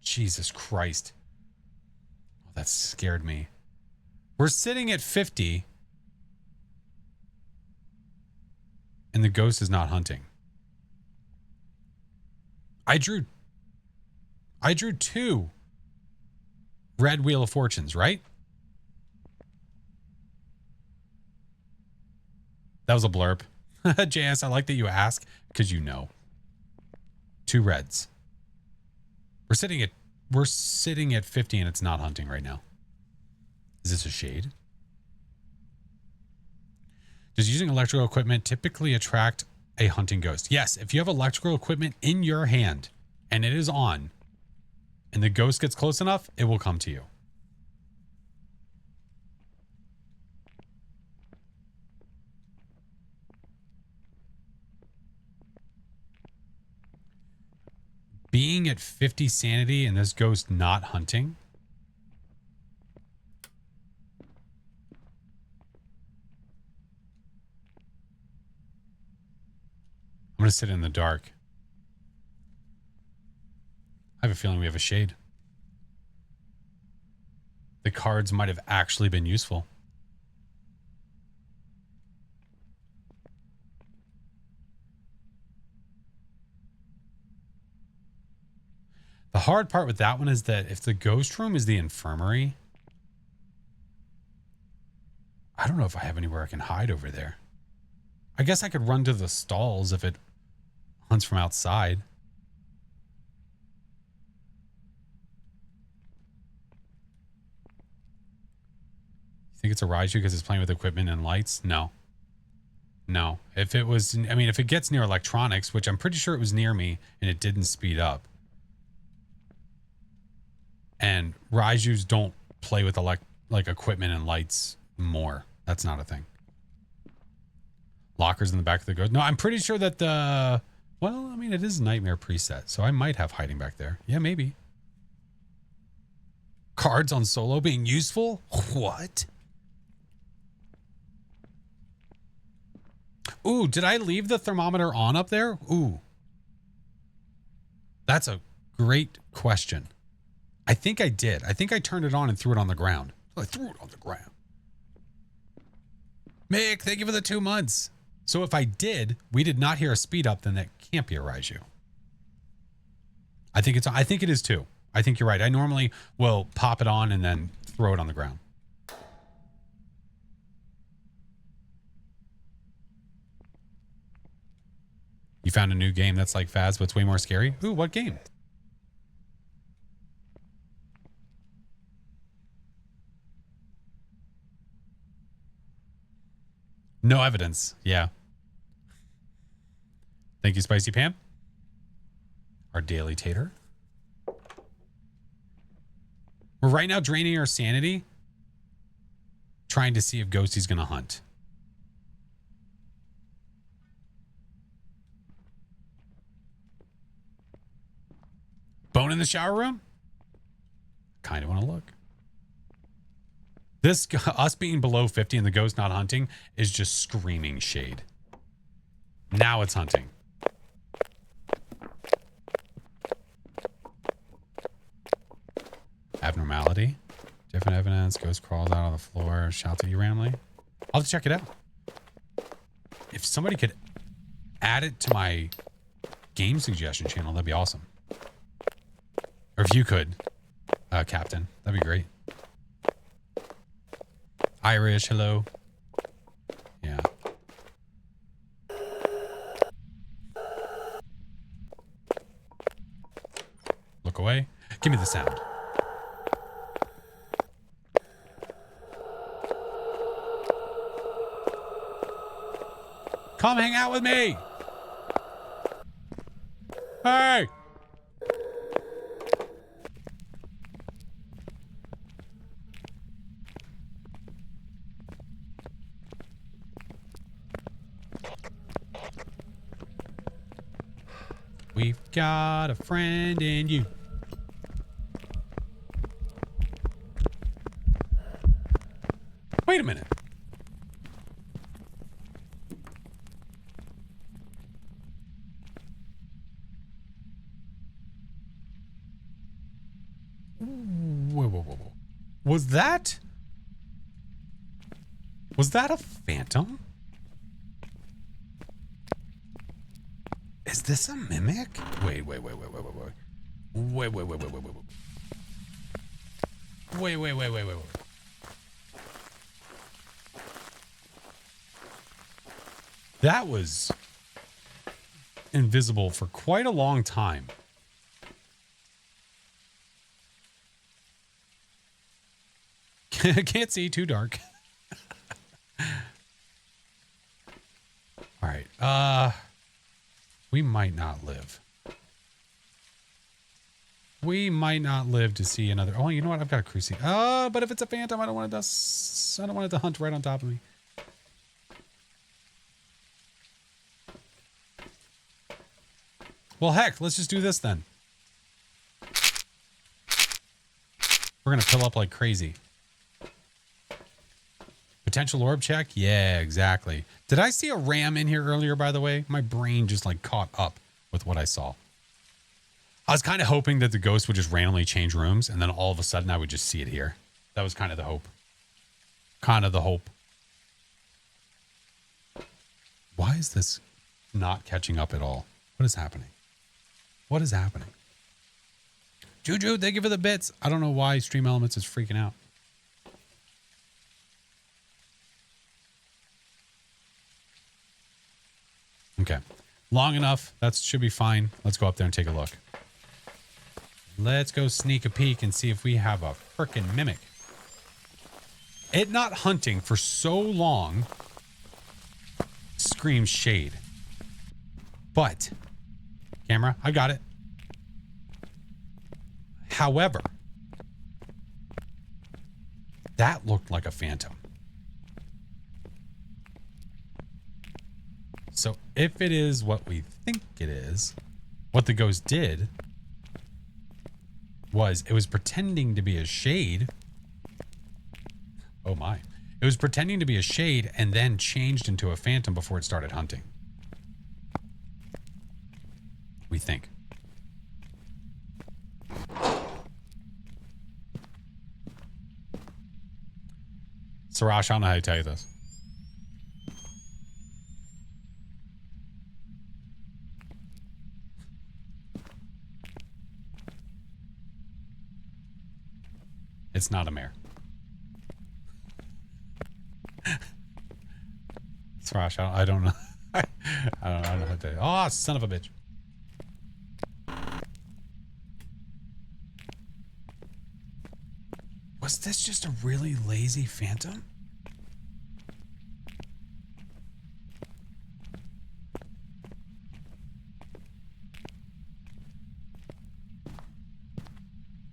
S1: Jesus Christ. Oh, that scared me. We're sitting at 50. And the ghost is not hunting. I drew 2 red Wheel of Fortunes, right? That was a blurb. JS, I like that you ask because you know. 2 reds. We're sitting at 50 and it's not hunting right now. Is this a shade? Does using electrical equipment typically attract a hunting ghost? Yes, if you have electrical equipment in your hand and it is on and the ghost gets close enough, it will come to you. Being at 50 sanity and this ghost not hunting. I'm going to sit in the dark. I have a feeling we have a shade. The cards might have actually been useful. The hard part with that one is that if the ghost room is the infirmary, I don't know if I have anywhere I can hide over there. I guess I could run to the stalls if it hunts from outside. You think it's a Raiju because it's playing with equipment and lights? No. No. If it was, I mean, if it gets near electronics, which I'm pretty sure it was near me and it didn't speed up. And Raijus don't play with like equipment and lights more. That's not a thing. Lockers in the back of the ghost. No, I'm pretty sure that the, well, I mean, it is Nightmare preset, so I might have hiding back there. Yeah, maybe. Cards on solo being useful? What? Ooh, did I leave the thermometer on up there? Ooh. That's a great question. I think I did. I think I turned it on and threw it on the ground. I threw it on the ground. Mick, thank you for the 2 months. So if I did, we did not hear a speed up, then that can't be a Raiju. I think it is too. I think you're right. I normally will pop it on and then throw it on the ground. You found a new game that's like Phas, but it's way more scary? Ooh, what game? No evidence. Yeah. Thank you, Spicy Pam. Our daily tater. We're right now draining our sanity, trying to see if Ghosty's going to hunt. Bone in the shower room? Kind of want to look. This, us being below 50 and the ghost not hunting is just screaming shade. Now it's hunting. Abnormality. Different evidence. Ghost crawls out on the floor. Shouts at you randomly. I'll have to check it out. If somebody could add it to my game suggestion channel, that'd be awesome. Or if you could, Captain, that'd be great. Irish, hello. Yeah. Look away. Give me the sound. Come hang out with me. Hey. We've got a friend in you. Wait a minute. Whoa. Was that a phantom? Is this a mimic? Wait. Wait. That was invisible for quite a long time. Can't see, too dark. All right. We might not live. We might not live to see another. Oh, you know what? I've got a crusade. But if it's a phantom, I don't want it to hunt right on top of me. Well, heck, let's just do this then. We're going to fill up like crazy. Potential orb check? Yeah, exactly. Did I see a ram in here earlier, by the way? My brain just like caught up with what I saw. I was kind of hoping that the ghost would just randomly change rooms and then all of a sudden I would just see it here. That was kind of the hope. Kind of the hope. Why is this not catching up at all? What is happening? What is happening? Juju, thank you for the bits. I don't know why Stream Elements is freaking out. Okay. Long enough. That should be fine. Let's go up there and take a look. Let's go sneak a peek and see if we have a frickin' mimic. It not hunting for so long screams shade. But, camera, I got it. However, that looked like a phantom. So if it is what we think it is, what the ghost did was it was pretending to be a shade. Oh my. It was pretending to be a shade and then changed into a phantom before it started hunting. We think. Sarash, I don't know how to tell you this. It's not a mare. Sarash, I don't know. I don't know how to tell you. Oh, son of a bitch. Was this just a really lazy phantom?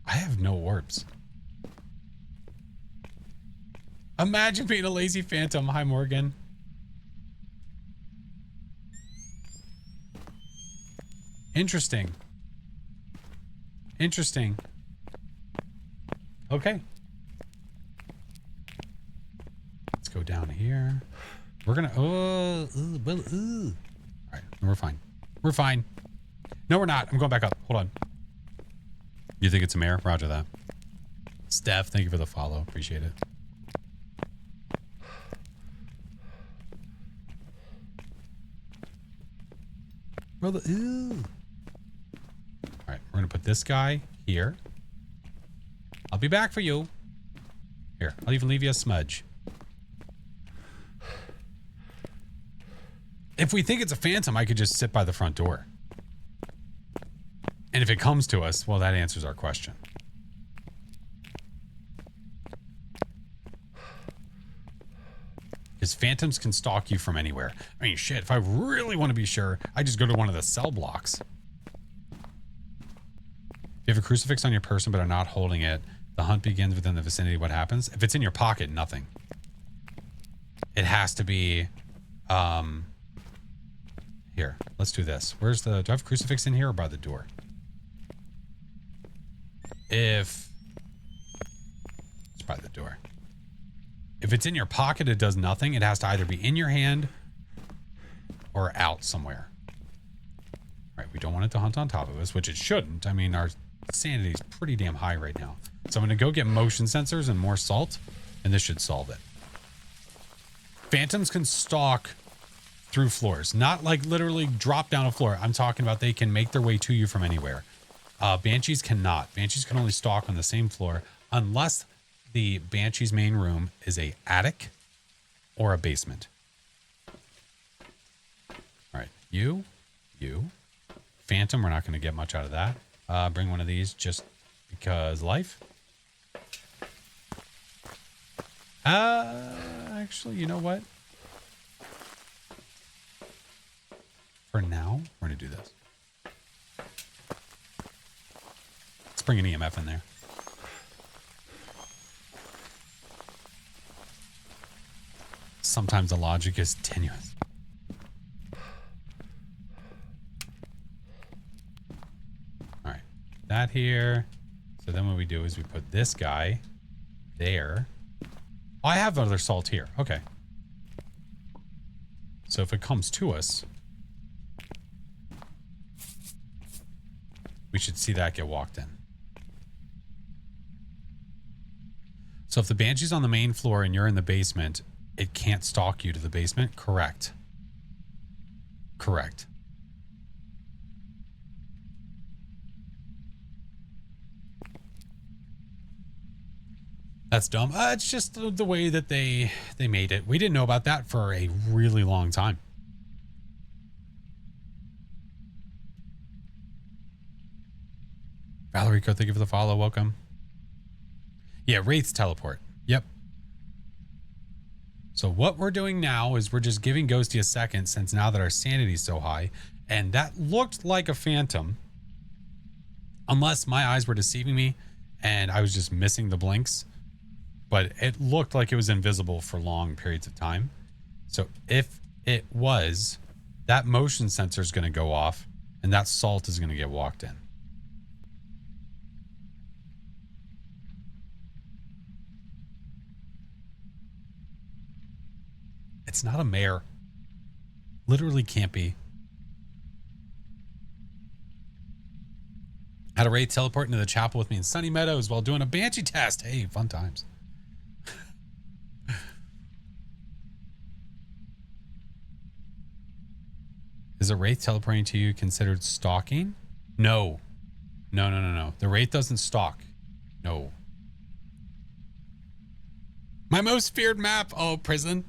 S1: I have no orbs. Imagine being a lazy phantom. Hi, Morgan. Interesting. Interesting. Okay. Let's go down here. We're gonna. All right, we're fine. We're fine. No, we're not. I'm going back up. Hold on. You think it's a mare? Roger that. Steph, thank you for the follow. Appreciate it. Brother, ooh. All right, we're gonna put this guy here. I'll be back for you. Here, I'll even leave you a smudge. If we think it's a phantom, I could just sit by the front door. And if it comes to us, well, that answers our question. Because phantoms can stalk you from anywhere. I mean, shit, if I really want to be sure, I just go to one of the cell blocks. If you have a crucifix on your person but are not holding it, the hunt begins within the vicinity. What happens? If it's in your pocket, nothing. It has to be... Here, let's do this. Where's the... Do I have a crucifix in here or by the door? If... It's by the door. If it's in your pocket, it does nothing. It has to either be in your hand or out somewhere. All right, we don't want it to hunt on top of us, which it shouldn't. I mean, our sanity is pretty damn high right now. So I'm going to go get motion sensors and more salt, and this should solve it. Phantoms can stalk through floors, not like literally drop down a floor. I'm talking about they can make their way to you from anywhere. Banshees cannot. Banshees can only stalk on the same floor unless the Banshee's main room is a attic or a basement. All right, you. Phantom, we're not going to get much out of that. Bring one of these just because life. Actually, you know what? For now, we're going to do this. Let's bring an EMF in there. Sometimes the logic is tenuous. All right, that here. So then what we do is we put this guy there. Oh, I have other salt here. Okay. So if it comes to us, we should see that get walked in. So if the Banshee's on the main floor and you're in the basement, it can't stalk you to the basement? Correct. Correct. That's dumb. It's just the way that they made it. We didn't know about that for a really long time. Valerie, thank you for the follow. Welcome. Yeah, Wraiths teleport. Yep. So what we're doing now is we're just giving Ghosty a second since now that our sanity is so high. And that looked like a phantom. Unless my eyes were deceiving me and I was just missing the blinks. But it looked like it was invisible for long periods of time. So if it was, that motion sensor is going to go off and that salt is going to get walked in. It's not a mare. Literally can't be. Had a Wraith teleport into the chapel with me in Sunny Meadows while doing a Banshee test. Hey, fun times. Is a Wraith teleporting to you considered stalking? No. No. The Wraith doesn't stalk. No. My most feared map. Oh, prison.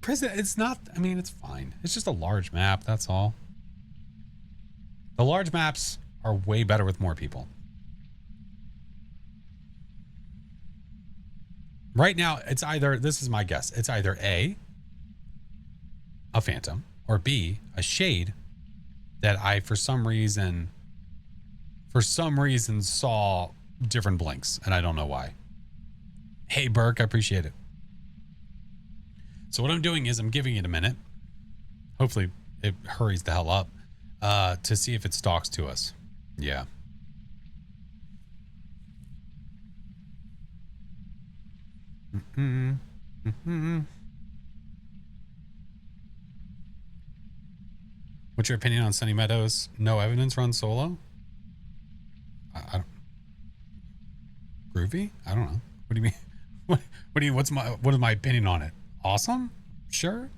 S1: Prison, it's not, I mean, it's fine. It's just a large map, that's all. The large maps are way better with more people. Right now, it's either, this is my guess, it's either A, a phantom, or B, a shade that I, for some reason saw different blinks, and I don't know why. Hey, Burke, I appreciate it. So what I'm doing is I'm giving it a minute. Hopefully it hurries the hell up to see if it stalks to us. Yeah. What's your opinion on Sunny Meadows? No evidence run solo? I don't. Groovy? I don't know. What do you mean? What do you? What is my opinion on it? Awesome? Sure.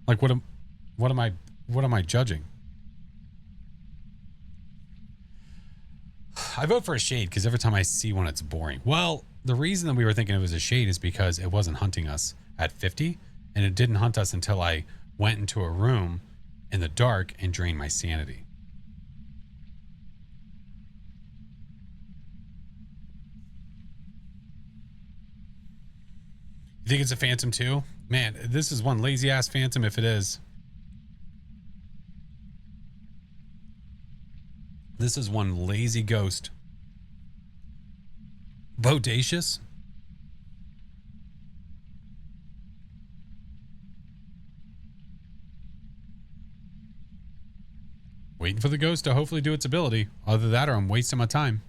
S1: Like what am I judging? I vote for a shade because every time I see one it's boring. Well, the reason that we were thinking it was a shade is because it wasn't hunting us at 50 and it didn't hunt us until I went into a room in the dark and drained my sanity. You think it's a phantom too? Man, this is one lazy ass phantom if it is. This is one lazy ghost. Bodacious? Waiting for the ghost to hopefully do its ability. Either that or I'm wasting my time.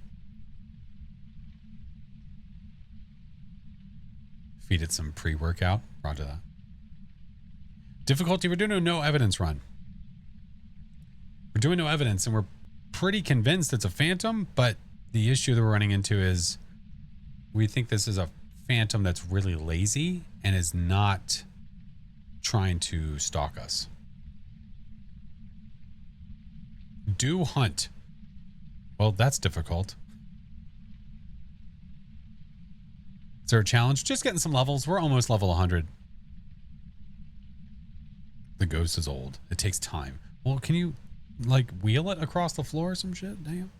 S1: Feed it some pre-workout. Roger that. Difficulty, we're doing a no evidence run. We're doing no evidence and we're pretty convinced it's a phantom, but the issue that we're running into is we think this is a phantom that's really lazy and is not trying to stalk us. Do hunt. Well, that's difficult. Is there a challenge? Just getting some levels. We're almost level 100. The ghost is old. It takes time. Well, can you like wheel it across the floor or some shit? Damn.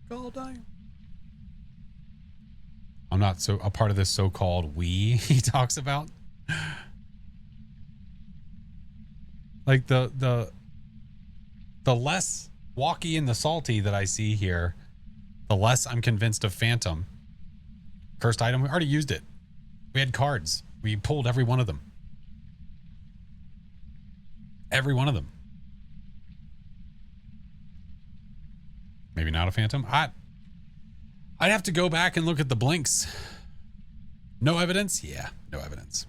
S1: God damn. I'm not so a part of this so-called we he talks about. Like the less walkie and the salty that I see here, the less I'm convinced of phantom. Cursed item, we already used it. We had cards. We pulled every one of them. Every one of them. Maybe not a phantom. I'd have to go back and look at the blinks. No evidence? Yeah, no evidence.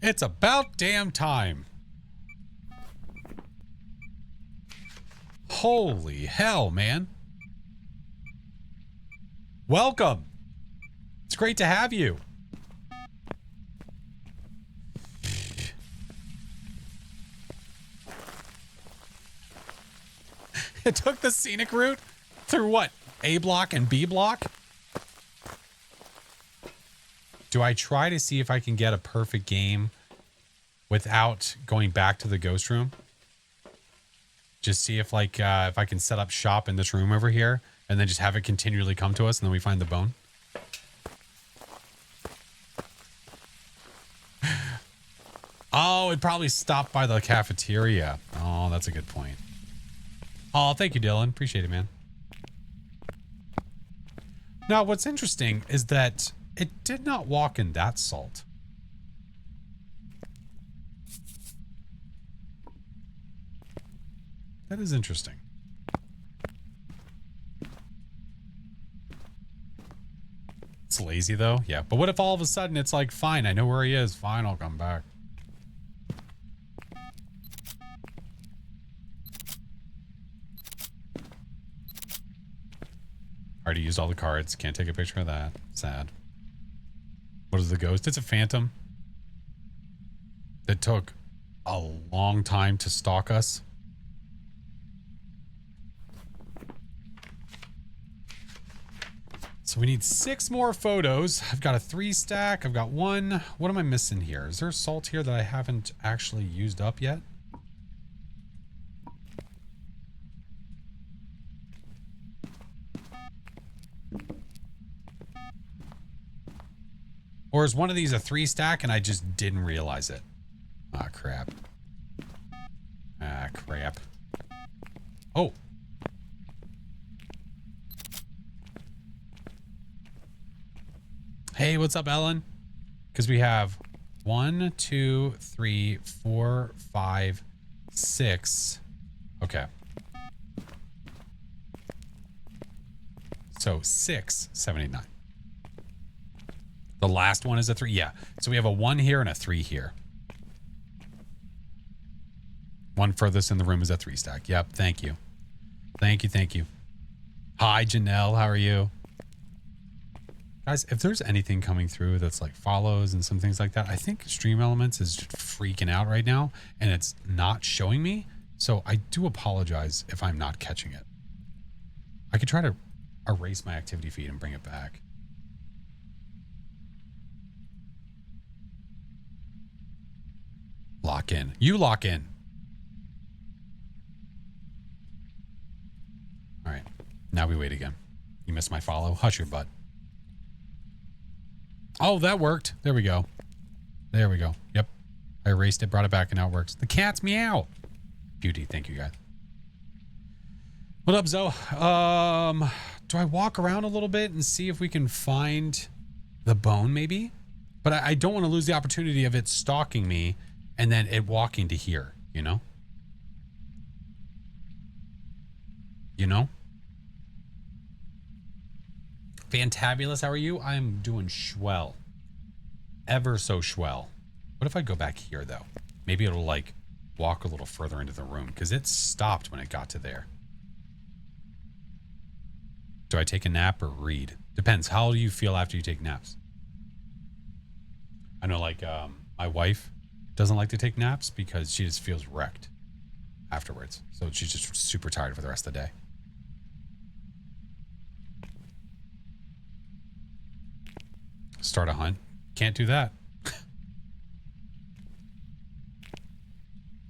S1: It's about damn time. Holy hell, man. Welcome. It's great to have you. It took the scenic route through what? A block and B block? Do I try to see if I can get a perfect game without going back to the ghost room? Just see if like if I can set up shop in this room over here and then just have it continually come to us and then we find the bone. Oh, it probably stopped by the cafeteria. Oh, that's a good point. Oh, thank you, Dylan. Appreciate it, man. Now, what's interesting is that it did not walk in that salt. That is interesting. It's lazy, though. Yeah, but what if all of a sudden it's like, fine, I know where he is. Fine, I'll come back. Already used all the cards. Can't take a picture of that. Sad. What is the ghost? It's a phantom that took a long time to stalk us. So we need 6 more photos. I've got a 3 stack. I've got 1. What am I missing here? Is there salt here that I haven't actually used up yet? Or is one of these a 3 stack and I just didn't realize it? Ah, crap. Ah, crap. Oh. Hey, what's up, Ellen? Because we have 1, 2, 3, 4, 5, 6. Okay. So 6, 79. The last one is a 3. Yeah. So we have a 1 here and a 3 here. One furthest in the room is a 3 stack. Yep. Thank you. Thank you. Thank you. Hi, Janelle. How are you? Guys, if there's anything coming through that's like follows and some things like that, I think Stream Elements is just freaking out right now and it's not showing me. So I do apologize if I'm not catching it. I could try to erase my activity feed and bring it back. Lock in. You lock in. All right. Now we wait again. You missed my follow. Hush your butt. Oh, that worked. There we go. There we go. Yep. I erased it, brought it back, and now it works. The cat's meow. Beauty. Thank you, guys. What up, Zoe? Do I walk around a little bit and see if we can find the bone, maybe? But I don't want to lose the opportunity of it stalking me and then it walking to here, you know? You know? Fantabulous, how are you? I'm doing swell. Ever so swell. What if I go back here, though? Maybe it'll, like, walk a little further into the room, because it stopped when it got to there. Do I take a nap or read? Depends. How do you feel after you take naps? I know, like, my wife doesn't like to take naps because she just feels wrecked afterwards. So she's just super tired for the rest of the day. Start a hunt. Can't do that.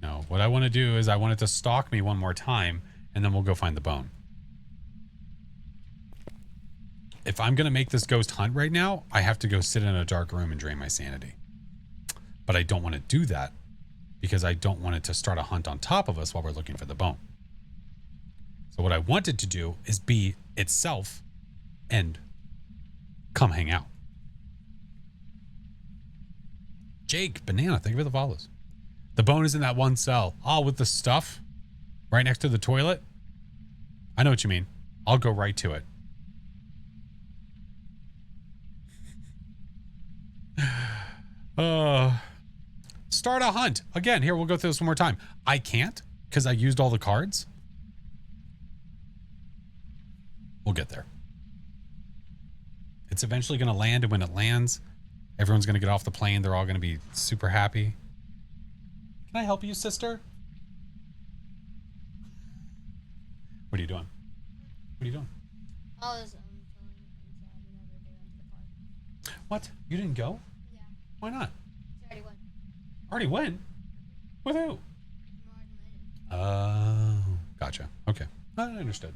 S1: No, what I want to do is I want it to stalk me one more time and then we'll go find the bone. If I'm going to make this ghost hunt right now, I have to go sit in a dark room and drain my sanity. But I don't want to do that because I don't want it to start a hunt on top of us while we're looking for the bone. So what I wanted to do is be itself and come hang out. Jake, Banana, thank you for the follows. The bone is in that one cell. Oh, with the stuff right next to the toilet? I know what you mean. I'll go right to it. Start a hunt. Again, here, we'll go through this one more time. I can't because I used all the cards. We'll get there. It's eventually going to land, and when it lands, everyone's going to get off the plane. They're all going to be super happy. Can I help you, sister? What are you doing? What are you doing?
S3: I was chilling inside and over there into the park.
S1: What? You didn't go?
S3: Yeah.
S1: Why not?
S3: She already went.
S1: Already went? With who?
S3: More than I did.
S1: Oh, gotcha. Okay. I understood.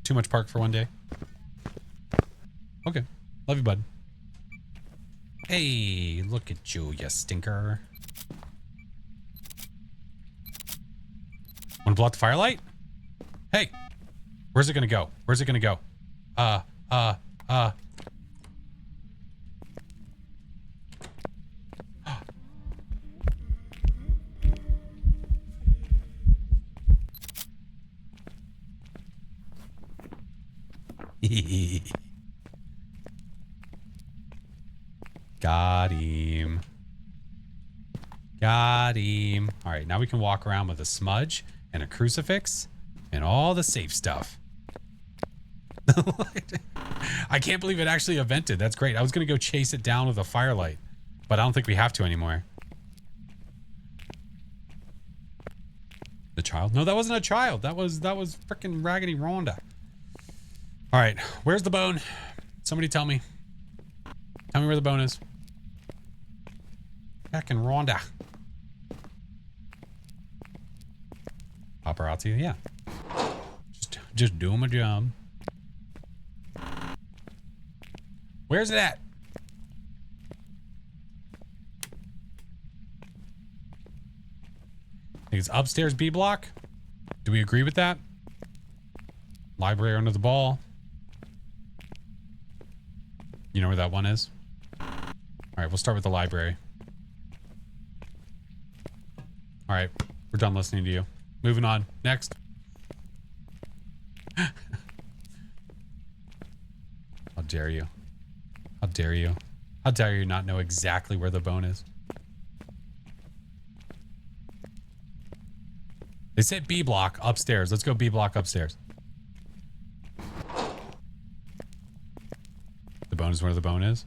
S1: Too much park for one day? Okay. Love you, bud. Hey, look at you, you stinker. Want to blow out the firelight? Hey, where's it gonna go? Where's it gonna go? Got him. Got him. All right, now we can walk around with a smudge and a crucifix and all the safe stuff. I can't believe it actually evented. That's great. I was going to go chase it down with a firelight, but I don't think we have to anymore. The child? No, that wasn't a child. That was freaking Raggedy Rhonda. All right, where's the bone? Somebody tell me. Tell me where the bone is. Back in Rhonda. Paparazzi, yeah. Just doing my job. Where's it at? I think it's upstairs B block. Do we agree with that? Library under the ball. You know where that one is? All right, we'll start with the library. All right, we're done listening to you. Moving on. Next. How dare you? How dare you? How dare you not know exactly where the bone is? They said B block upstairs. Let's go B block upstairs. The bone is where the bone is.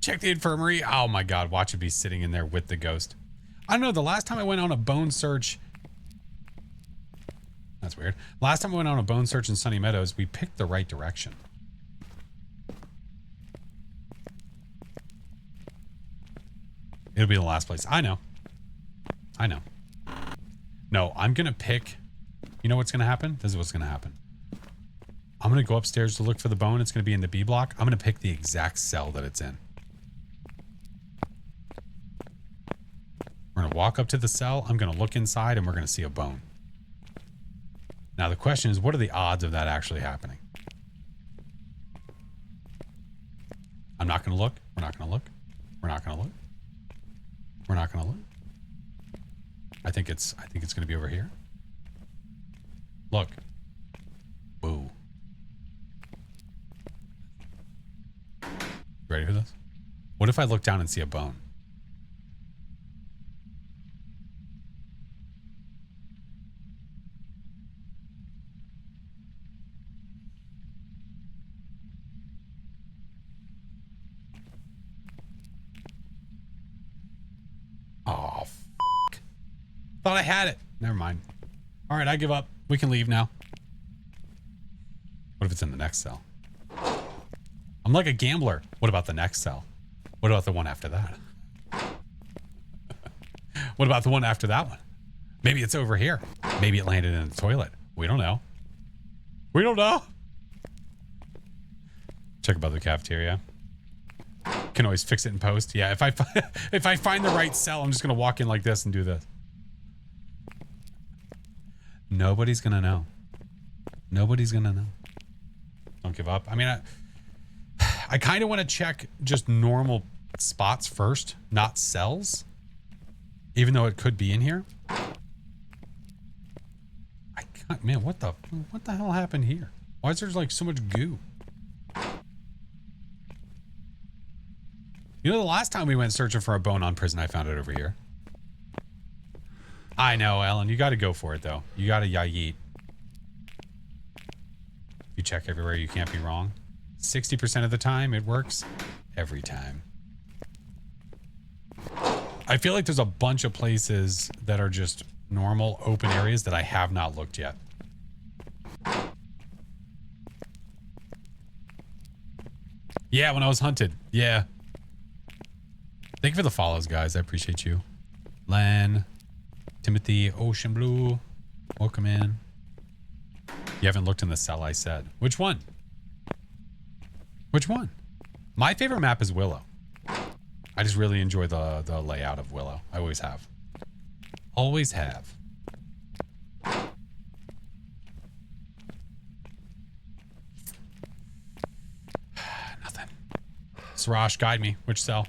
S1: Check the infirmary. Oh my God, watch it be sitting in there with the ghost. I don't know, the last time I went on a bone search... That's weird. Last time I went on a bone search in Sunny Meadows, we picked the right direction. It'll be the last place. I know. I know. No, I'm going to pick... You know what's going to happen? This is what's going to happen. I'm going to go upstairs to look for the bone. It's going to be in the B block. I'm going to pick the exact cell that it's in. We're going to walk up to the cell. I'm going to look inside and we're going to see a bone. Now the question is, what are the odds of that actually happening? I'm not going to look. We're not going to look. We're not going to look. We're not going to look. I think it's going to be over here. Look. Boo. Ready for this? What if I look down and see a bone? Oh, fuck. Thought I had it. Never mind. All right, I give up. We can leave now. What if it's in the next cell? I'm like a gambler. What about the next cell? What about the one after that? What about the one after that one? Maybe it's over here. Maybe it landed in the toilet. We don't know. We don't know. Check about the cafeteria. Can always fix it in post. Yeah, if I find the right cell, I'm just gonna walk in like this and do this. Nobody's gonna know. Nobody's gonna know. Don't give up. I mean, I kind of want to check just normal Spots first, not cells? Even though it could be in here? I can't, man, what the hell happened here? Why is there like so much goo? You know, the last time we went searching for a bone on prison, I found it over here. I know, Ellen. You got to go for it, though. You got to yeet. You check everywhere. You can't be wrong. 60% of the time, it works. Every time. I feel like there's a bunch of places that are just normal open areas that I have not looked yet. Yeah, when I was hunted. Yeah. Thank you for the follows, guys. I appreciate you. Len, Timothy, Ocean Blue, welcome in. You haven't looked in the cell, I said. Which one? Which one? My favorite map is Willow. I just really enjoy the layout of Willow. I always have. Always have. Nothing. Sarash, guide me. Which cell?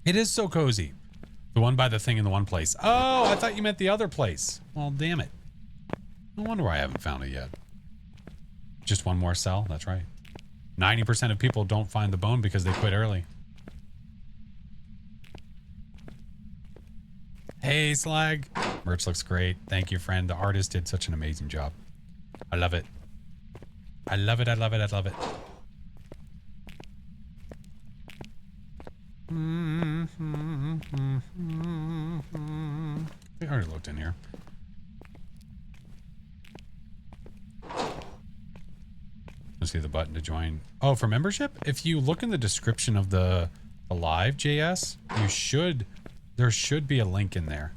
S1: It is so cozy. The one by the thing in the one place. Oh, I thought you meant the other place. Well, damn it. No wonder why I haven't found it yet. Just one more cell? That's right. 90% of people don't find the bone because they quit early. Hey, Slag. Merch looks great. Thank you, friend. The artist did such an amazing job. I love it. I love it. I love it. I love it. I already looked in here. Let's see the button to join. Oh, for membership? If you look in the description of the live JS, there should be a link in there.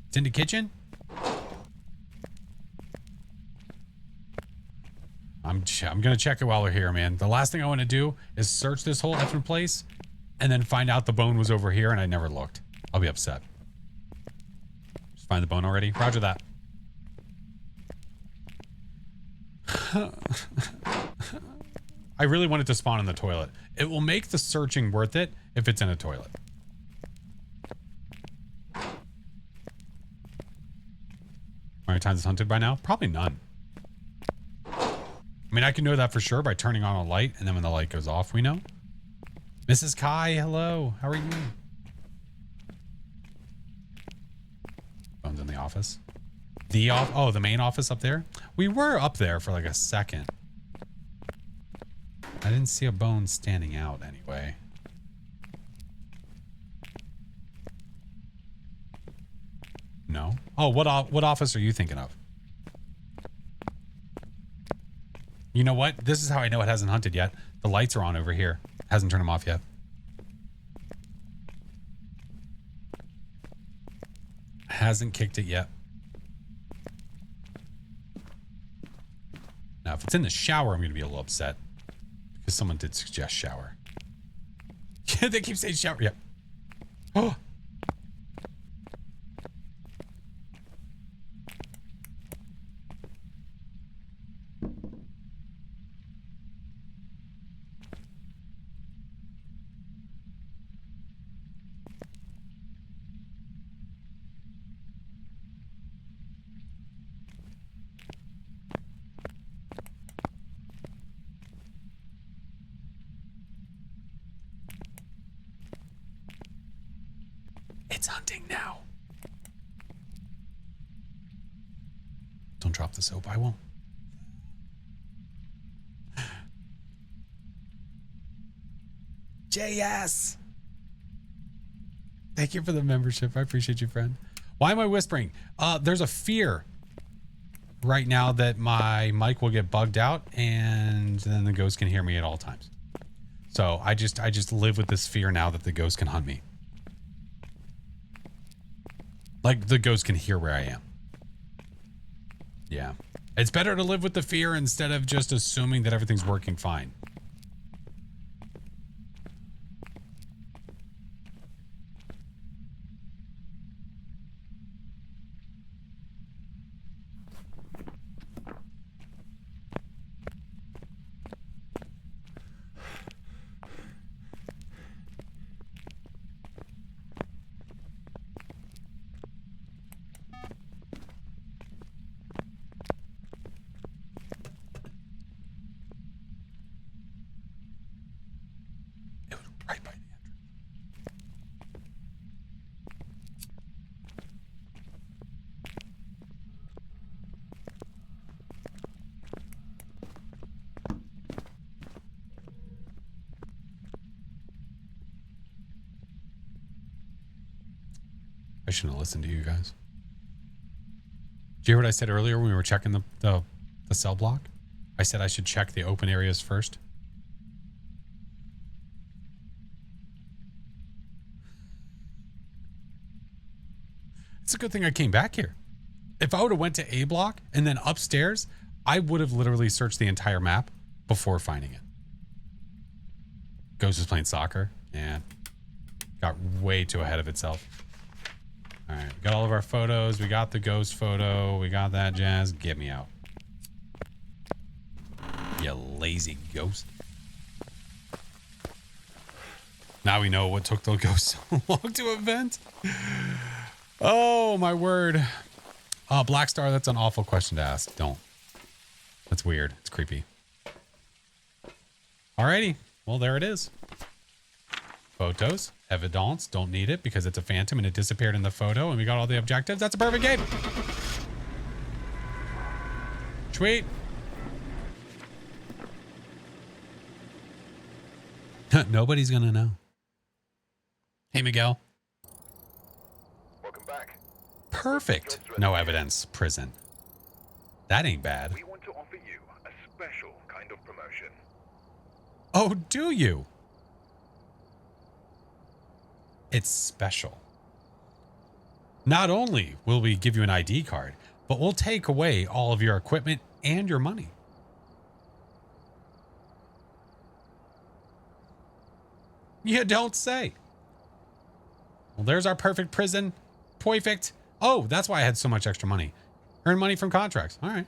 S1: It's in the kitchen. I'm gonna check it while we're here, man. The last thing I want to do is search this whole effing place and then find out the bone was over here and I never looked. I'll be upset. Just find the bone already. Roger that. I really want it to spawn in the toilet. It will make the searching worth it if it's in a toilet. How many times it's hunted by now? Probably none. I mean, I can know that for sure by turning on a light, and then when the light goes off, we know. Mrs. Kai, hello. How are you? Phone's in the office. Oh, the main office up there? We were up there for like a second. I didn't see a bone standing out anyway. No? Oh, what office are you thinking of? You know what? This is how I know it hasn't hunted yet. The lights are on over here. Hasn't turned them off yet. Hasn't kicked it yet. Now, if it's in the shower, I'm going to be a little upset. Because someone did suggest shower. Yeah, they keep saying shower. Yep. Oh! It's hunting now. Don't drop the soap. I won't. JS. Thank you for the membership. I appreciate you, friend. Why am I whispering? There's a fear right now that my mic will get bugged out and then the ghost can hear me at all times. So I just live with this fear now that the ghost can hunt me. Like the ghost can hear where I am. Yeah. It's better to live with the fear instead of just assuming that everything's working fine. I shouldn't have listened to you guys. Did you hear what I said earlier when we were checking the cell block? I said I should check the open areas first. It's a good thing I came back here. If I would have went to A block and then upstairs, I would have literally searched the entire map before finding it. Ghost is playing soccer. Yeah. Got way too ahead of itself. All right. We got all of our photos. We got the ghost photo. We got that jazz. Get me out. You lazy ghost. Now we know what took the ghost so long to event. Oh, my word. Black Star, that's an awful question to ask. Don't. That's weird. It's creepy. Alrighty. Well, there it is. Photos. Evidence. Don't need it because it's a phantom and it disappeared in the photo and we got all the objectives. That's a perfect game. Sweet. Nobody's gonna know. Hey, Miguel.
S2: Welcome back.
S1: Perfect. No evidence. Prison. That ain't bad.
S2: We want to offer you a special kind of promotion.
S1: Oh, do you? It's special. Not only will we give you an ID card, but we'll take away all of your equipment and your money. You don't say. Well, there's our perfect prison. Perfect. Oh, that's why I had so much extra money. Earn money from contracts. All right.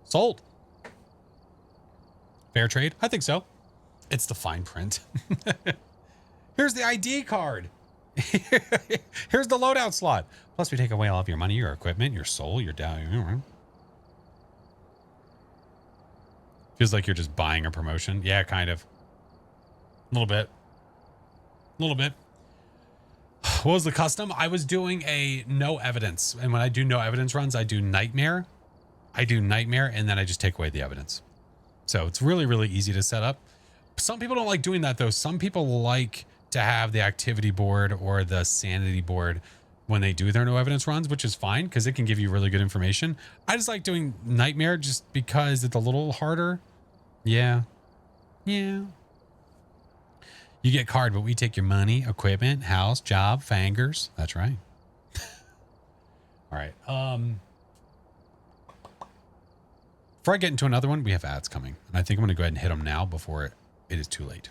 S1: Sold. Fair trade? I think so. It's the fine print. Here's the ID card. Here's the loadout slot. Plus, we take away all of your money, your equipment, your soul, your down. Feels like you're just buying a promotion. Yeah, kind of. A little bit. A little bit. What was the custom? I was doing a no evidence. And when I do no evidence runs, I do nightmare. And then I just take away the evidence. So it's really, really easy to set up. Some people don't like doing that, though. Some people like to have the activity board or the sanity board when they do their no evidence runs, which is fine because it can give you really good information. I just like doing nightmare just because it's a little harder. Yeah. Yeah. You get card, but we take your money, equipment, house, job, fangers. That's right. All right. Before I get into another one, we have ads coming. And I think I'm going to go ahead and hit them now before it is too late.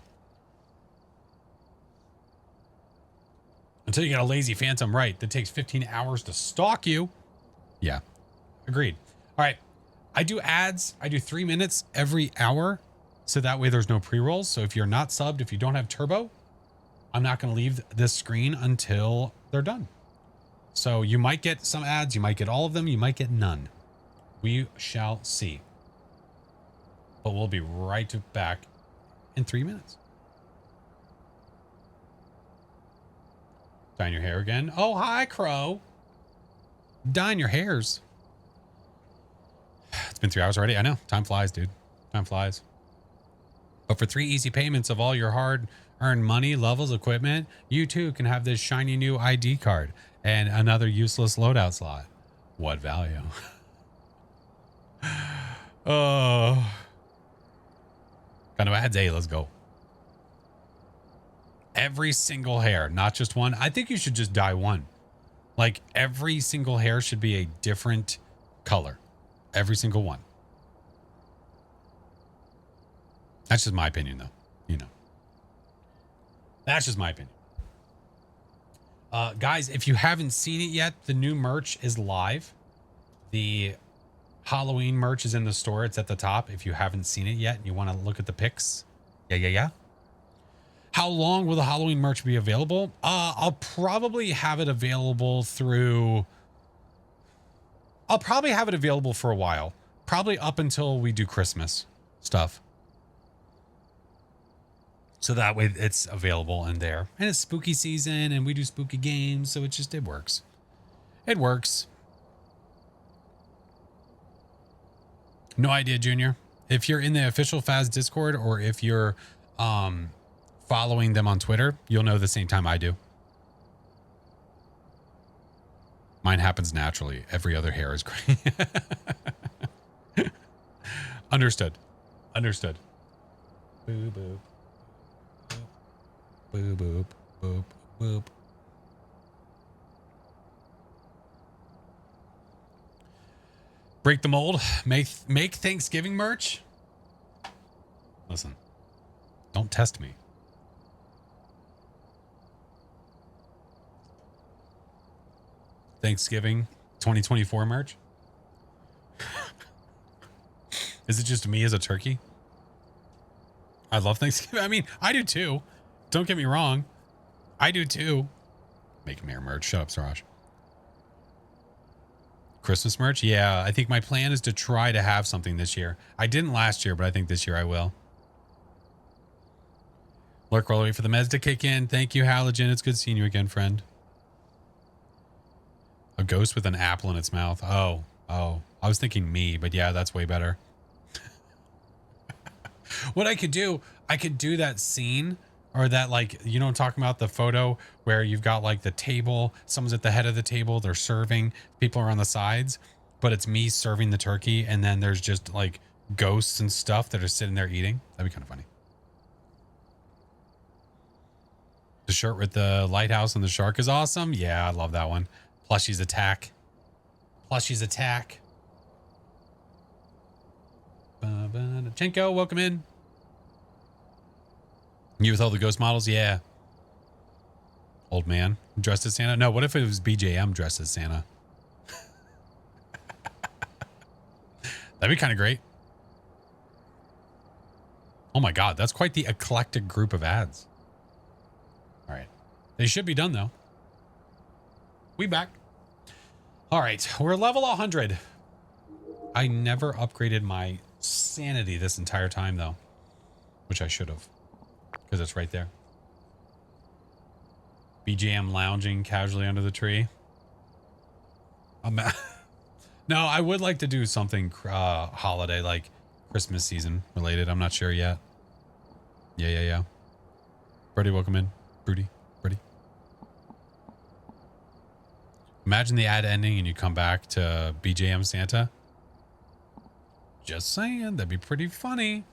S1: Until you get a lazy phantom right that takes 15 hours to stalk you. Yeah. Agreed. All right. I do ads. I do 3 minutes every hour. So that way there's no pre-rolls. So if you're not subbed, if you don't have turbo, I'm not going to leave this screen until they're done. So you might get some ads. You might get all of them. You might get none. We shall see. But we'll be right back in 3 minutes. Dyeing your hair again. Oh, hi, Crow. Dyeing your hairs. It's been 3 hours already. I know. Time flies, dude. Time flies. But for 3 easy payments of all your hard-earned money, levels, equipment, you too can have this shiny new ID card and another useless loadout slot. What value? Oh. Kind of ads. Hey, let's go. Every single hair, not just one. I think you should just dye one. Like every single hair should be a different color. Every single one. That's just my opinion, though. You know. That's just my opinion. Guys, if you haven't seen it yet, the new merch is live. The Halloween merch is in the store. It's at the top. If you haven't seen it yet and you want to look at the pics. Yeah. How long will the Halloween merch be available? I'll probably have it available through... I'll probably have it available for a while. Probably up until we do Christmas stuff. So that way it's available in there. And it's spooky season and we do spooky games. So it works. It works. No idea, Junior. If you're in the official Phas Discord or if you're following them on Twitter, you'll know the same time I do. Mine happens naturally. Every other hair is grey. Understood. Understood. Boop, boop. Boop, boop, boop, boop. Break the mold. Make Thanksgiving merch. Listen. Don't test me. Thanksgiving 2024 merch. Is it just me as a turkey? I love Thanksgiving. I mean, I do too. Don't get me wrong. I do too. Make mere merch. Shut up, Siraj. Christmas merch? Yeah, I think my plan is to try to have something this year. I didn't last year, but I think this year I will. Lurk all the way for the meds to kick in. Thank you, Halogen. It's good seeing you again, friend. A ghost with an apple in its mouth. Oh. I was thinking me, but yeah, that's way better. What I could do that scene, or that, like, you know what I'm talking about, the photo where you've got like the table, someone's at the head of the table, they're serving, people are on the sides, but it's me serving the turkey, and then there's just like ghosts and stuff that are sitting there eating. That'd be kind of funny. The shirt with the lighthouse and the shark is awesome. Yeah, I love that one. Plushie's attack. Plushie's attack. Chenko, welcome in. You with all the ghost models? Yeah. Old man dressed as Santa? No, what if it was BJM dressed as Santa? That'd be kind of great. Oh my God, that's quite the eclectic group of ads. All right. They should be done though. We back. All right, we're level 100. I never upgraded my sanity this entire time though, which I should have, because it's right there. BJM lounging casually under the tree. No, I would like to do something holiday, like Christmas season related. I'm not sure yet. Yeah. Brody, welcome in. Brody. Imagine the ad ending and you come back to BJM Santa. Just saying, that'd be pretty funny.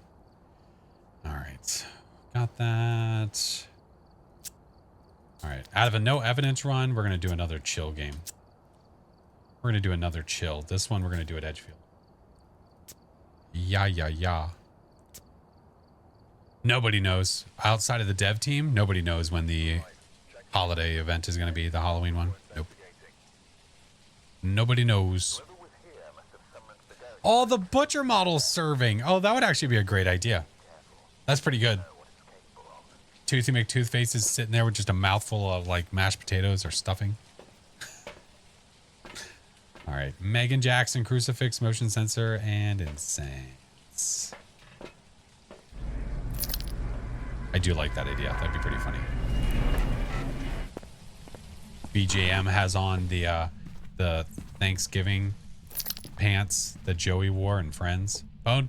S1: All right, got that. All right, out of a no evidence run, we're gonna do another chill game. We're gonna do another chill. This one we're gonna do at Edgefield. Yeah. Nobody knows. Outside of the dev team, nobody knows when the holiday event is gonna be, the Halloween one. Nope. Nobody knows. Oh, the butcher model's serving. Oh, that would actually be a great idea. That's pretty good. Toothy McToothface is sitting there with just a mouthful of like mashed potatoes or stuffing. All right, Megan Jackson, crucifix, motion sensor, and incense. I do like that idea. That'd be pretty funny. BJM has on the Thanksgiving pants that Joey wore in Friends. Bone.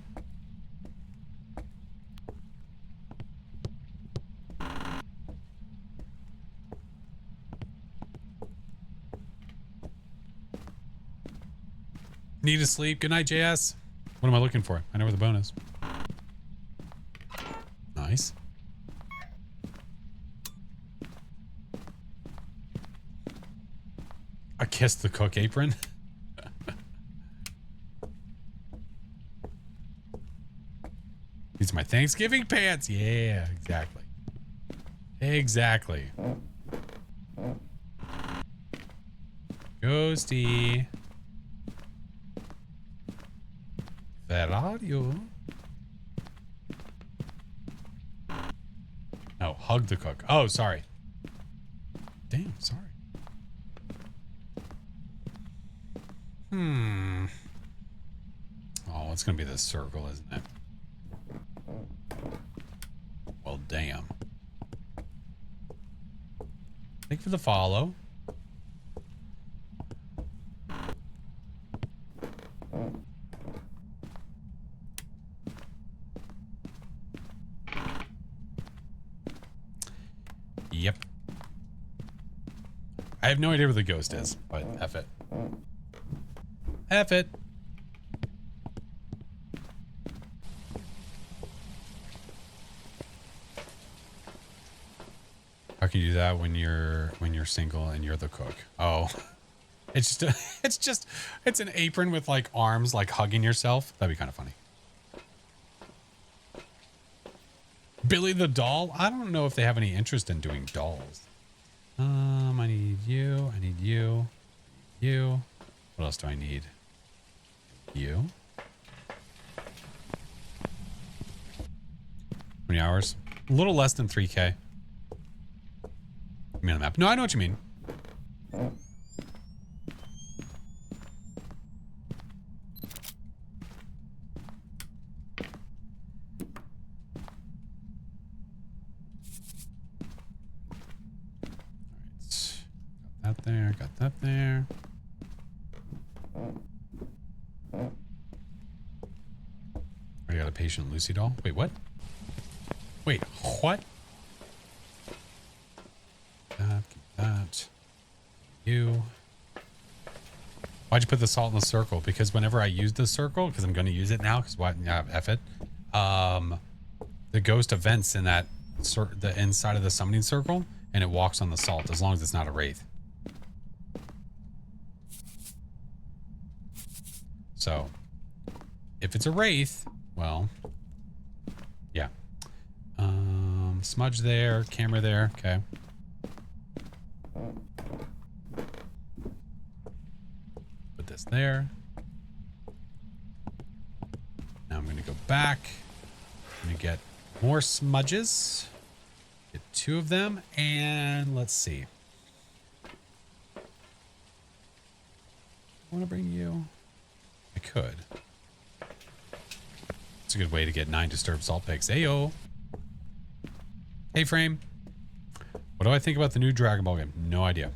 S1: Need to sleep. Good night, JS. What am I looking for? I know where the bone is. Nice. I kissed the cook apron. These are my Thanksgiving pants. Yeah, exactly. Ghosty. Ferrario. Oh, hug the cook. Oh, sorry. Damn, sorry. Oh, it's gonna be this circle, isn't it? Well, damn. Thank you for the follow. Yep. I have no idea where the ghost is, but F it. F it. How can you do that when you're single and you're the cook? Oh, it's just it's an apron with like arms like hugging yourself. That'd be kind of funny. Billy the doll? I don't know if they have any interest in doing dolls. I need you. I need you. You. What else do I need? You. How many hours? A little less than 3K. Me on the map. No, I know what you mean. Got that there. Got that there. I got a patient Lucy doll. Wait, what? Wait, what? That. You. Why'd you put the salt in the circle? Because whenever I use the circle, because I'm going to use it now, because why? Yeah, F it. The ghost events in that the inside of the summoning circle, and it walks on the salt as long as it's not a wraith. So, if it's a wraith, well, yeah. Smudge there, camera there. Okay. Put this there. Now I'm going to go back. I'm going to get more smudges. Get 2 of them. And let's see. I want to bring you. I could. It's a good way to get 9 disturbed salt pigs. Ayo. Hey, Frame. What do I think about the new Dragon Ball game? No idea.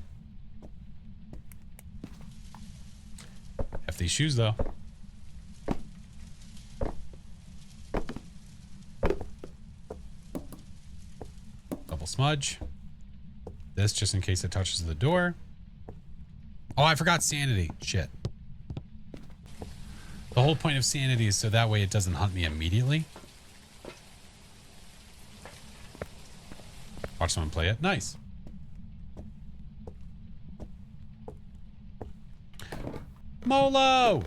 S1: F these shoes, though. Double smudge. This just in case it touches the door. Oh, I forgot sanity. Shit. The whole point of sanity is so that way it doesn't hunt me immediately. Watch someone play it. Nice. Molo!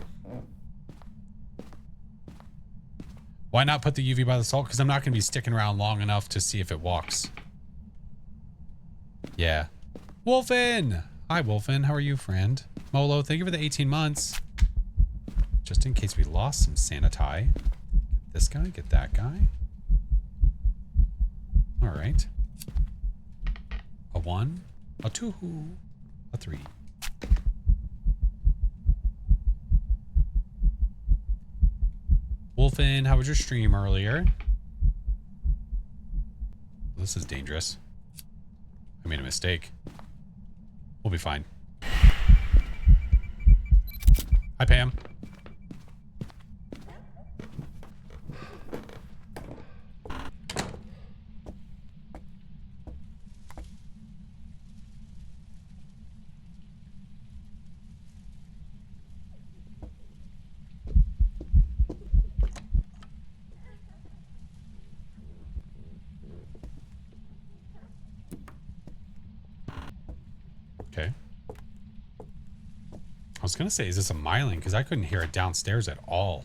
S1: Why not put the UV by the salt? Because I'm not going to be sticking around long enough to see if it walks. Yeah. Wolfen! Hi, Wolfen. How are you, friend? Molo, thank you for the 18 months. Just in case we lost some sanitize. Get this guy, get that guy. All right. A 1, a 2, a 3. Wolfen, how was your stream earlier? This is dangerous. I made a mistake. We'll be fine. Hi, Pam. Okay. I was going to say, is this a myling? Because I couldn't hear it downstairs at all.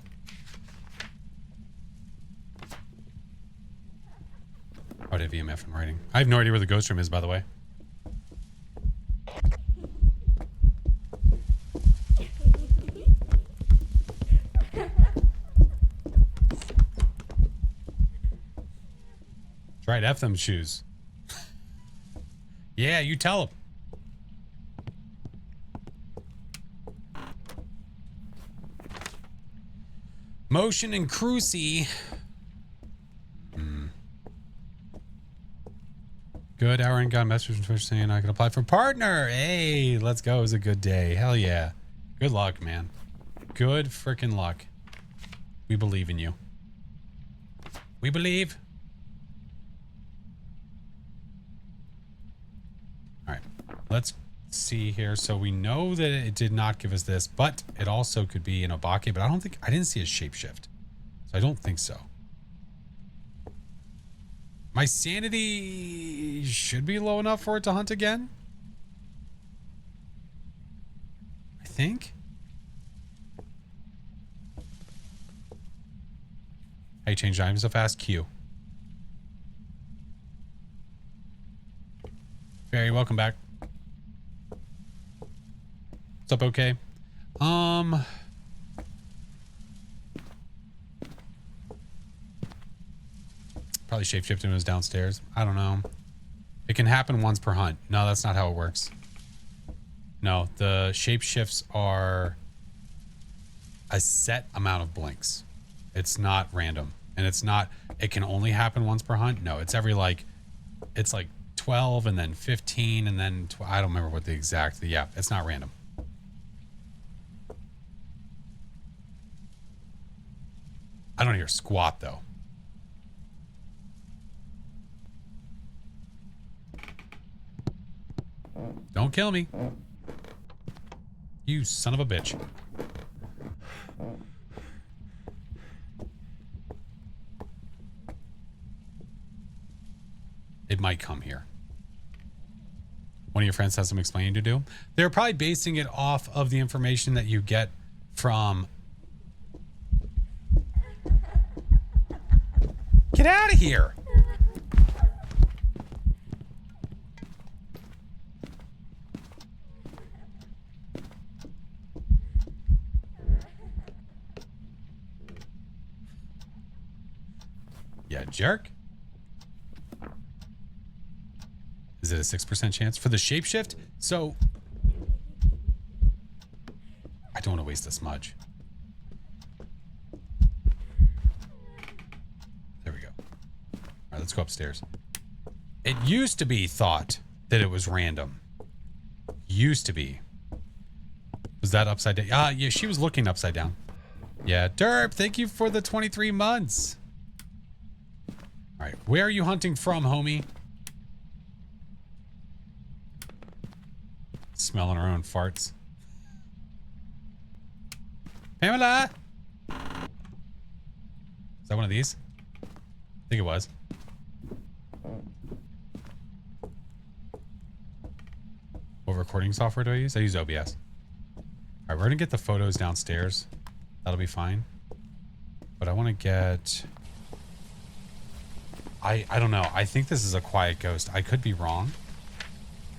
S1: Oh, did VMF in writing. I have no idea where the ghost room is, by the way. That's right, F them shoes. Yeah, you tell them. Motion and Crucy. Good. Aaron got a message from Twitch saying I can apply for partner. Hey, let's go. It was a good day. Hell yeah. Good luck, man. Good freaking luck. We believe in you. We believe. All right. Let's see here. So we know that it did not give us this, but it also could be an Obake, but I didn't see a shapeshift. So I don't think so. My sanity should be low enough for it to hunt again. I think. Hey, change items so fast. Q. Barry, welcome back. What's up, okay? Probably shapeshifted when it was downstairs. I don't know. It can happen once per hunt. No, that's not how it works. No, the shapeshifts are a set amount of blinks. It's not random. And it's not, it can only happen once per hunt. No, it's every it's like 12 and then 15 and then, I don't remember what the exact, yeah, it's not random. I don't hear squat though. Don't kill me. You son of a bitch. It might come here. One of your friends has some explaining to do. They're probably basing it off of the information that you get from... Get out of here! Yeah, jerk. Is it a 6% chance for the shapeshift? So I don't want to waste a smudge. There we go. All right, let's go upstairs. It used to be thought that it was random. Used to be. Was that upside down? Ah, yeah, she was looking upside down. Yeah, Derp, thank you for the 23 months. All right, where are you hunting from, homie? Smelling our own farts. Pamela! Is that one of these? I think it was. What recording software do I use? I use OBS. Alright, we're gonna get the photos downstairs. That'll be fine. But I want to get... I don't know. I think this is a quiet ghost. I could be wrong.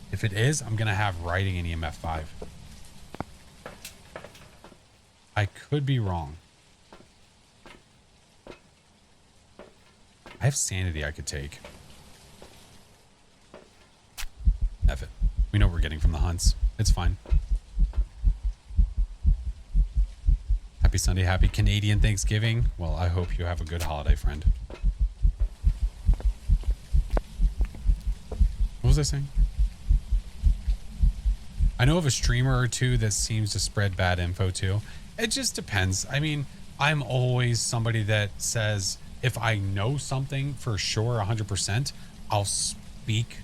S1: If it is, I'm going to have writing in EMF 5. I could be wrong. I have sanity I could take. F it. We know what we're getting from the hunts. It's fine. Happy Sunday. Happy Canadian Thanksgiving. Well, I hope you have a good holiday, friend. What was I saying? I know of a streamer or two that seems to spread bad info too. It just depends. I mean, I'm always somebody that says if I know something for sure 100%, I'll speak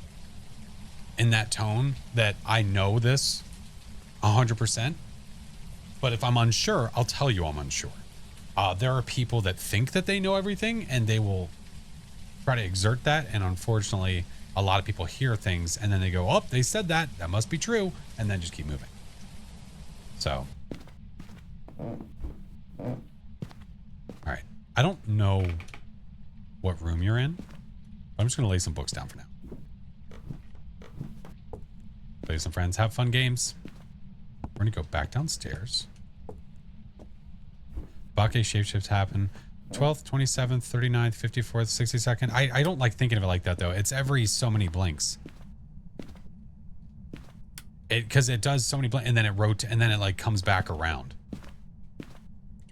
S1: in that tone that I know this 100%. But if I'm unsure, I'll tell you I'm unsure. There are people that think that they know everything and they will try to exert that. And unfortunately, a lot of people hear things and then they go, oh, they said that. That must be true. And then just keep moving. So. All right. I don't know what room you're in. I'm just going to lay some books down for now. Play with some friends. Have fun games. We're going to go back downstairs. Bake shapeshifts happen. 12th, 27th, 39th, 54th, 62nd. I don't like thinking of it like that, though. It's every so many blinks. Because it does so many blinks, and then it rotates, and then it, like, comes back around. Do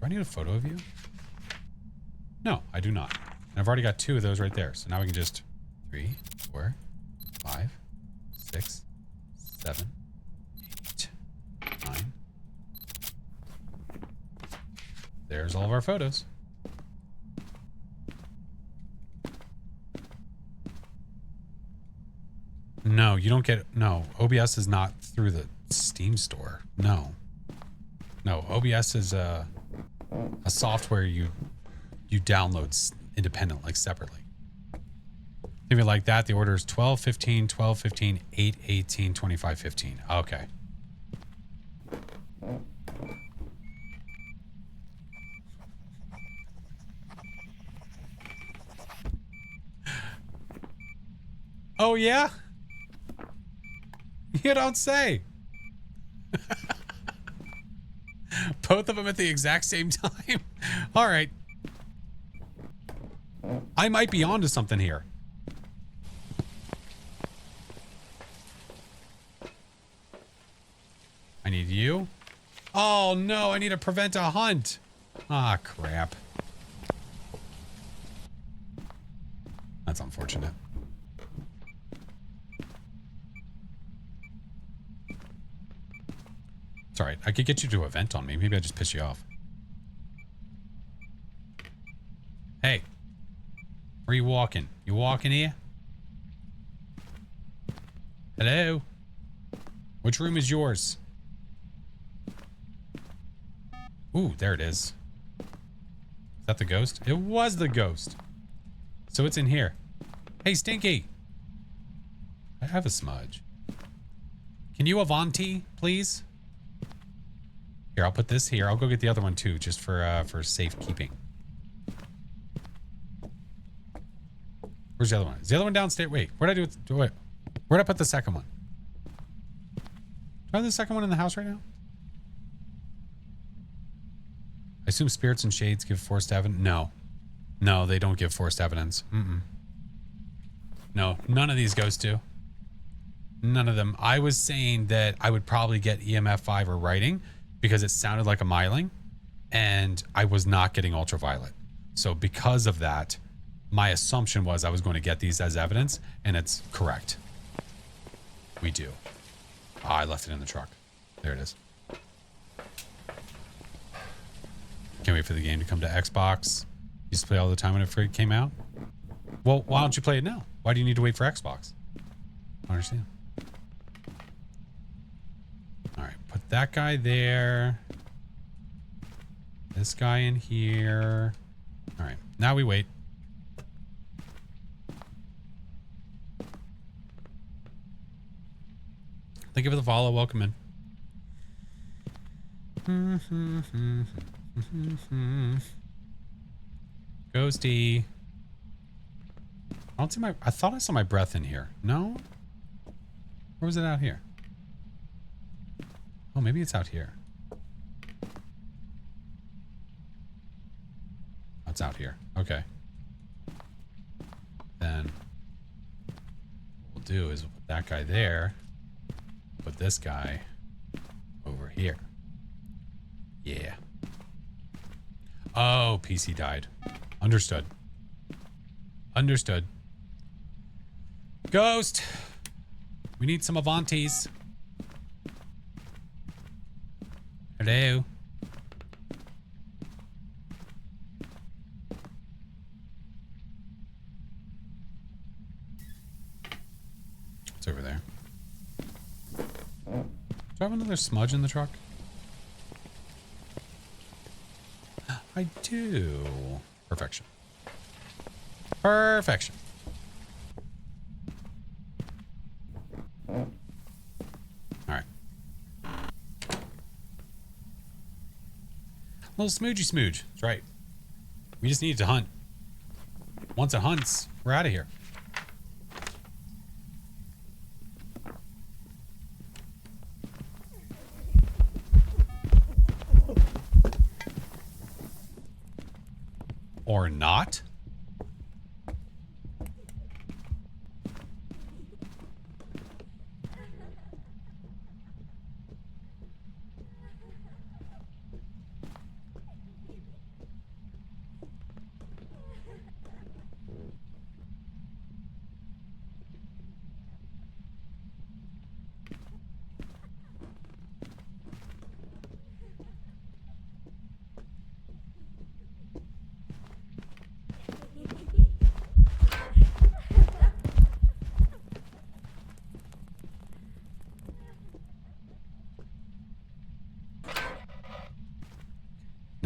S1: I need a photo of you? No, I do not. And I've already got 2 of those right there. So now we can just 3, 4, 5, 6, 7, 8, 9. There's all of our photos. No, you don't get... No, OBS is not through the Steam store. No. No, OBS is a software you download independent, like separately. Think of it like that. The order is 12:15, 12:15, 8:18, 25:15. Okay. Oh, yeah? You don't say. Both of them at the exact same time? All right. I might be onto something here. I need you. Oh, no. I need to prevent a hunt. Ah, crap. That's unfortunate. It's all right. I could get you to a vent on me. Maybe I just piss you off. Hey. Where are you walking? You walking here? Hello? Which room is yours? Ooh, there it is. Is that the ghost? It was the ghost. So it's in here. Hey, Stinky. I have a smudge. Can you Avanti, please? Here, I'll put this here. I'll go get the other one too, just for safekeeping. Where's the other one? Is the other one downstairs? Wait, where'd I do it? Wait, where'd I put the second one? Do I have the second one in the house right now? I assume spirits and shades give forced evidence. No. No, they don't give forced evidence. No, none of these ghosts do. None of them. I was saying that I would probably get EMF 5 or writing because it sounded like a myling, and I was not getting ultraviolet. So because of that, my assumption was I was going to get these as evidence, and it's correct. We do. Oh, I left it in the truck. There it is. Can't wait for the game to come to Xbox. Used to play all the time when it came out. Well, why don't you play it now? Why do you need to wait for Xbox? I don't understand. All right, put that guy there. This guy in here. All right, now we wait. Thank you for the follow. Welcome in. Ghosty. I don't see my... I thought I saw my breath in here. No? Or was it out here? Oh, maybe it's out here. Oh, it's out here. Okay. Then what we'll do is we'll put that guy there. Put this guy over here. Yeah. Oh, PC died. Understood. Understood. Ghost! We need some Avantis. Hello? It's over there. Do I have another smudge in the truck? I do. Perfection. Perfection. All right. Little smoochy smooge. That's right. We just need to hunt. Once it hunts, we're out of here. Or not.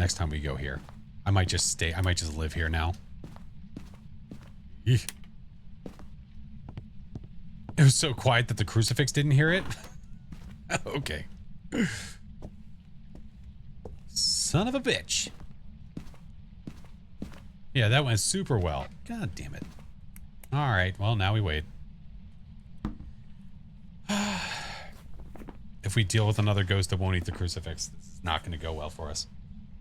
S1: next time we go here. I might just stay. I might just live here now. Eek. It was so quiet that the crucifix didn't hear it. Okay. Son of a bitch. Yeah, that went super well. God damn it. All right. Well, now we wait. If we deal with another ghost that won't eat the crucifix, this is not going to go well for us.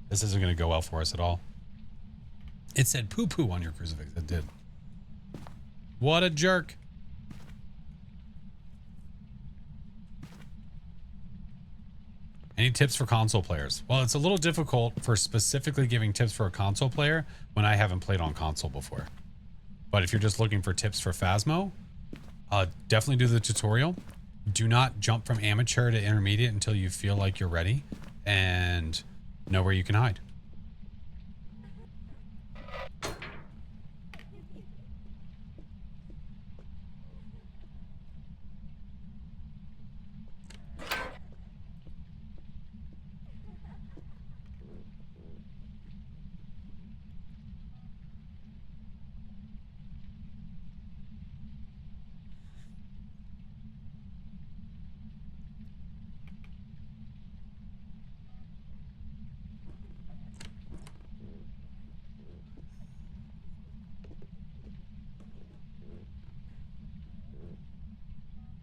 S1: This isn't going to go well for us at all. It said poo-poo on your crucifix. It did. What a jerk. Any tips for console players? Well, it's a little difficult for specifically giving tips for a console player when I haven't played on console before. But if you're just looking for tips for Phasmo, definitely do the tutorial. Do not jump from amateur to intermediate until you feel like you're ready and know where you can hide.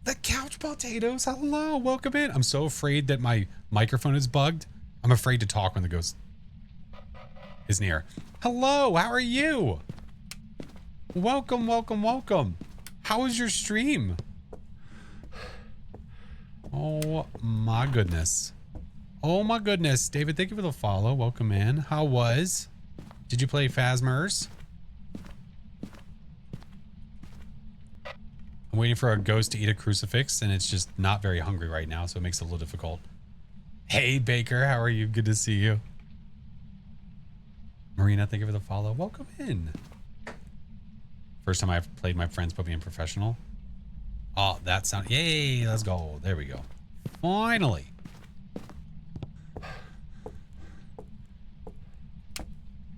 S1: The couch potatoes, hello, welcome in. I'm so afraid that my microphone is bugged. I'm afraid to talk when the ghost is near. Hello, how are you? Welcome, welcome, welcome. How was your stream? Oh my goodness. Oh my goodness. David, thank you for the follow. Welcome in. How was? Did you play Phasmers? I'm waiting for a ghost to eat a crucifix, and it's just not very hungry right now, so it makes it a little difficult. Hey, Baker, how are you? Good to see you. Marina, thank you for the follow. Welcome in. First time I've played my friends put me in professional. Oh, that sound. Yay, let's go. There we go. Finally.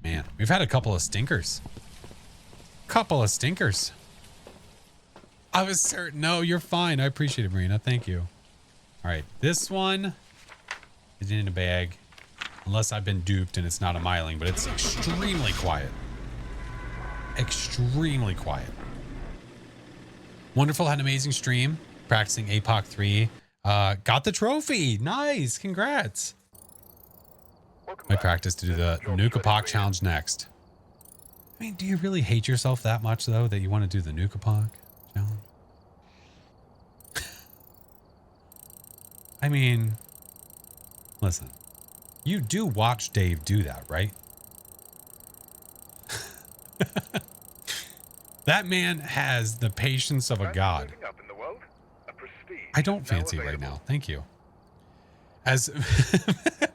S1: Man, we've had a couple of stinkers. Couple of stinkers. I was certain. No, you're fine. I appreciate it, Marina. Thank you. All right. This one is in a bag. Unless I've been duped and it's not a miling, but it's extremely quiet. Extremely quiet. Wonderful. Had an amazing stream. Practicing APOC 3. Got the trophy. Nice. Congrats. I practice to do the Nuke Epoch challenge next. I mean, do you really hate yourself that much, though, that you want to do the Nuke Epoch challenge? I mean, listen, you do watch Dave do that, right? That man has the patience of a god. I don't fancy it right now. Thank you. As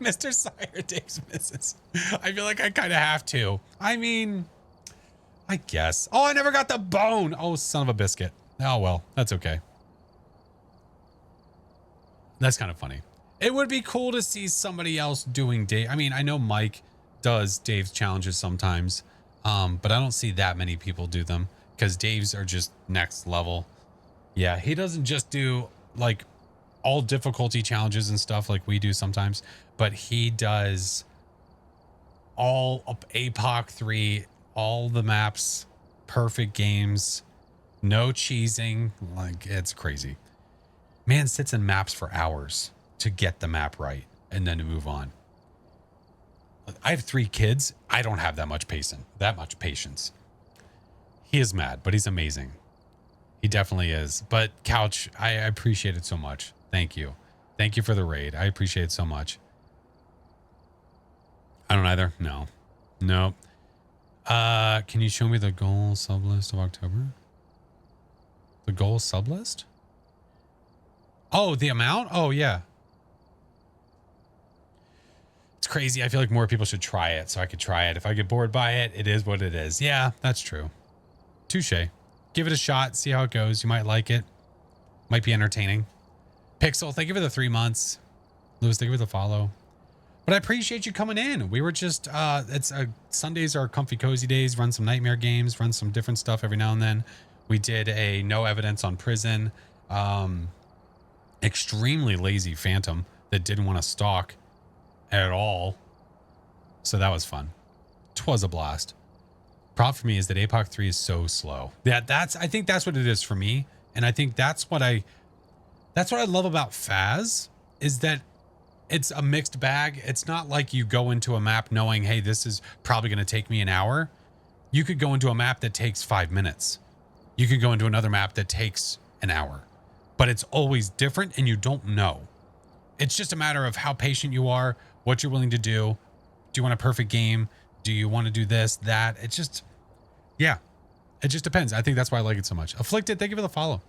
S1: Mr. Sire Dave's misses, I feel like I kind of have to. I mean, I guess. Oh, I never got the bone. Oh, son of a biscuit. Oh, well, that's okay. That's kind of funny. It would be cool to see somebody else doing Dave. I mean, I know Mike does Dave's challenges sometimes, but I don't see that many people do them because Dave's are just next level. Yeah, he doesn't just do like all difficulty challenges and stuff like we do sometimes, but he does all up APOC 3, all the maps, perfect games, no cheesing. Like, it's crazy. Man sits in maps for hours to get the map right and then to move on. I have 3 kids. I don't have that much patience. He is mad, but he's amazing. He definitely is. But Couch, I appreciate it so much. Thank you. Thank you for the raid. I appreciate it so much. I don't either. No. No. Can you show me the goal sub list of October? The goal sub list? Oh, the amount? Oh, yeah. It's crazy. I feel like more people should try it so I could try it. If I get bored by it, it is what it is. Yeah, that's true. Touche. Give it a shot. See how it goes. You might like it. Might be entertaining. Pixel, thank you for the 3 months. Lewis, thank you for the follow. But I appreciate you coming in. We were just, Sundays are comfy cozy days, run some nightmare games, run some different stuff every now and then. We did a no evidence on prison. Extremely lazy phantom that didn't want to stalk at all. So that was fun. 'Twas a blast. Problem for me is that APOC 3 is so slow. Yeah, I think that's what it is for me. And I think that's what I love about Phas is that it's a mixed bag. It's not like you go into a map knowing, hey, this is probably going to take me an hour. You could go into a map that takes 5 minutes. You could go into another map that takes an hour, but it's always different and you don't know. It's just a matter of how patient you are, what you're willing to do. Do you want a perfect game? Do you want to do this, that? It's just, yeah, it just depends. I think that's why I like it so much. Afflicted, thank you for the follow.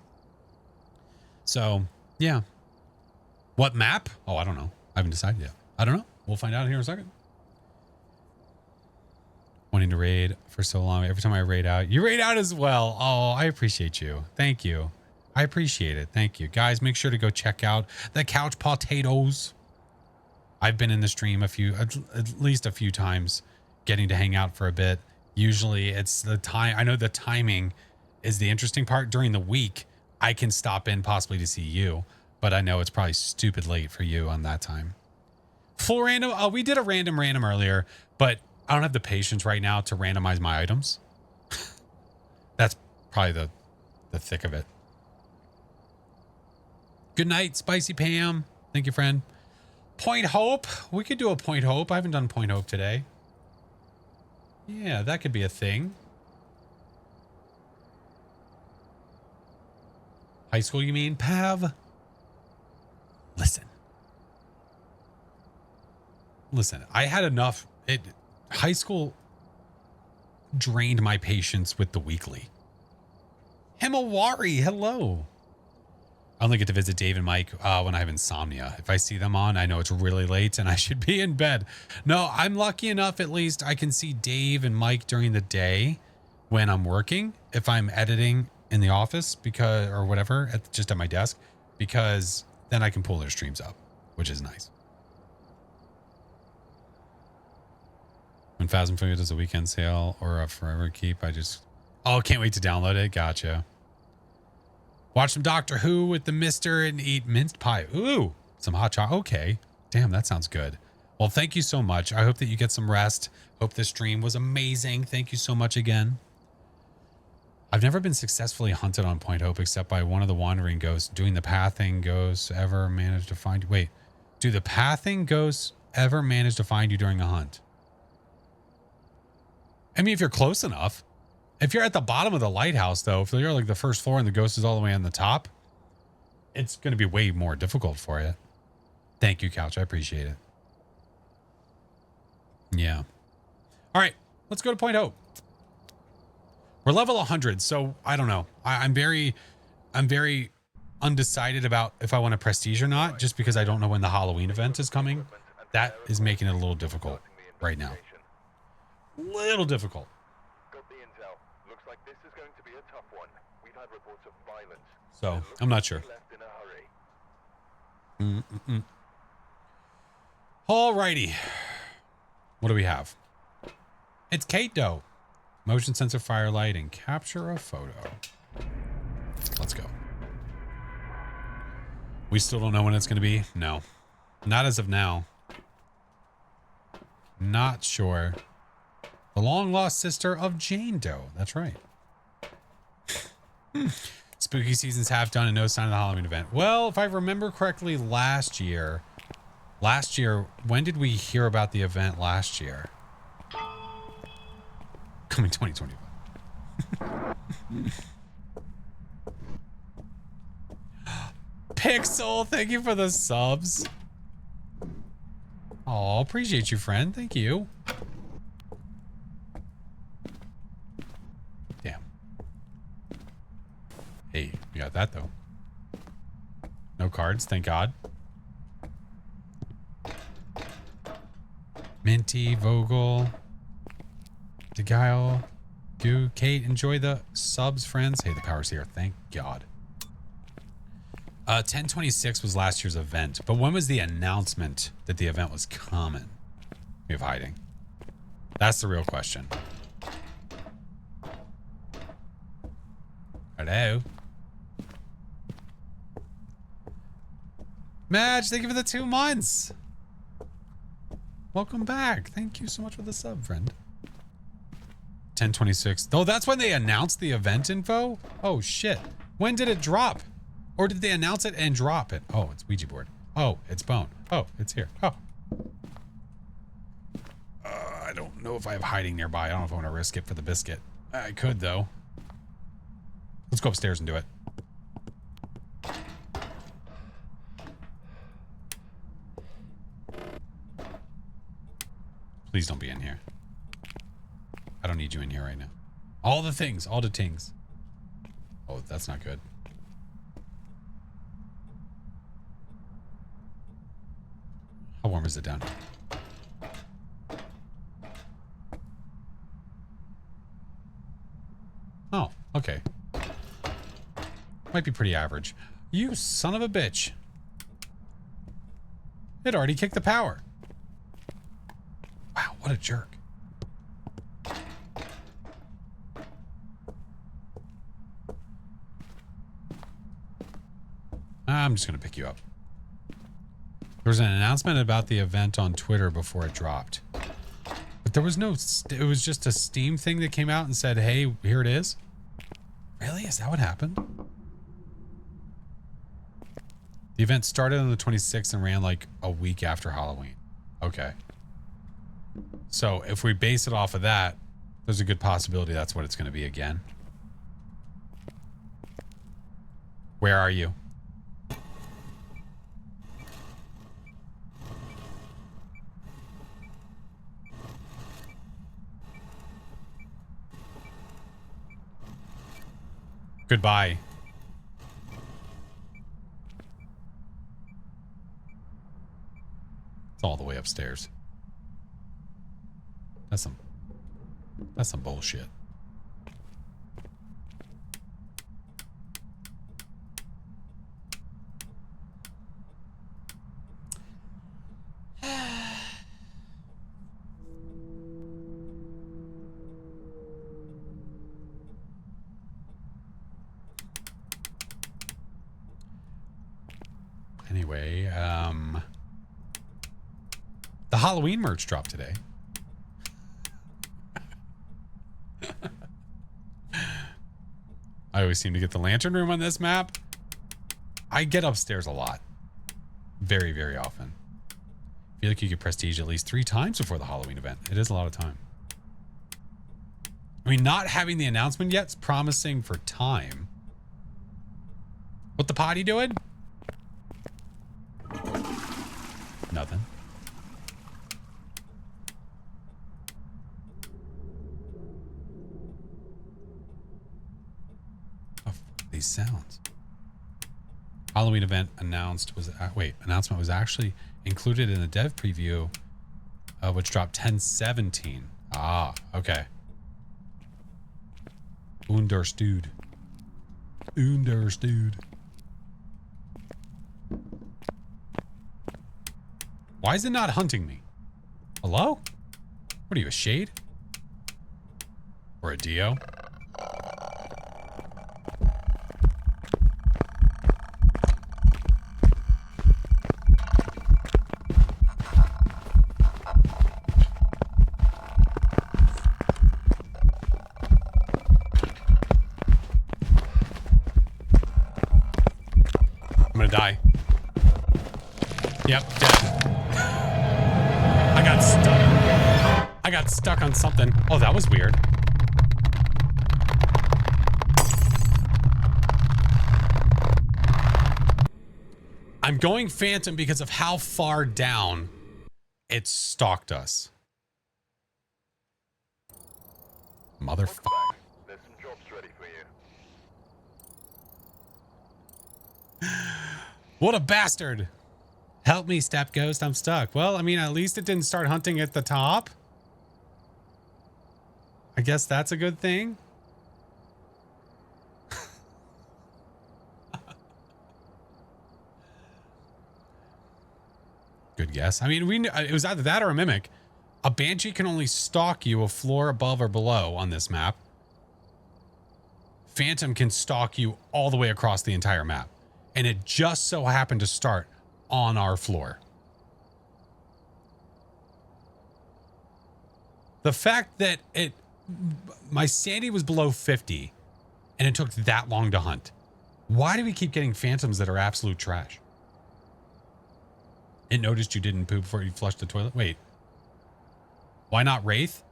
S1: So, yeah. What map? Oh, I don't know. I haven't decided yet. I don't know. We'll find out here in a second. Wanting to raid for so long. Every time I raid out, you raid out as well. Oh, I appreciate you. Thank you. I appreciate it. Thank you. Guys, make sure to go check out the Couch Potatoes. I've been in the stream at least a few times, getting to hang out for a bit. Usually it's the time. I know the timing is the interesting part. During the week, I can stop in possibly to see you, but I know it's probably stupid late for you on that time. Full random. Oh, we did a random earlier, but I don't have the patience right now to randomize my items. That's probably the thick of it. Good night, Spicy Pam. Thank you, friend. Point Hope. We could do a Point Hope. I haven't done Point Hope today. Yeah, that could be a thing. High school, you mean, Pav? Listen, I had enough. High school drained my patience with the weekly. Himawari, hello. I only get to visit Dave and Mike when I have insomnia. If I see them on, I know it's really late and I should be in bed. No, I'm lucky enough, at least I can see Dave and Mike during the day when I'm working. If I'm editing in the office or whatever, just at my desk, because then I can pull their streams up, which is nice. When Phasmophobia does a weekend sale or a forever keep, can't wait to download it. Gotcha. Watch some Doctor Who with the mister and eat minced pie. Ooh, some hot chocolate. Okay. Damn, that sounds good. Well, thank you so much. I hope that you get some rest. Hope this stream was amazing. Thank you so much again. I've never been successfully hunted on Point Hope except by one of the wandering ghosts. Doing the pathing ghosts ever manage to find you? Wait, do the pathing ghosts ever manage to find you during a hunt? I mean, if you're close enough. If you're at the bottom of the lighthouse, though, if you're like the first floor and the ghost is all the way on the top, it's going to be way more difficult for you. Thank you, Couch. I appreciate it. Yeah. All right. Let's go to Point Hope. We're level 100, so I don't know. I'm very undecided about if I want a prestige or not, just because I don't know when the Halloween event is coming. That is making it a little difficult right now. Little difficult.
S2: Looks like this is going to be a tough one. We've had reports of violence.
S1: So, I'm not sure. Alrighty. What do we have? It's Kate Doe. Motion sensor firelight and capture a photo. Let's go. We still don't know when it's going to be? No. Not as of now. Not sure. The long lost sister of Jane Doe. That's right. Spooky season's half done and no sign of the Halloween event. Well, if I remember correctly, last year, when did we hear about the event last year? Coming 2025. Pixel, thank you for the subs. Oh, appreciate you, friend. Thank you. Damn. Hey, you got that though. No cards, thank God. Minty, Vogel, DeGuile, Kate, enjoy the subs, friends. Hey, the power's here. Thank God. 1026 was last year's event, but when was the announcement that the event was coming? We have hiding. That's the real question. Hello. Madge, thank you for the 2 months. Welcome back. Thank you so much for the sub, friend. 1026. Oh, that's when they announced the event info? Oh, shit. When did it drop? Or did they announce it and drop it? Oh, it's Ouija board. Oh, it's bone. Oh, it's here. Oh. I don't know if I have hiding nearby. I don't know if I want to risk it for the biscuit. I could, though. Let's go upstairs and do it. Please don't be in here. I don't need you in here right now. All the things. All the things. Oh, that's not good. How warm is it down here? Oh, okay. Might be pretty average. You son of a bitch. It already kicked the power. Wow, what a jerk. I'm just going to pick you up. There was an announcement about the event on Twitter before it dropped. But there was no... it was just a Steam thing that came out and said, hey, here it is. Really? Is that what happened? The event started on the 26th and ran like a week after Halloween. Okay. So if we base it off of that, there's a good possibility that's what it's going to be again. Where are you? Goodbye. It's all the way upstairs. That's some bullshit. Anyway, the Halloween merch dropped today. I always seem to get the lantern room on this map. I get upstairs a lot. Very, very often. I feel like you get prestige at least 3 times before the Halloween event. It is a lot of time. I mean, not having the announcement yet is promising for time. What the potty doing? Nothing. Oh, these sounds. Halloween event announcement was actually included in the dev preview, which dropped 10/17. Ah, okay. Understood. Understood. Why is it not hunting me? Hello? What are you, a shade? Or a Dio? I'm gonna die. Yep, dead. I got stuck. I got stuck on something. Oh, that was weird. I'm going Phantom because of how far down it stalked us. Motherfucker.
S2: There's some jobs ready for you.
S1: What a bastard. Help me, Step Ghost. I'm stuck. Well, I mean, at least it didn't start hunting at the top. I guess that's a good thing. Good guess. I mean, we knew it was either that or a mimic. A banshee can only stalk you a floor above or below on this map. Phantom can stalk you all the way across the entire map. And it just so happened to start on our floor. The fact that my sanity was below 50 and it took that long to hunt. Why do we keep getting phantoms that are absolute trash? It noticed you didn't poop before you flushed the toilet. Wait. Why not Wraith?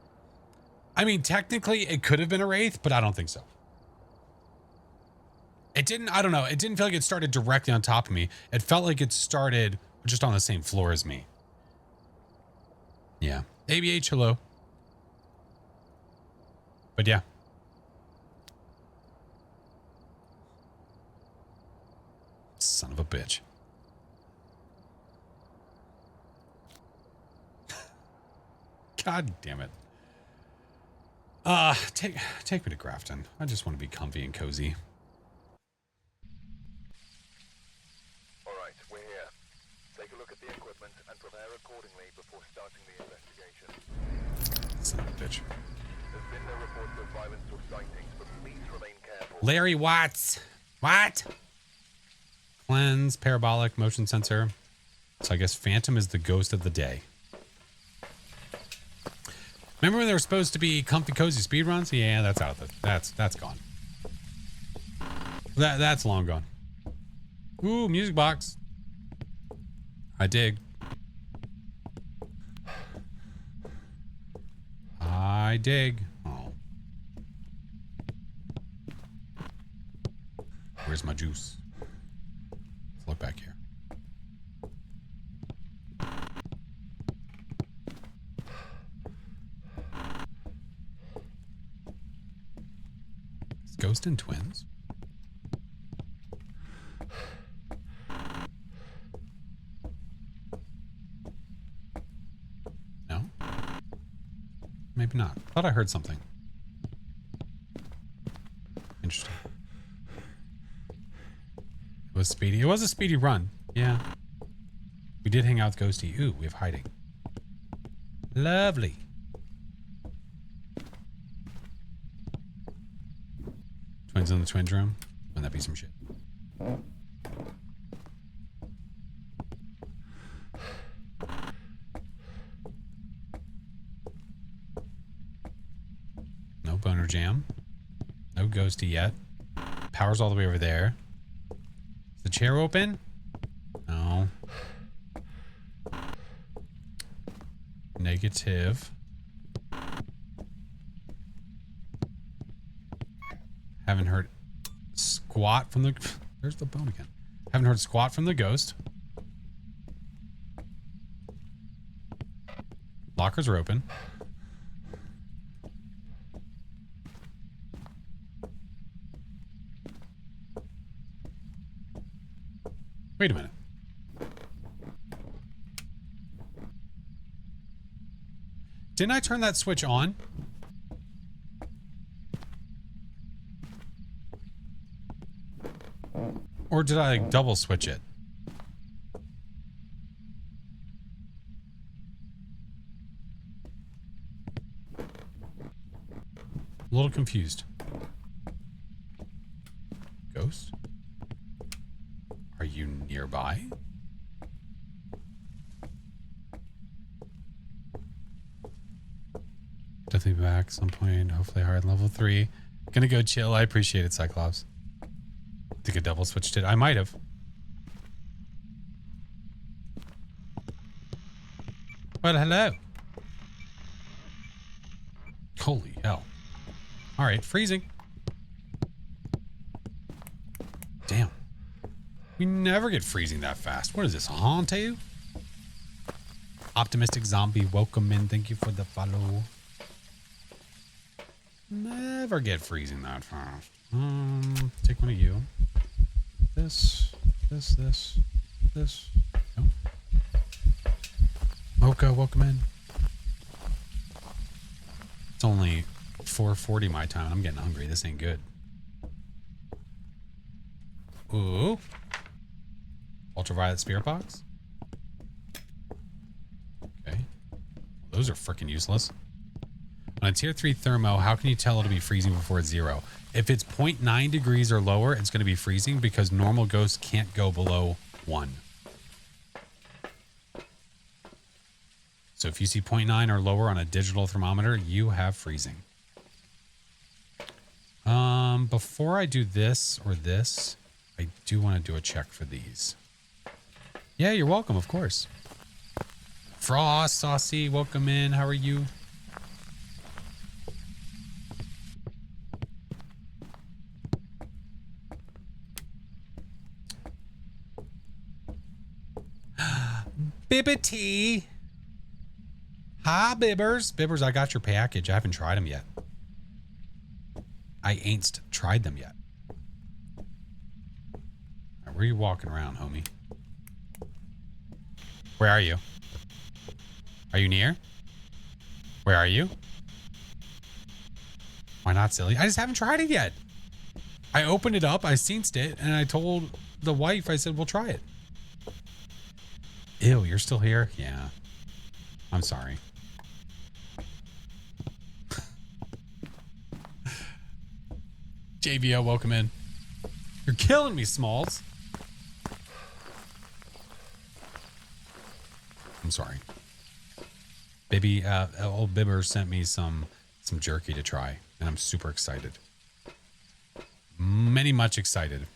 S1: I mean, technically it could have been a Wraith, but I don't think so. It didn't, I don't know. It didn't feel like it started directly on top of me. It felt like it started just on the same floor as me. Yeah. ABH, hello. But yeah. Son of a bitch. God damn it. Take me to Grafton. I just want to be comfy and cozy.
S2: All right, we're here. Take a look at the equipment and prepare accordingly before starting the investigation.
S1: Son of a bitch.
S2: There's been no reports of violence or sightings, but please remain careful.
S1: Larry Watts. What? Cleanse, parabolic, motion sensor. So I guess Phantom is the ghost of the day. Remember when there were supposed to be comfy cozy speed runs? Yeah, that's out of the that's gone. That's long gone. Ooh, music box. I dig. I dig. Oh. Where's my juice? Let's look back here. Ghost and twins? No? Maybe not. Thought I heard something. Interesting. It was speedy. It was a speedy run. Yeah. We did hang out with Ghosty. Ooh, we have hiding. Lovely. Twins in the twins room. Wouldn't that be some shit? No boner jam. No ghosty yet. Power's all the way over there. Is the chair open? No. Negative. Haven't heard squat from the... There's the bone again. Haven't heard squat from the ghost. Lockers are open. Wait a minute. Didn't I turn that switch on? Or did I like double switch it? A little confused. Ghost? Are you nearby? Definitely be back at some point. Hopefully hard level 3. Gonna go chill. I appreciate it, Cyclops. Think I double switched it. I might have. Well, hello. Holy hell. All right, freezing. Damn. We never get freezing that fast. What is this, a haunt-a-you? Optimistic Zombie, welcome in. Thank you for the follow. Never get freezing that fast. Take one of you. This. No. Mocha, welcome in. It's only 4:40 my time. I'm getting hungry. This ain't good. Ooh. Ultraviolet spirit box. those are freaking useless. On a tier 3 thermo, how can you tell it'll be freezing before it's 0? If it's 0.9 degrees or lower, it's going to be freezing because normal ghosts can't go below 1. So if you see 0.9 or lower on a digital thermometer, you have freezing. Before I do this or this, I do want to do a check for these. Yeah, you're welcome, of course. Frost, Saucy, welcome in. How are you? Bibbity. Hi, Bibbers. Bibbers, I got your package. I haven't tried them yet. I ain't tried them yet. All right, where are you walking around, homie? Where are you? Are you near? Where are you? Why not, silly? I just haven't tried it yet. I opened it up, I sensed it, and I told the wife, I said, we'll try it. Ew, you're still here? Yeah. I'm sorry. JVO, welcome in. You're killing me, Smalls. I'm sorry. Baby, old Bibber sent me some jerky to try, and I'm super excited. Much excited.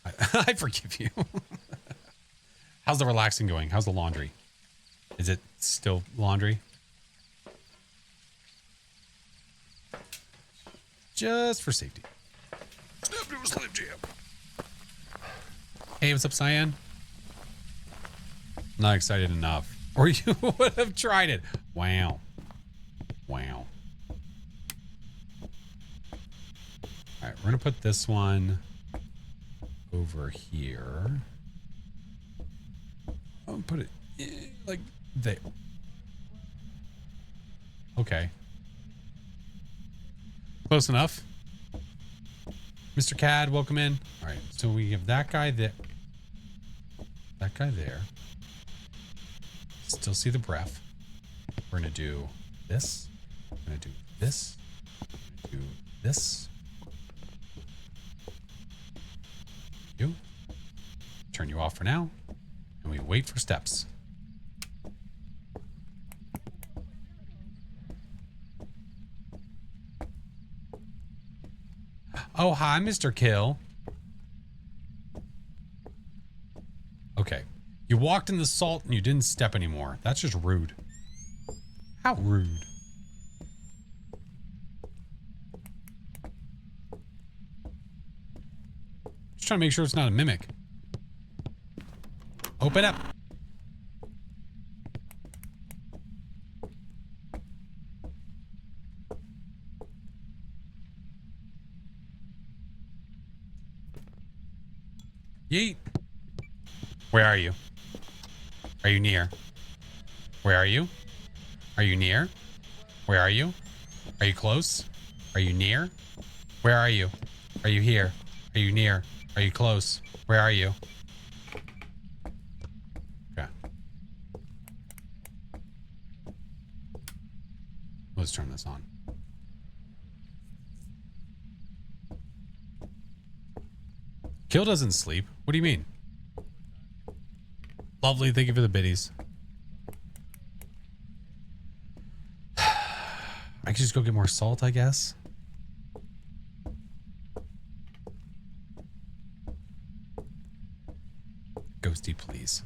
S1: I forgive you. How's the relaxing going? How's the laundry? Is it still laundry? Just for safety. Step to a Slim Jim. Hey, what's up, Cyan? Not excited enough. Or you would have tried it. Wow. Wow. All right, we're going to put this one over here. I'll put it like there. Okay. Close enough. Mr. Cad, welcome in. All right, so we have that guy there. That guy there. Still see the breath. We're going to do this. We're going to do this. Do this. You. Turn you off for now. And we wait for steps. Oh, hi, Mr. Kill. Okay. You walked in the salt and you didn't step anymore. That's just rude. How rude. Just trying to make sure it's not a mimic. Open up. Yeet. Where are you? Are you near? Where are you? Are you near? Where are you? Are you close? Are you near? Where are you? Are you here? Are you near? Are you close? Where are you? Okay. Let's turn this on. Kill doesn't sleep. What do you mean? Lovely. Thank you for the biddies. I could just go get more salt, I guess. Ghosty, please.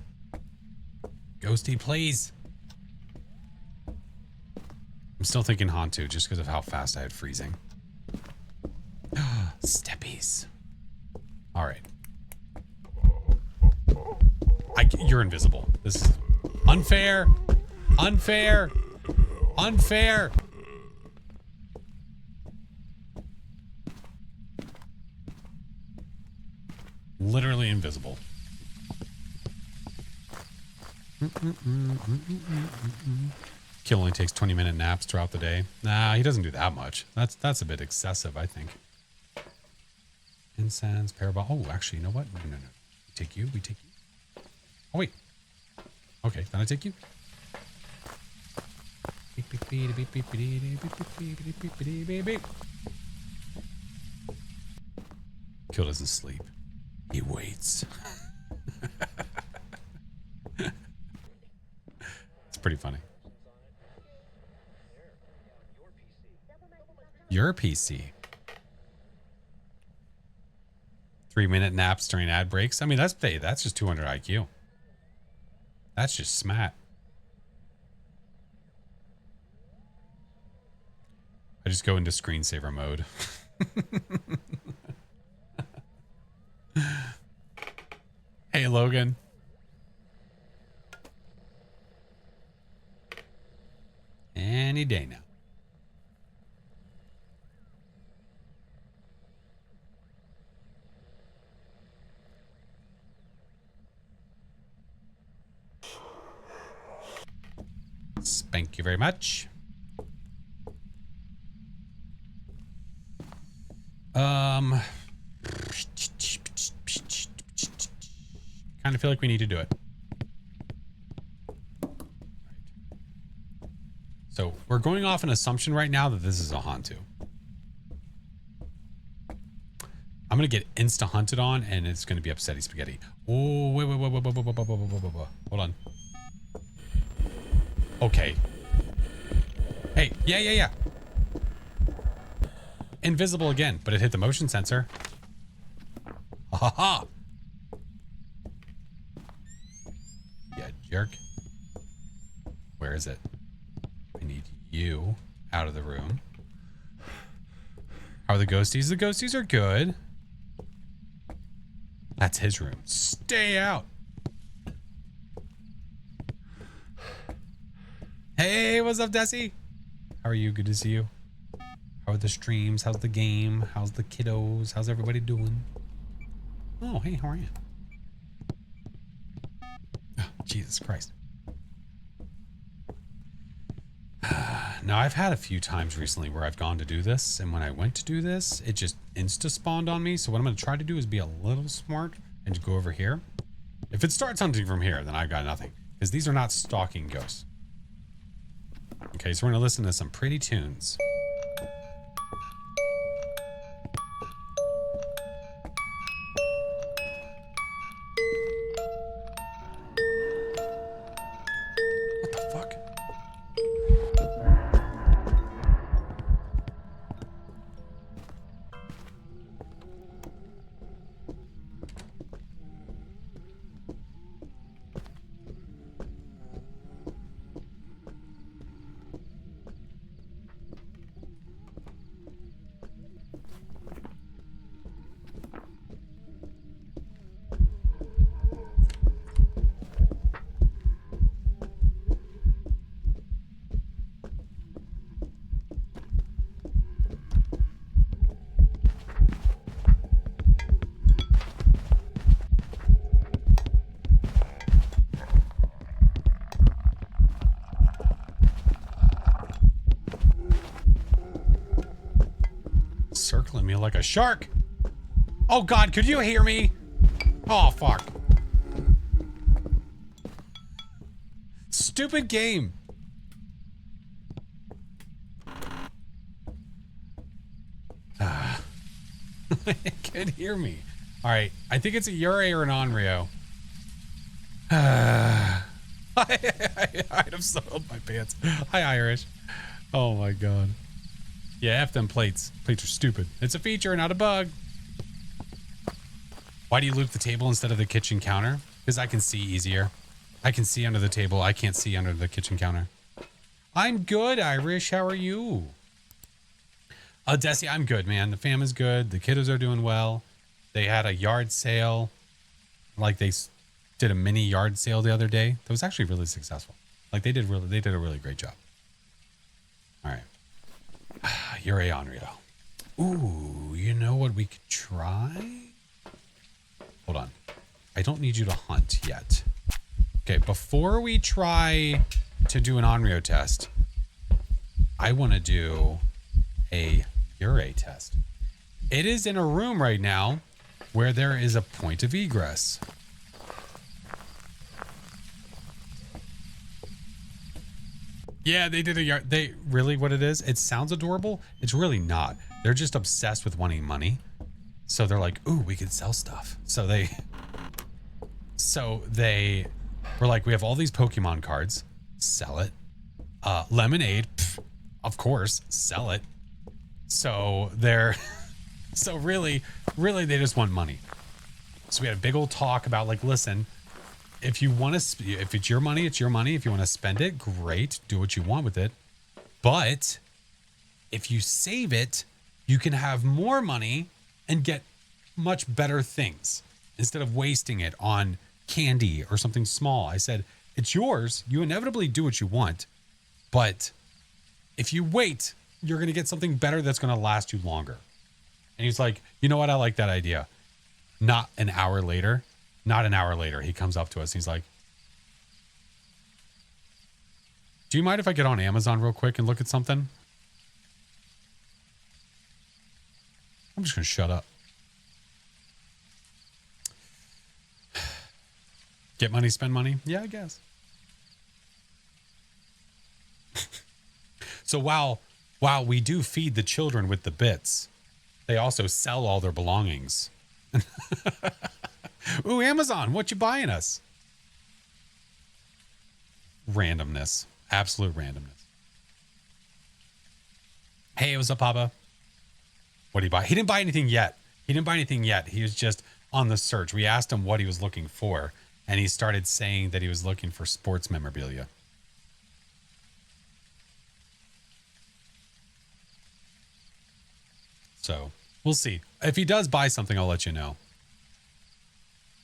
S1: Ghosty, please. I'm still thinking Hantu just because of how fast I had freezing. Steppies. All right. You're invisible. This is unfair. Unfair. Unfair. Literally invisible. Kill only takes 20-minute naps throughout the day. Nah, he doesn't do that much. That's a bit excessive, I think. Incense, parabol. Oh, actually, you know what? No. We take you. We take you. Oh, wait. Okay, then I take you. Kill doesn't sleep. He waits. It's pretty funny. Your PC. 3-minute naps during ad breaks. I mean, that's just 200 IQ. That's just smart. I just go into screensaver mode. Hey, Logan. Any day now. Thank you very much. Kind of feel like we need to do it. So we're going off an assumption right now that this is a Hantu. I'm gonna get insta hunted on, and it's gonna be upsetty spaghetti. Oh wait, hold on. Okay. Hey, yeah. Invisible again, but it hit the motion sensor. Ha ha. Yeah, jerk. Where is it? I need you out of the room. How are the ghosties? The ghosties are good. That's his room. Stay out. Hey, what's up, Desi? How are you? Good to see you. How are the streams? How's the game? How's the kiddos? How's everybody doing? Oh, hey, how are you? Oh, Jesus Christ. Now, I've had a few times recently where I've gone to do this, and when I went to do this, it just insta-spawned on me. So what I'm going to try to do is be a little smart and just go over here. If it starts hunting from here, then I've got nothing. Because these are not stalking ghosts. Okay, so we're going to listen to some pretty tunes. What the fuck? Circling me like a shark. Oh God, could you hear me? Oh fuck. Stupid game. It could hear me. All right, I think it's a Yurei or an Onryo. I'd have soiled my pants. Hi, Irish. Oh my God. Yeah, F them plates. Plates are stupid. It's a feature, not a bug. Why do you loot the table instead of the kitchen counter? Because I can see easier. I can see under the table. I can't see under the kitchen counter. I'm good, Irish. How are you? Desi, I'm good, man. The fam is good. The kiddos are doing well. They had a yard sale. Like they did a mini yard sale the other day. That was actually really successful. Like they did a really great job. All right. You're a Onryo. Ooh, you know what we could try? Hold on. I don't need you to hunt yet. Okay, before we try to do an Onryo test, I want to do a Yurei test. It is in a room right now where there is a point of egress. Yeah, they did a yard. They really, what it is, it sounds adorable. It's really not. They're just obsessed with wanting money. So they're like, ooh, we could sell stuff. So they were like, we have all these Pokemon cards, sell it. Lemonade, pff, of course, sell it. So so really they just want money. So we had a big old talk about like, listen, if you want to, if it's your money, it's your money. If you want to spend it, great, do what you want with it. But if you save it, you can have more money and get much better things instead of wasting it on candy or something small. I said, it's yours. You inevitably do what you want. But if you wait, you're going to get something better that's going to last you longer. And he's like, you know what? I like that idea. Not an hour later, he comes up to us. He's like, do you mind if I get on Amazon real quick and look at something? I'm just going to shut up. Get money, spend money? Yeah, I guess. So while we do feed the children with the bits, they also sell all their belongings. Ooh, Amazon, what you buying us? Randomness. Absolute randomness. Hey, what's up, Papa? What did he buy? He didn't buy anything yet. He was just on the search. We asked him what he was looking for, and he started saying that he was looking for sports memorabilia. So we'll see. If he does buy something, I'll let you know.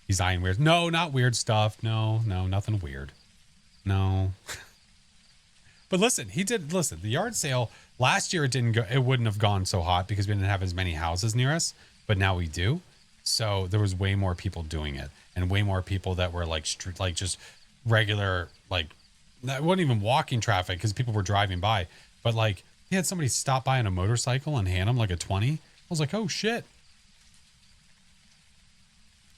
S1: He's eyeing weird. No, not weird stuff. No, nothing weird. No. But listen, the yard sale last year, it wouldn't have gone so hot because we didn't have as many houses near us, but now we do. So there was way more people doing it and way more people that were like just regular, like that wasn't even walking traffic because people were driving by, but like he had somebody stop by on a motorcycle and hand him like a 20. I was like, oh shit.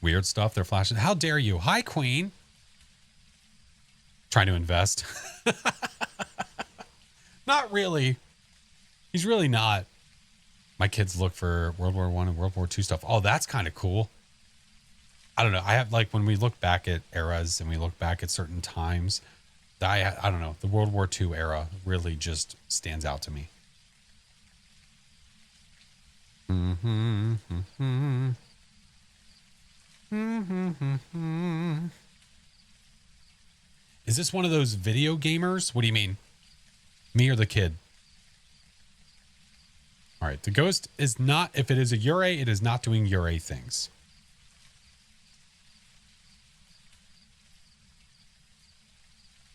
S1: Weird stuff. They're flashing. How dare you? Hi, Queen. Trying to invest. Not really. He's really not. My kids look for World War I and World War II stuff. Oh, that's kind of cool. I don't know. I have like when we look back at eras and we look back at certain times, I don't know. The World War II era really just stands out to me. Is this one of those video gamers? What do you mean? Me or the kid? All right. The ghost is not, if it is a Yurei, it is not doing Yurei things.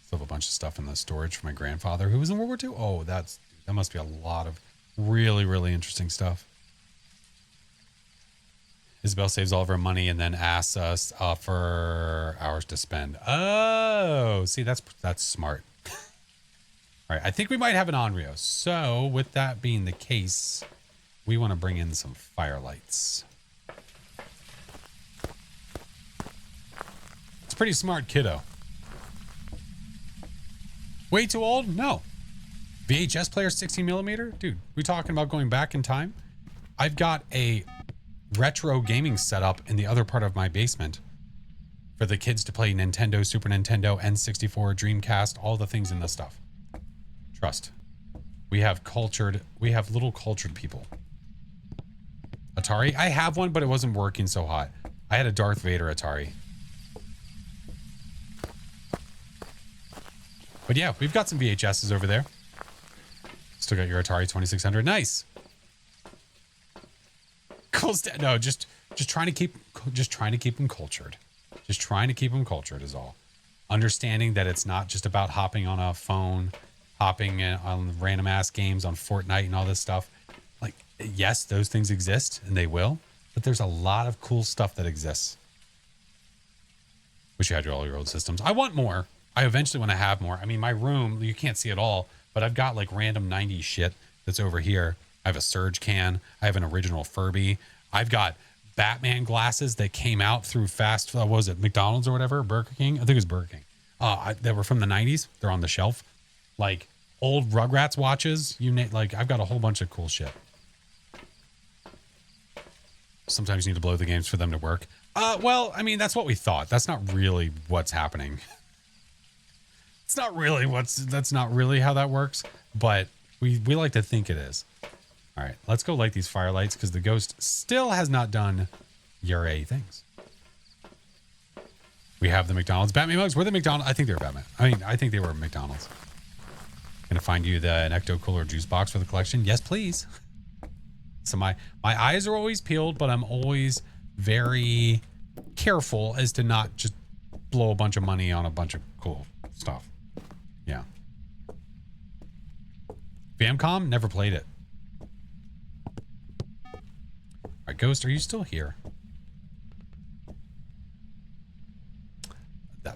S1: Still have a bunch of stuff in the storage for my grandfather who was in World War II. Oh, that must be a lot of really, really interesting stuff. Isabel saves all of her money and then asks us for hours to spend. Oh, see, that's smart. All right, I think we might have an Onryo. So with that being the case, we want to bring in some firelights. It's a pretty smart kiddo. Way too old? No. VHS player 16 millimeter? Dude, we talking about going back in time? I've got a retro gaming setup in the other part of my basement for the kids to play Nintendo, Super Nintendo, N64, Dreamcast, all the things in this stuff. Trust. We have little cultured people. Atari? I have one, but it wasn't working so hot. I had a Darth Vader Atari. But yeah, we've got some VHSs over there. Still got your Atari 2600. Nice. Cool. No, just trying to keep them cultured. Just trying to keep them cultured is all. Understanding that it's not just about hopping on a phone, hopping on random ass games on Fortnite and all this stuff. Like, yes, those things exist and they will, but there's a lot of cool stuff that exists. Wish you had all your old systems. I want more. I eventually want to have more. I mean, my room, you can't see it all, but I've got like random 90s shit that's over here. I have a Surge can. I have an original Furby. I've got Batman glasses that came out through what was it, McDonald's or whatever, Burger King? I think it was Burger King. That were from the 90s. They're on the shelf. Like, old Rugrats watches. Like I've got a whole bunch of cool shit. Sometimes you need to blow the games for them to work. Well, I mean, that's what we thought. That's not really what's happening. That's not really how that works, but we like to think it is. All right, let's go light these firelights because the ghost still has not done your A things. We have the McDonald's Batman mugs. Were they McDonald's? I think they were Batman. I think they were McDonald's. Gonna find you the Necto Cooler juice box for the collection. Yes, please. So my eyes are always peeled, but I'm always very careful as to not just blow a bunch of money on a bunch of cool stuff. Yeah. Famcom, never played it. All right, Ghost, are you still here?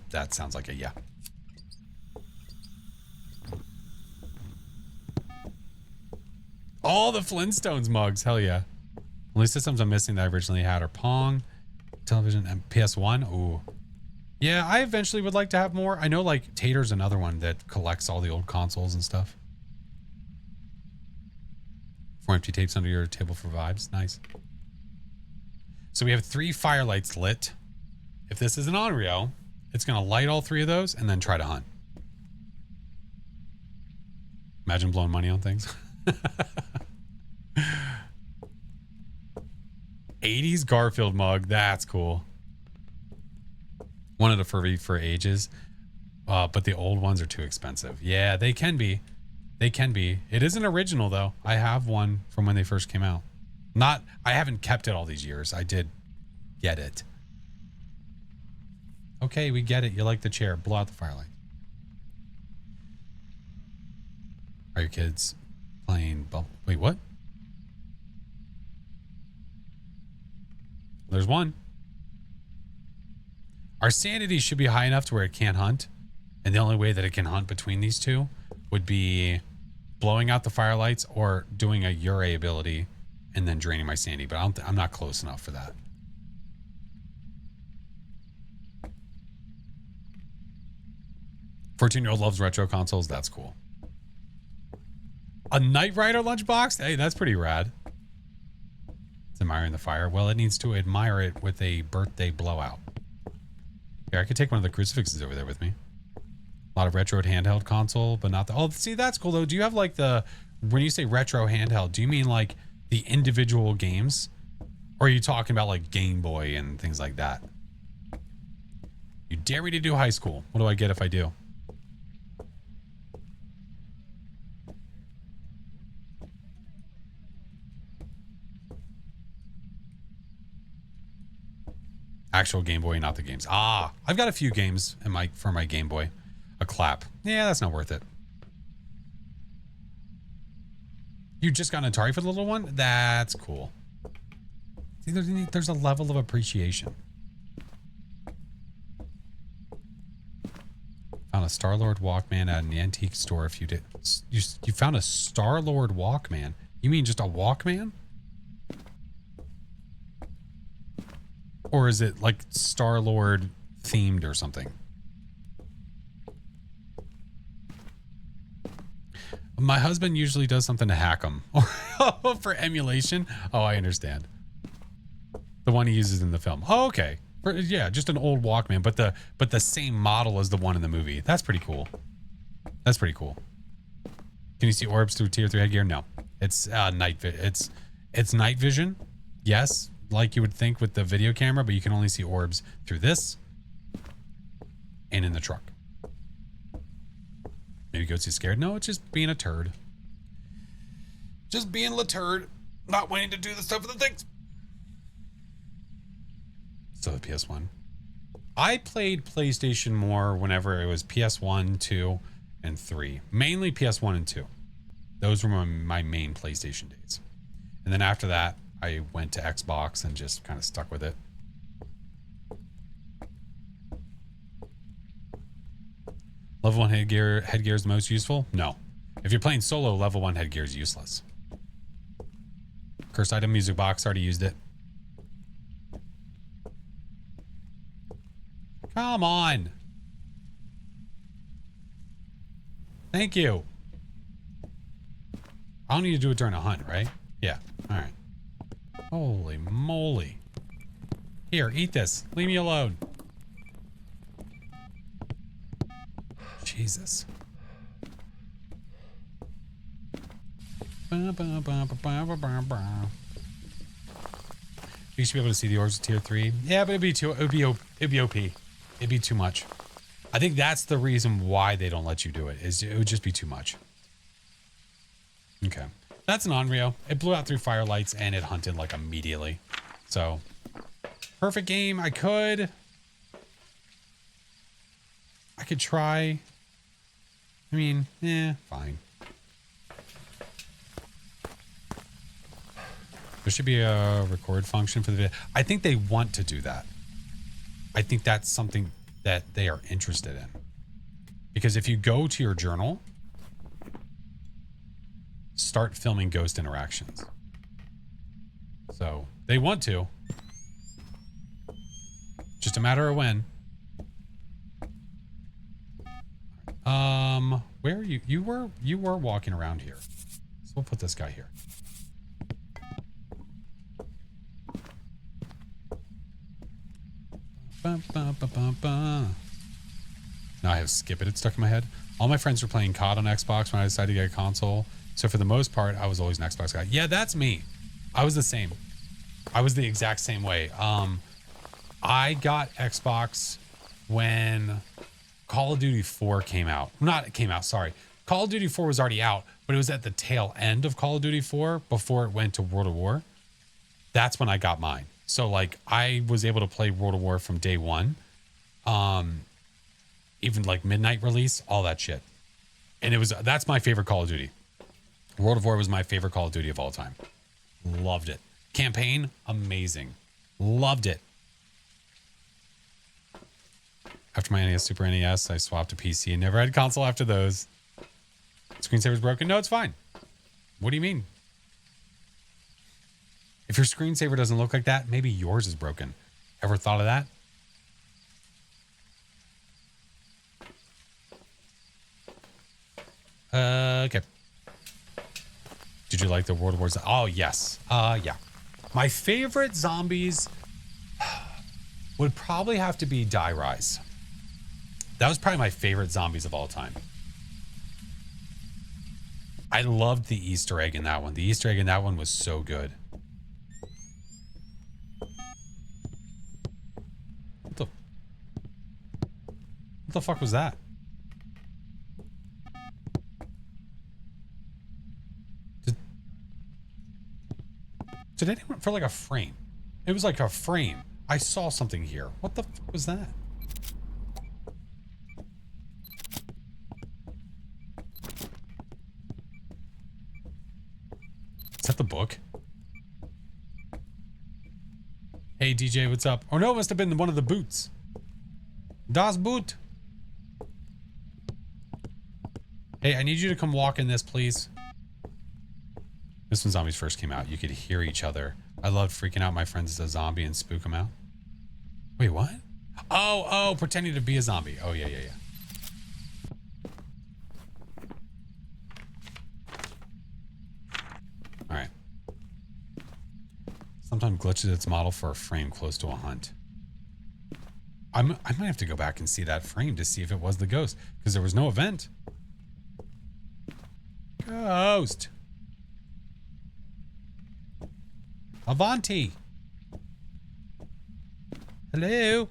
S1: That sounds like a yeah. All the Flintstones mugs, hell yeah. Only systems I'm missing that I originally had are Pong, television, and PS1. Ooh. Yeah, I eventually would like to have more. I know like Tater's another one that collects all the old consoles and stuff. 4 empty tapes under your table for vibes. Nice. So we have 3 firelights lit. If this is an Onryo, it's going to light all 3 of those and then try to hunt. Imagine blowing money on things. 80s Garfield mug. That's cool. Wanted a furry for ages, but the old ones are too expensive. Yeah, they can be. They can be. It is an original though. I have one from when they first came out. I haven't kept it all these years. I did get it. Okay, we get it. You like the chair. Blow out the firelight. Are your kids playing bubble? Wait, what? There's one. Our sanity should be high enough to where it can't hunt. And the only way that it can hunt between these two would be blowing out the firelights or doing a Ure ability and then draining my sanity. But I'm not close enough for that. "14-year-old loves retro consoles." That's cool. A Knight Rider lunchbox? Hey, that's pretty rad. It's admiring the fire. Well, it needs to admire it with a birthday blowout. Here, I could take one of the crucifixes over there with me. A lot of retro handheld console, but not the... Oh, see, that's cool, though. Do you have, like, the... When you say retro handheld, do you mean, like, the individual games? Or are you talking about, like, Game Boy and things like that? You dare me to do high school. What do I get if I do? Actual Game Boy, not the games. Ah, I've got a few games for my Game Boy. A clap. Yeah, that's not worth it. You just got an Atari for the little one? That's cool. See, there's a level of appreciation. Found a Star-Lord Walkman at an antique store a few days. You found a Star-Lord Walkman? You mean just a Walkman? Or is it like Star-Lord themed or something? My husband usually does something to hack them. For emulation. Oh, I understand. The one he uses in the film. Oh, okay. Yeah, just an old Walkman, but the same model as the one in the movie. That's pretty cool. That's pretty cool. Can you see orbs through tier 3 headgear? No. It's night vision. Yes. Like you would think with the video camera, but you can only see orbs through this and in the truck. Maybe Goatsy scared. No, it's just being a turd. Just being a turd, not wanting to do the stuff with the things. Still the PS1. I played PlayStation more whenever it was PS1, 2, and 3. Mainly PS1 and 2. Those were my main PlayStation days. And then after that, I went to Xbox and just kind of stuck with it. Level 1 headgear is the most useful? No. If you're playing solo, level 1 headgear is useless. Cursed item music box, already used it. Come on. Thank you. I don't need to do it during a hunt, right? Yeah. All right. Holy moly. Here, eat this. Leave me alone. Jesus. You should be able to see the ores of tier 3. Yeah, but it'd be OP. It'd be too much. I think that's the reason why they don't let you do it, is it would just be too much. Okay. That's an Onryo. It blew out through firelights and it hunted like immediately. So perfect game. I could try. I mean, fine. There should be a record function for the video. I think they want to do that. I think that's something that they are interested in. Because if you go to your journal, start filming ghost interactions. So they want to. Just a matter of when. Where are you? You were walking around here. So we'll put this guy here. Now I have skip it. It's stuck in my head. All my friends were playing COD on Xbox when I decided to get a console. So for the most part, I was always an Xbox guy. Yeah, that's me. I was the same. I was the exact same way. I got Xbox when Call of Duty 4 came out. Sorry. Call of Duty 4 was already out, but it was at the tail end of Call of Duty 4 before it went to World of War. That's when I got mine. So like I was able to play World of War from day one. Even like midnight release, all that shit. And that's my favorite Call of Duty. World of War was my favorite Call of Duty of all time. Loved it. Campaign, amazing. Loved it. After my NES, Super NES, I swapped to PC and never had a console after those. Screensaver's broken? No, it's fine. What do you mean? If your screensaver doesn't look like that, maybe yours is broken. Ever thought of that? Okay. Did you like the World Wars? Oh, yes. Yeah. My favorite zombies would probably have to be Die Rise. That was probably my favorite zombies of all time. I loved the Easter egg in that one. The Easter egg in that one was so good. What the fuck was that? Did anyone, for like a frame? It was like a frame. I saw something here. What the fuck was that? Is that the book? Hey DJ, what's up? Oh no, it must have been one of the boots. Das Boot. Hey, I need you to come walk in this, please. This when zombies first came out, you could hear each other. I loved freaking out my friends as a zombie and spook them out. Wait, what? Oh, pretending to be a zombie. Oh, yeah. All right. Sometimes glitches its model for a frame close to a hunt. I might have to go back and see that frame to see if it was the ghost, because there was no event. Ghost. Avanti. Hello.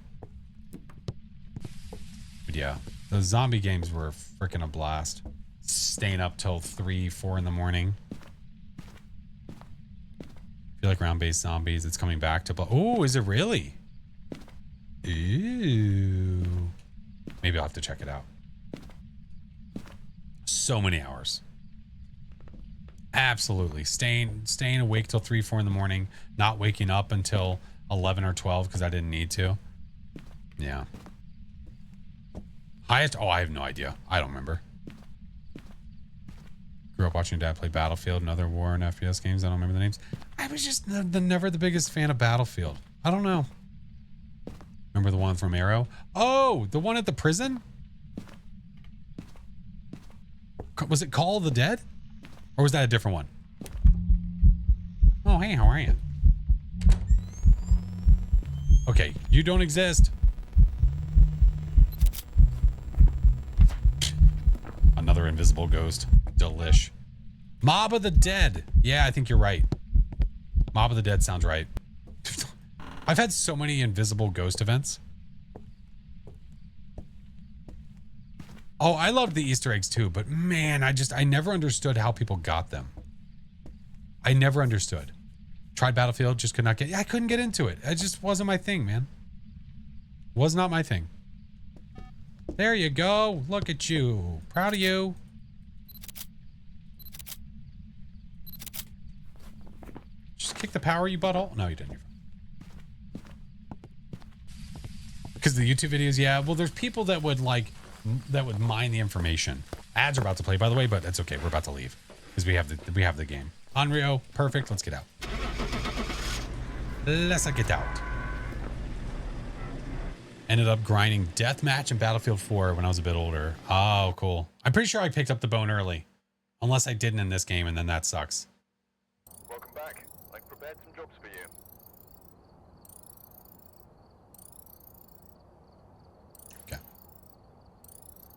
S1: But yeah, those zombie games were freaking a blast. Staying up till 3, 4 in the morning. I feel like round-based zombies. It's coming back to. Oh, is it really? Ooh. Maybe I'll have to check it out. So many hours. Absolutely. Staying awake till 3, 4 in the morning. Not waking up until 11 or 12 because I didn't need to. Yeah. Highest? Oh, I have no idea. I don't remember. Grew up watching Dad play Battlefield and other war and FPS games. I don't remember the names. I was just never the biggest fan of Battlefield. I don't know. Remember the one from Arrow? Oh, the one at the prison? Was it Call of the Dead? Or was that a different one? hey, how are you? Okay, you don't exist. Another invisible ghost. Delish. Mob of the Dead. Yeah, I think you're right. Mob of the Dead sounds right. I've had so many invisible ghost events. Oh, I loved the Easter eggs too, but man, I never understood how people got them. I never understood. Tried Battlefield, just could not get, I couldn't get into it. It just wasn't my thing, man. Was not my thing. There you go. Look at you. Proud of you. Just kick the power, you butthole. No, you didn't. Because the YouTube videos, yeah. Well, there's people that would mine the information. Ads are about to play, by the way, but that's okay. We're about to leave because we have the game. Onryo, perfect. Let's get out. Let's get out. Ended up grinding Deathmatch in Battlefield 4 when I was a bit older. Oh, cool. I'm pretty sure I picked up the bone early. Unless I didn't in this game, and then that sucks.
S2: Welcome back. I've prepared some jobs for you.
S1: Okay.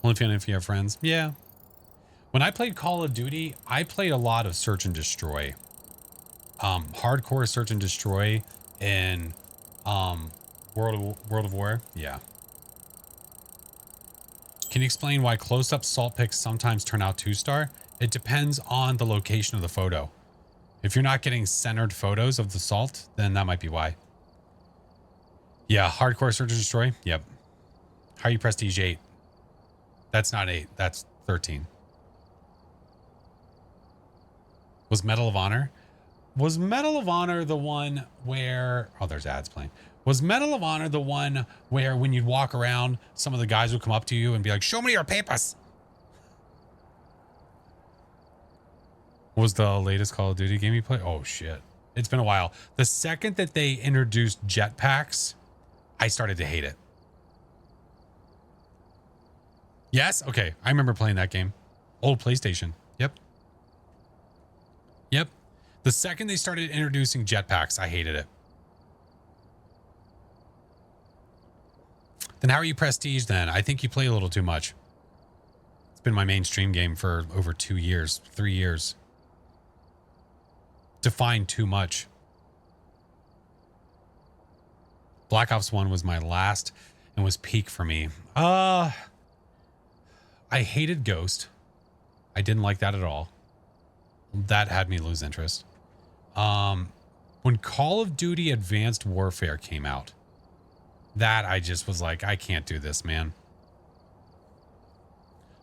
S1: Only fan if you have friends. Yeah. When I played Call of Duty, I played a lot of Search and Destroy. Hardcore Search and Destroy in World of War. Yeah. Can you explain why close-up salt pics sometimes turn out 2-star? It depends on the location of the photo. If you're not getting centered photos of the salt, then that might be why. Yeah, hardcore Search and Destroy. Yep. How you prestige 8? That's not 8. That's 13. Was Medal of Honor? Was Medal of Honor the one where... Oh, there's ads playing. Was Medal of Honor the one where when you'd walk around, some of the guys would come up to you and be like, show me your papers? Was the latest Call of Duty game you played? Oh, shit. It's been a while. The second that they introduced jetpacks, I started to hate it. Yes? Okay. I remember playing that game. Old PlayStation. Yep. Yep. The second they started introducing jetpacks, I hated it. Then how are you prestige then? I think you play a little too much. It's been my mainstream game for over 2 years, 3 years. Define too much. Black Ops 1 was my last and was peak for me. I hated Ghost. I didn't like that at all. That had me lose interest. When Call of Duty Advanced Warfare came out, that I just was like, I can't do this, man.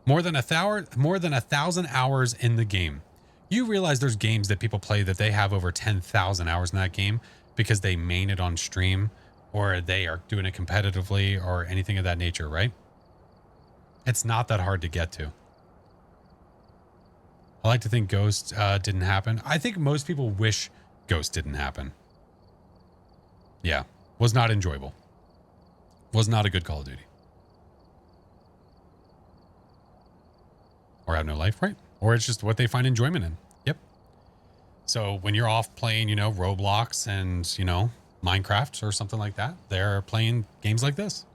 S1: More than 1,000 hours in the game. You realize there's games that people play that they have over 10,000 hours in that game because they main it on stream or they are doing it competitively or anything of that nature, right? It's not that hard to get to. I like to think Ghost didn't happen. I think most people wish Ghost didn't happen. Yeah, was not enjoyable. Was not a good Call of Duty. Or have no life, right? Or it's just what they find enjoyment in. Yep. So when you're off playing, you know, Roblox and, you know, Minecraft or something like that, they're playing games like this.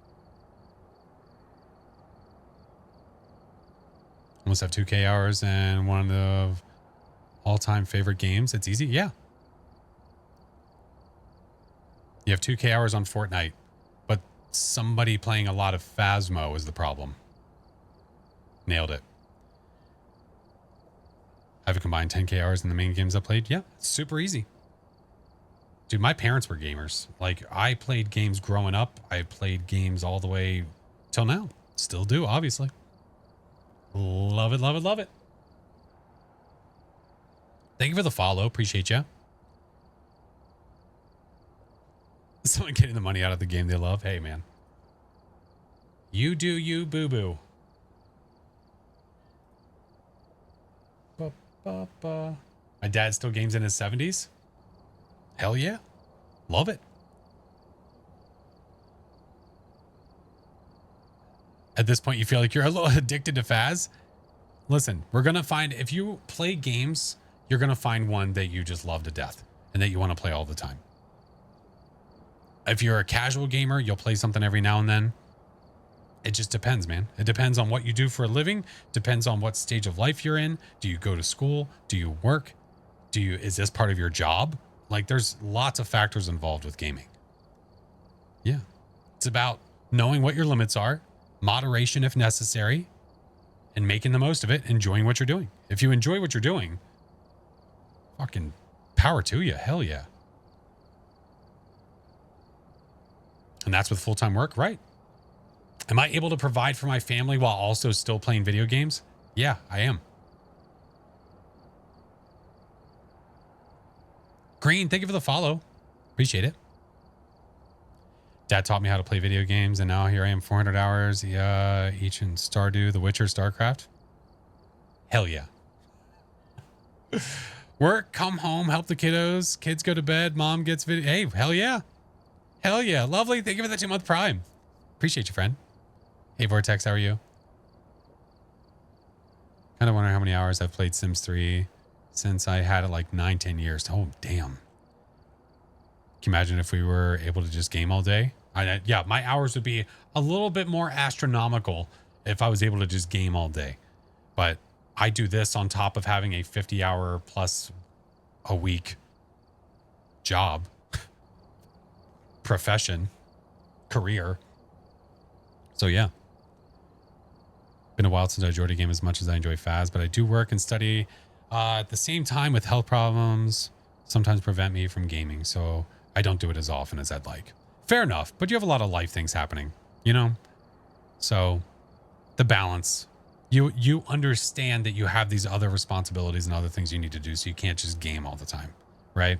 S1: Almost have 2K hours and one of the all-time favorite games. It's easy. Yeah. You have 2K hours on Fortnite, but somebody playing a lot of Phasmo is the problem. Nailed it. Have a combined 10K hours in the main games I played. Yeah, it's super easy. Dude, my parents were gamers. Like, I played games growing up. I played games all the way till now. Still do, obviously. Love it, love it, love it. Thank you for the follow. Appreciate you. Someone getting the money out of the game they love. Hey, man. You do you, boo-boo. My dad still games in his 70s. Hell yeah. Love it. At this point, you feel like you're a little addicted to Phaz. Listen, we're going to find, if you play games, you're going to find one that you just love to death. and that you want to play all the time. If you're a casual gamer, you'll play something every now and then. It just depends, man. It depends on what you do for a living. Depends on what stage of life you're in. Do you go to school? Do you work? Is this part of your job? Like, there's lots of factors involved with gaming. Yeah. It's about knowing what your limits are, moderation if necessary, and making the most of it, enjoying what you're doing. If you enjoy what you're doing, fucking power to you. Hell yeah. And that's with full-time work, right? Am I able to provide for my family while also still playing video games? Yeah, I am. Green, thank you for the follow. Appreciate it. Dad taught me how to play video games, and now here I am, 400 hours each in Stardew, The Witcher, StarCraft. Hell yeah. Work, come home, help the kiddos. Kids go to bed. Mom gets video. Hey, hell yeah. Hell yeah. Lovely. Thank you for the 2-month Prime. Appreciate you, friend. Hey, Vortex, how are you? Kind of wondering how many hours I've played Sims 3 since I had it like 9-10 years. Oh, damn. Can you imagine if we were able to just game all day? Yeah, my hours would be a little bit more astronomical if I was able to just game all day. But I do this on top of having a 50-hour plus a week job, profession, career. So yeah. Been a while since I enjoyed a game as much as I enjoy Phas, but I do work and study at the same time with health problems sometimes prevent me from gaming. So I don't do it as often as I'd like. Fair enough, but you have a lot of life things happening, you know? So the balance, you understand that you have these other responsibilities and other things you need to do, so you can't just game all the time, right?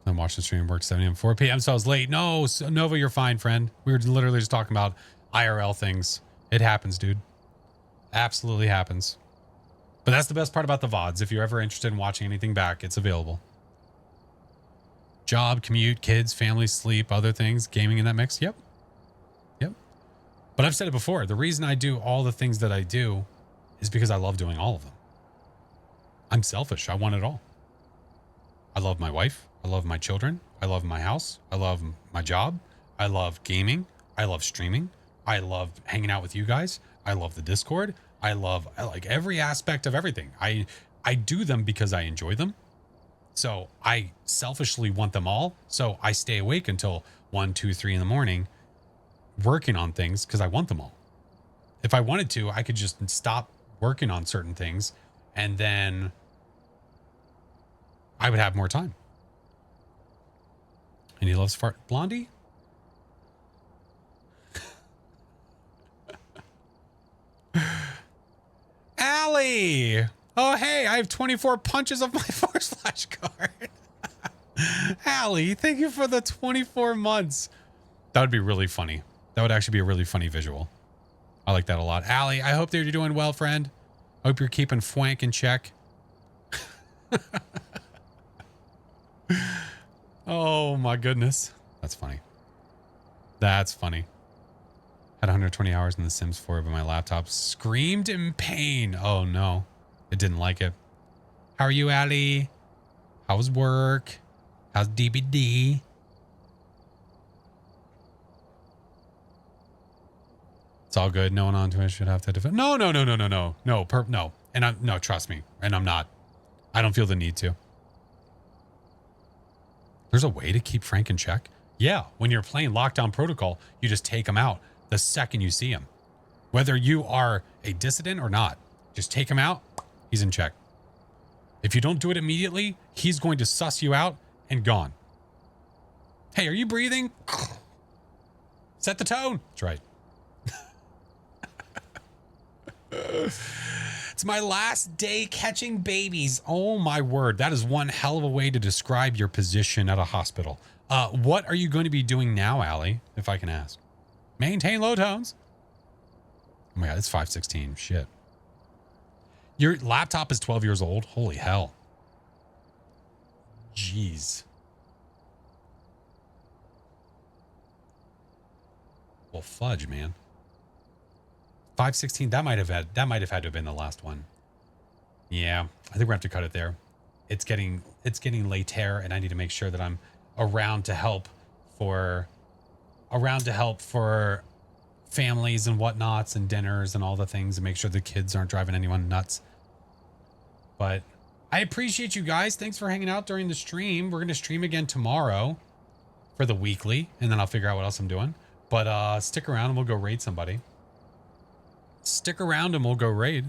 S1: I watched the stream, worked 7 a.m. 4 p.m. so I was late. No, Nova, you're fine, friend. We were literally just talking about IRL things. It happens, dude. Absolutely happens. But that's the best part about the VODs. If you're ever interested in watching anything back, it's available. Job, commute, kids, family, sleep, other things, gaming in that mix. Yep. Yep. But I've said it before. The reason I do all the things that I do is because I love doing all of them. I'm selfish. I want it all. I love my wife. I love my children. I love my house. I love my job. I love gaming. I love streaming. I love hanging out with you guys. I love the Discord. I like every aspect of everything. I do them because I enjoy them. So I selfishly want them all. So I stay awake until 1, 2, 3 in the morning working on things because I want them all. If I wanted to, I could just stop working on certain things and then I would have more time. And he loves fart. Blondie? Allie! Oh, hey, I have 24 punches of my Force Flash card. Allie, thank you for the 24 months. That would be really funny. That would actually be a really funny visual. I like that a lot. Allie, I hope that you're doing well, friend. I hope you're keeping Fwank in check. Oh, my goodness. That's funny. That's funny. Had 120 hours in The Sims 4, but my laptop screamed in pain. Oh, no. It didn't like it. How are you, Allie? How's work? How's DBD? It's all good. No one on Twitch should have to defend. No. No. And no, trust me. And I'm not. I don't feel the need to. There's a way to keep Frank in check? Yeah. When you're playing Lockdown Protocol, you just take him out the second you see him. Whether you are a dissident or not, just take him out. He's in check. If you don't do it immediately, he's going to suss you out and gone. Hey, are you breathing? Set the tone. That's right. It's my last day catching babies. Oh my word. That is one hell of a way to describe your position at a hospital. What are you going to be doing now, Allie, if I can ask? Maintain low tones. Oh my God, it's 5:16. Shit. Your laptop is 12 years old? Holy hell. Jeez. Well, fudge, man. 5:16. That might have had to have been the last one. Yeah, I think we're gonna have to cut it there. It's getting later, and I need to make sure that I'm around to help for families and whatnots and dinners and all the things, and make sure the kids aren't driving anyone nuts. But I appreciate you guys. Thanks for hanging out during the stream. We're gonna stream again tomorrow for the weekly, and then I'll figure out what else I'm doing. But stick around and we'll go raid somebody. Stick around and we'll go raid.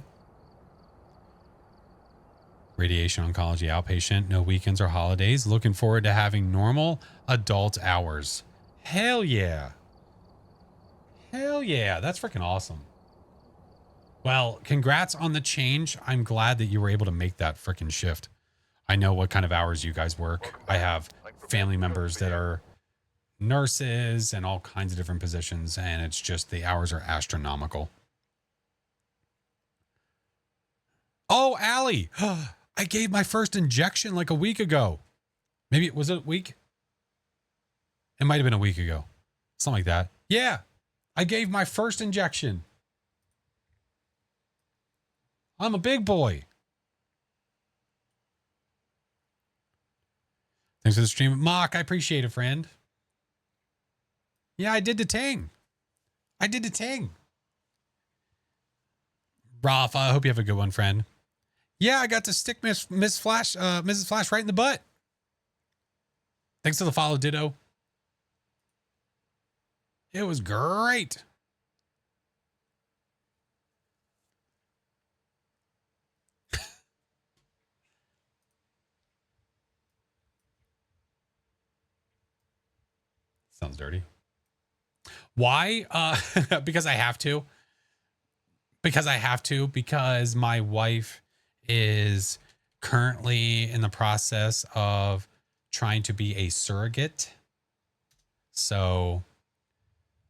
S1: Radiation oncology outpatient, no weekends or holidays. Looking forward to having normal adult hours. Hell yeah. Hell yeah. That's freaking awesome. Well, congrats on the change. I'm glad that you were able to make that freaking shift. I know what kind of hours you guys work. I have family members that are nurses and all kinds of different positions, and it's just the hours are astronomical. Oh, Allie. I gave my first injection like a week ago. Maybe was it a week? It might have been a week ago. Something like that. Yeah. I gave my first injection. I'm a big boy. Thanks for the stream. Mock, I appreciate it, friend. Yeah, I did the ting. Rolf, I hope you have a good one, friend. Yeah, I got to stick Mrs. Flash right in the butt. Thanks for the follow, Ditto. It was great. Sounds dirty. Why? Because I have to. Because my wife is currently in the process of trying to be a surrogate. So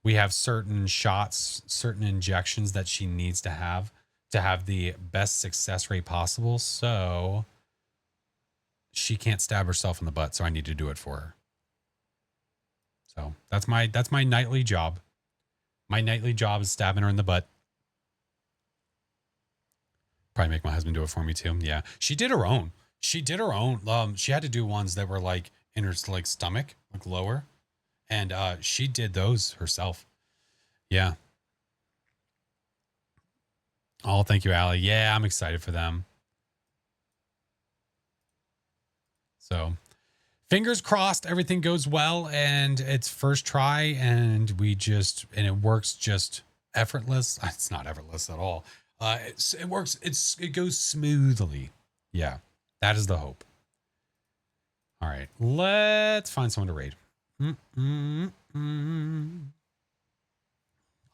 S1: we have certain shots, certain injections that she needs to have the best success rate possible. So she can't stab herself in the butt. So I need to do it for her. So that's my nightly job. My nightly job is stabbing her in the butt. Probably make my husband do it for me too. Yeah. She did her own. She had to do ones that were like in her like stomach, like lower. And she did those herself. Yeah. Oh, thank you, Allie. Yeah, I'm excited for them. So fingers crossed everything goes well and it's first try and it works just effortless. It's not effortless at all. It works. It goes smoothly. Yeah, that is the hope. All right, let's find someone to raid.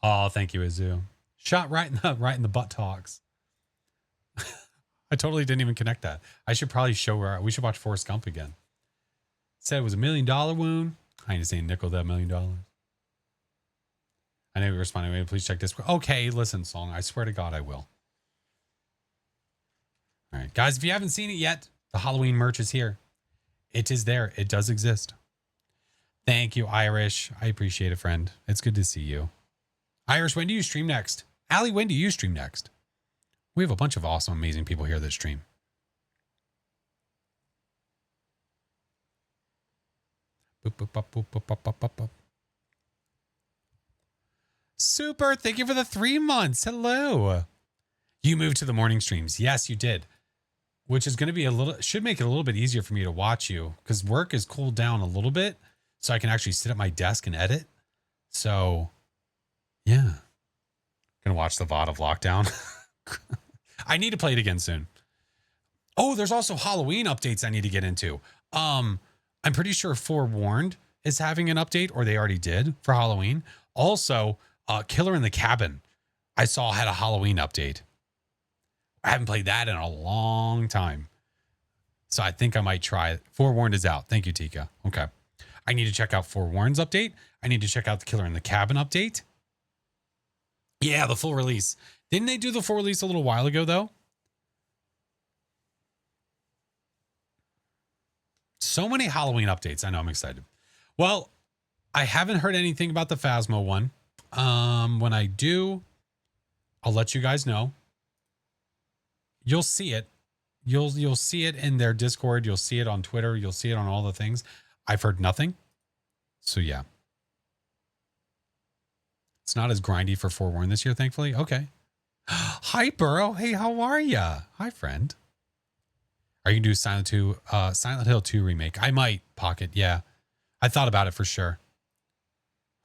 S1: Oh, thank you, Azu. Shot right in the butt talks. I totally didn't even connect that. I should probably show her. We should watch Forrest Gump again. Said it was $1 million wound. I ain't saying nickel that $1 million. I know you're responding. Please check Discord. Okay, listen, Song. I swear to God, I will. All right, guys, if you haven't seen it yet, the Halloween merch is here. It is there. It does exist. Thank you, Irish. I appreciate it, friend. It's good to see you. Irish, when do you stream next? Allie, when do you stream next? We have a bunch of awesome, amazing people here that stream. Boop, boop, boop, boop, boop, boop, boop, boop. Super. Thank you for the 3 months. Hello. You moved to the morning streams. Yes, you did. Which is going to be should make it a little bit easier for me to watch you because work has cooled down a little bit so I can actually sit at my desk and edit. So, yeah. Gonna watch the VOD of Lockdown. I need to play it again soon. Oh, there's also Halloween updates I need to get into. I'm pretty sure Forewarned is having an update, or they already did for Halloween. Also, Killer in the Cabin, I saw had a Halloween update. I haven't played that in a long time. So I think I might try it. Forewarned is out. Thank you, Tika. Okay. I need to check out Forewarned's update. I need to check out the Killer in the Cabin update. Yeah, the full release. Didn't they do the full release a little while ago, though? So many Halloween updates. I know, I'm excited. Well, I haven't heard anything about the Phasmo one. When I do, I'll let you guys know. You'll see it. You'll see it in their Discord. You'll see it on Twitter. You'll see it on all the things. I've heard nothing. So yeah. It's not as grindy for Forewarned this year, thankfully. Okay. Hi, Burrow. Hey, how are ya? Hi, friend. Are you going to do Silent Hill 2 remake? I might, Pocket. Yeah. I thought about it for sure.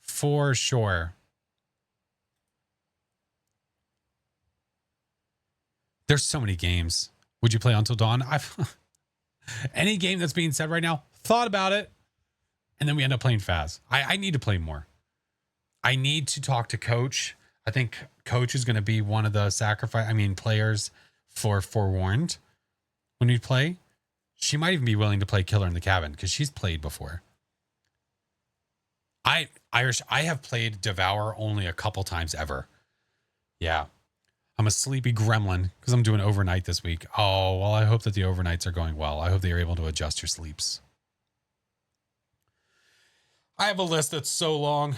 S1: For sure. There's so many games. Would you play Until Dawn? Any game that's being said right now, thought about it. And then we end up playing Phas. I need to play more. I need to talk to Coach. I think Coach is going to be one of the players for Forewarned when we play. She might even be willing to play Killer in the Cabin because she's played before. I have played Devour only a couple times ever. Yeah. I'm a sleepy gremlin because I'm doing overnight this week. Oh, well, I hope that the overnights are going well. I hope they are able to adjust your sleeps. I have a list that's so long.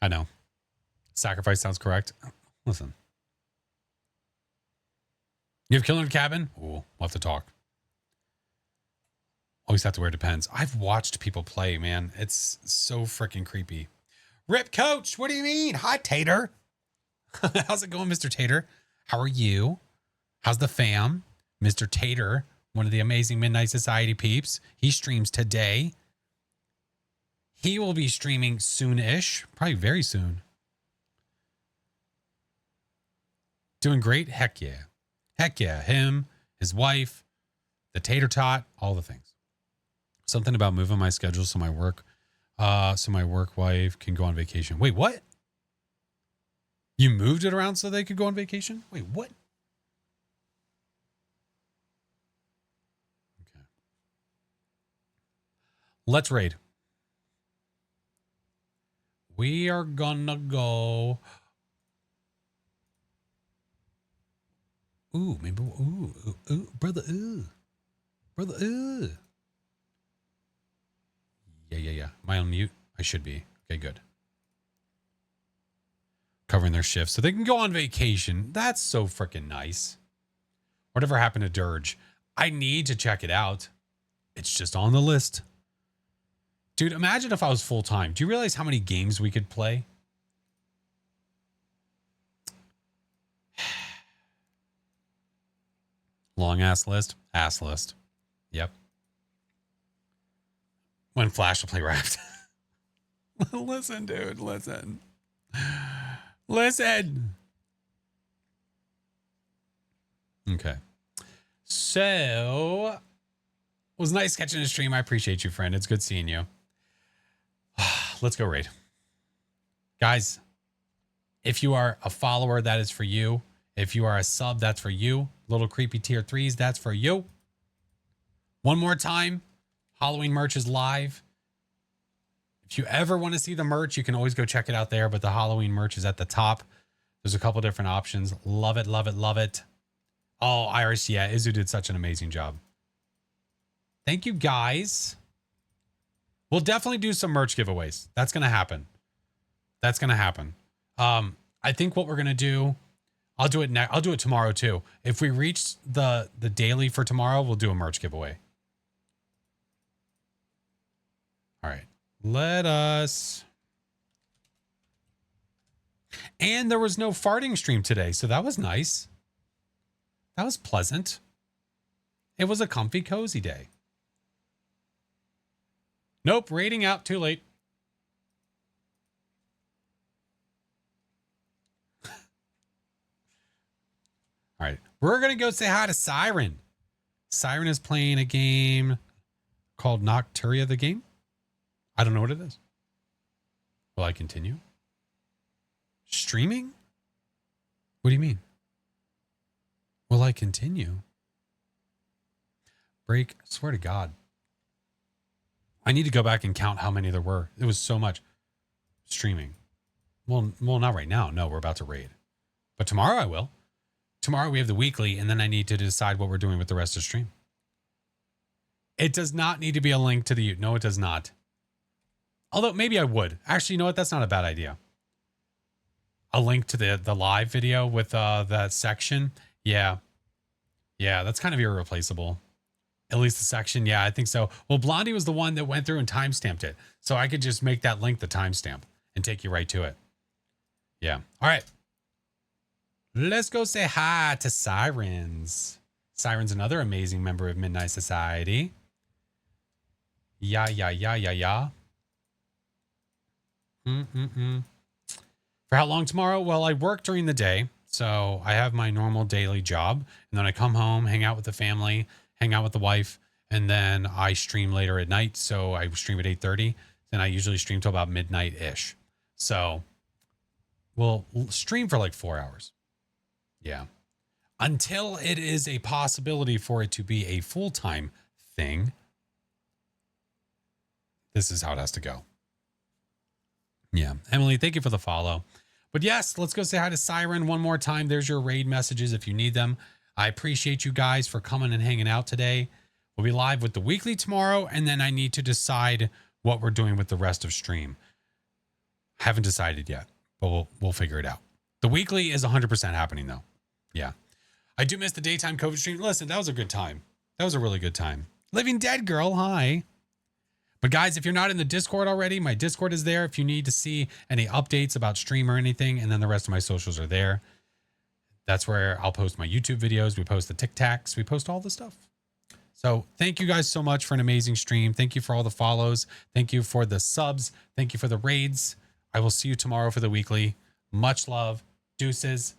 S1: I know. Sacrifice sounds correct. Listen. You have Killer in the Cabin? Ooh, we'll have to talk. Always have to wear Depends. I've watched people play, man. It's so freaking creepy. Rip Coach, what do you mean? Hi, Tater. How's it going, Mr. Tater? How are you? How's the fam? Mr. Tater, one of the amazing Midnight Society peeps. He streams today. He will be streaming soon-ish. Probably very soon. Doing great? Heck yeah. Heck yeah. Him, his wife, the tater tot, all the things. Something about moving my schedule so my work wife can go on vacation. Wait, what? You moved it around so they could go on vacation? Wait, what? Okay. Let's raid. We are gonna go. Ooh, maybe. Ooh, brother. Brother. Yeah. Am I on mute? I should be. Okay, good. Covering their shifts so they can go on vacation. That's so freaking nice. Whatever happened to Dirge? I need to check it out. It's just on the list. Dude, imagine if I was full time. Do you realize how many games we could play? Long ass list. Ass list. Yep. When Flash will play Raft. Listen, dude. Listen. Okay. So, it was nice catching a stream. I appreciate you, friend. It's good seeing you. Let's go raid. Guys, if you are a follower, that is for you. If you are a sub, that's for you. Little creepy tier 3s, that's for you. One more time, Halloween merch is live. If you ever want to see the merch, you can always go check it out there, but the Halloween merch is at the top. There's a couple different options. Love it, love it, love it. Oh, Iris, yeah, Izu did such an amazing job. Thank you, guys. We'll definitely do some merch giveaways. That's going to happen. That's going to happen. I think what we're going to do, I'll do it tomorrow too. If we reach the daily for tomorrow, we'll do a merch giveaway. All right. Let us. And there was no farting stream today, so that was nice. That was pleasant. It was a comfy, cozy day. Nope, rating out too late. All right, we're going to go say hi to Siren. Siren is playing a game called Nocturia, the game. I don't know what it is. Will I continue? Streaming? What do you mean? Will I continue? Break. I swear to God. I need to go back and count how many there were. It was so much. Streaming. Well, not right now. No, we're about to raid. But tomorrow I will. Tomorrow we have the weekly, and then I need to decide what we're doing with the rest of the stream. It does not need to be a link to the... No, it does not. Although maybe I would. Actually, you know what? That's not a bad idea. a link to the live video with that section. Yeah. Yeah, that's kind of irreplaceable. At least the section. Yeah, I think so. Well, Blondie was the one that went through and timestamped it. So I could just make that link the timestamp and take you right to it. Yeah. All right. Let's go say hi to Sirens. Siren's another amazing member of Midnight Society. Yeah. For how long tomorrow? Well, I work during the day. So I have my normal daily job. And then I come home, hang out with the family, hang out with the wife. And then I stream later at night. So I stream at 8:30. Then I usually stream till about midnight-ish. So we'll stream for like 4 hours. Yeah. Until it is a possibility for it to be a full-time thing. This is how it has to go. Yeah. Emily, thank you for the follow. But yes, let's go say hi to Siren one more time. There's your raid messages if you need them. I appreciate you guys for coming and hanging out today. We'll be live with the weekly tomorrow, and then I need to decide what we're doing with the rest of stream. Haven't decided yet, but we'll figure it out. The weekly is 100% happening though. Yeah. I do miss the daytime COVID stream. Listen, that was a good time. That was a really good time. Living Dead Girl, hi. But guys, if you're not in the Discord already, my Discord is there if you need to see any updates about stream or anything. And then the rest of my socials are there. That's where I'll post my YouTube videos. We post the TikToks. We post all the stuff. So thank you guys so much for an amazing stream. Thank you for all the follows. Thank you for the subs. Thank you for the raids. I will see you tomorrow for the weekly. Much love. Deuces.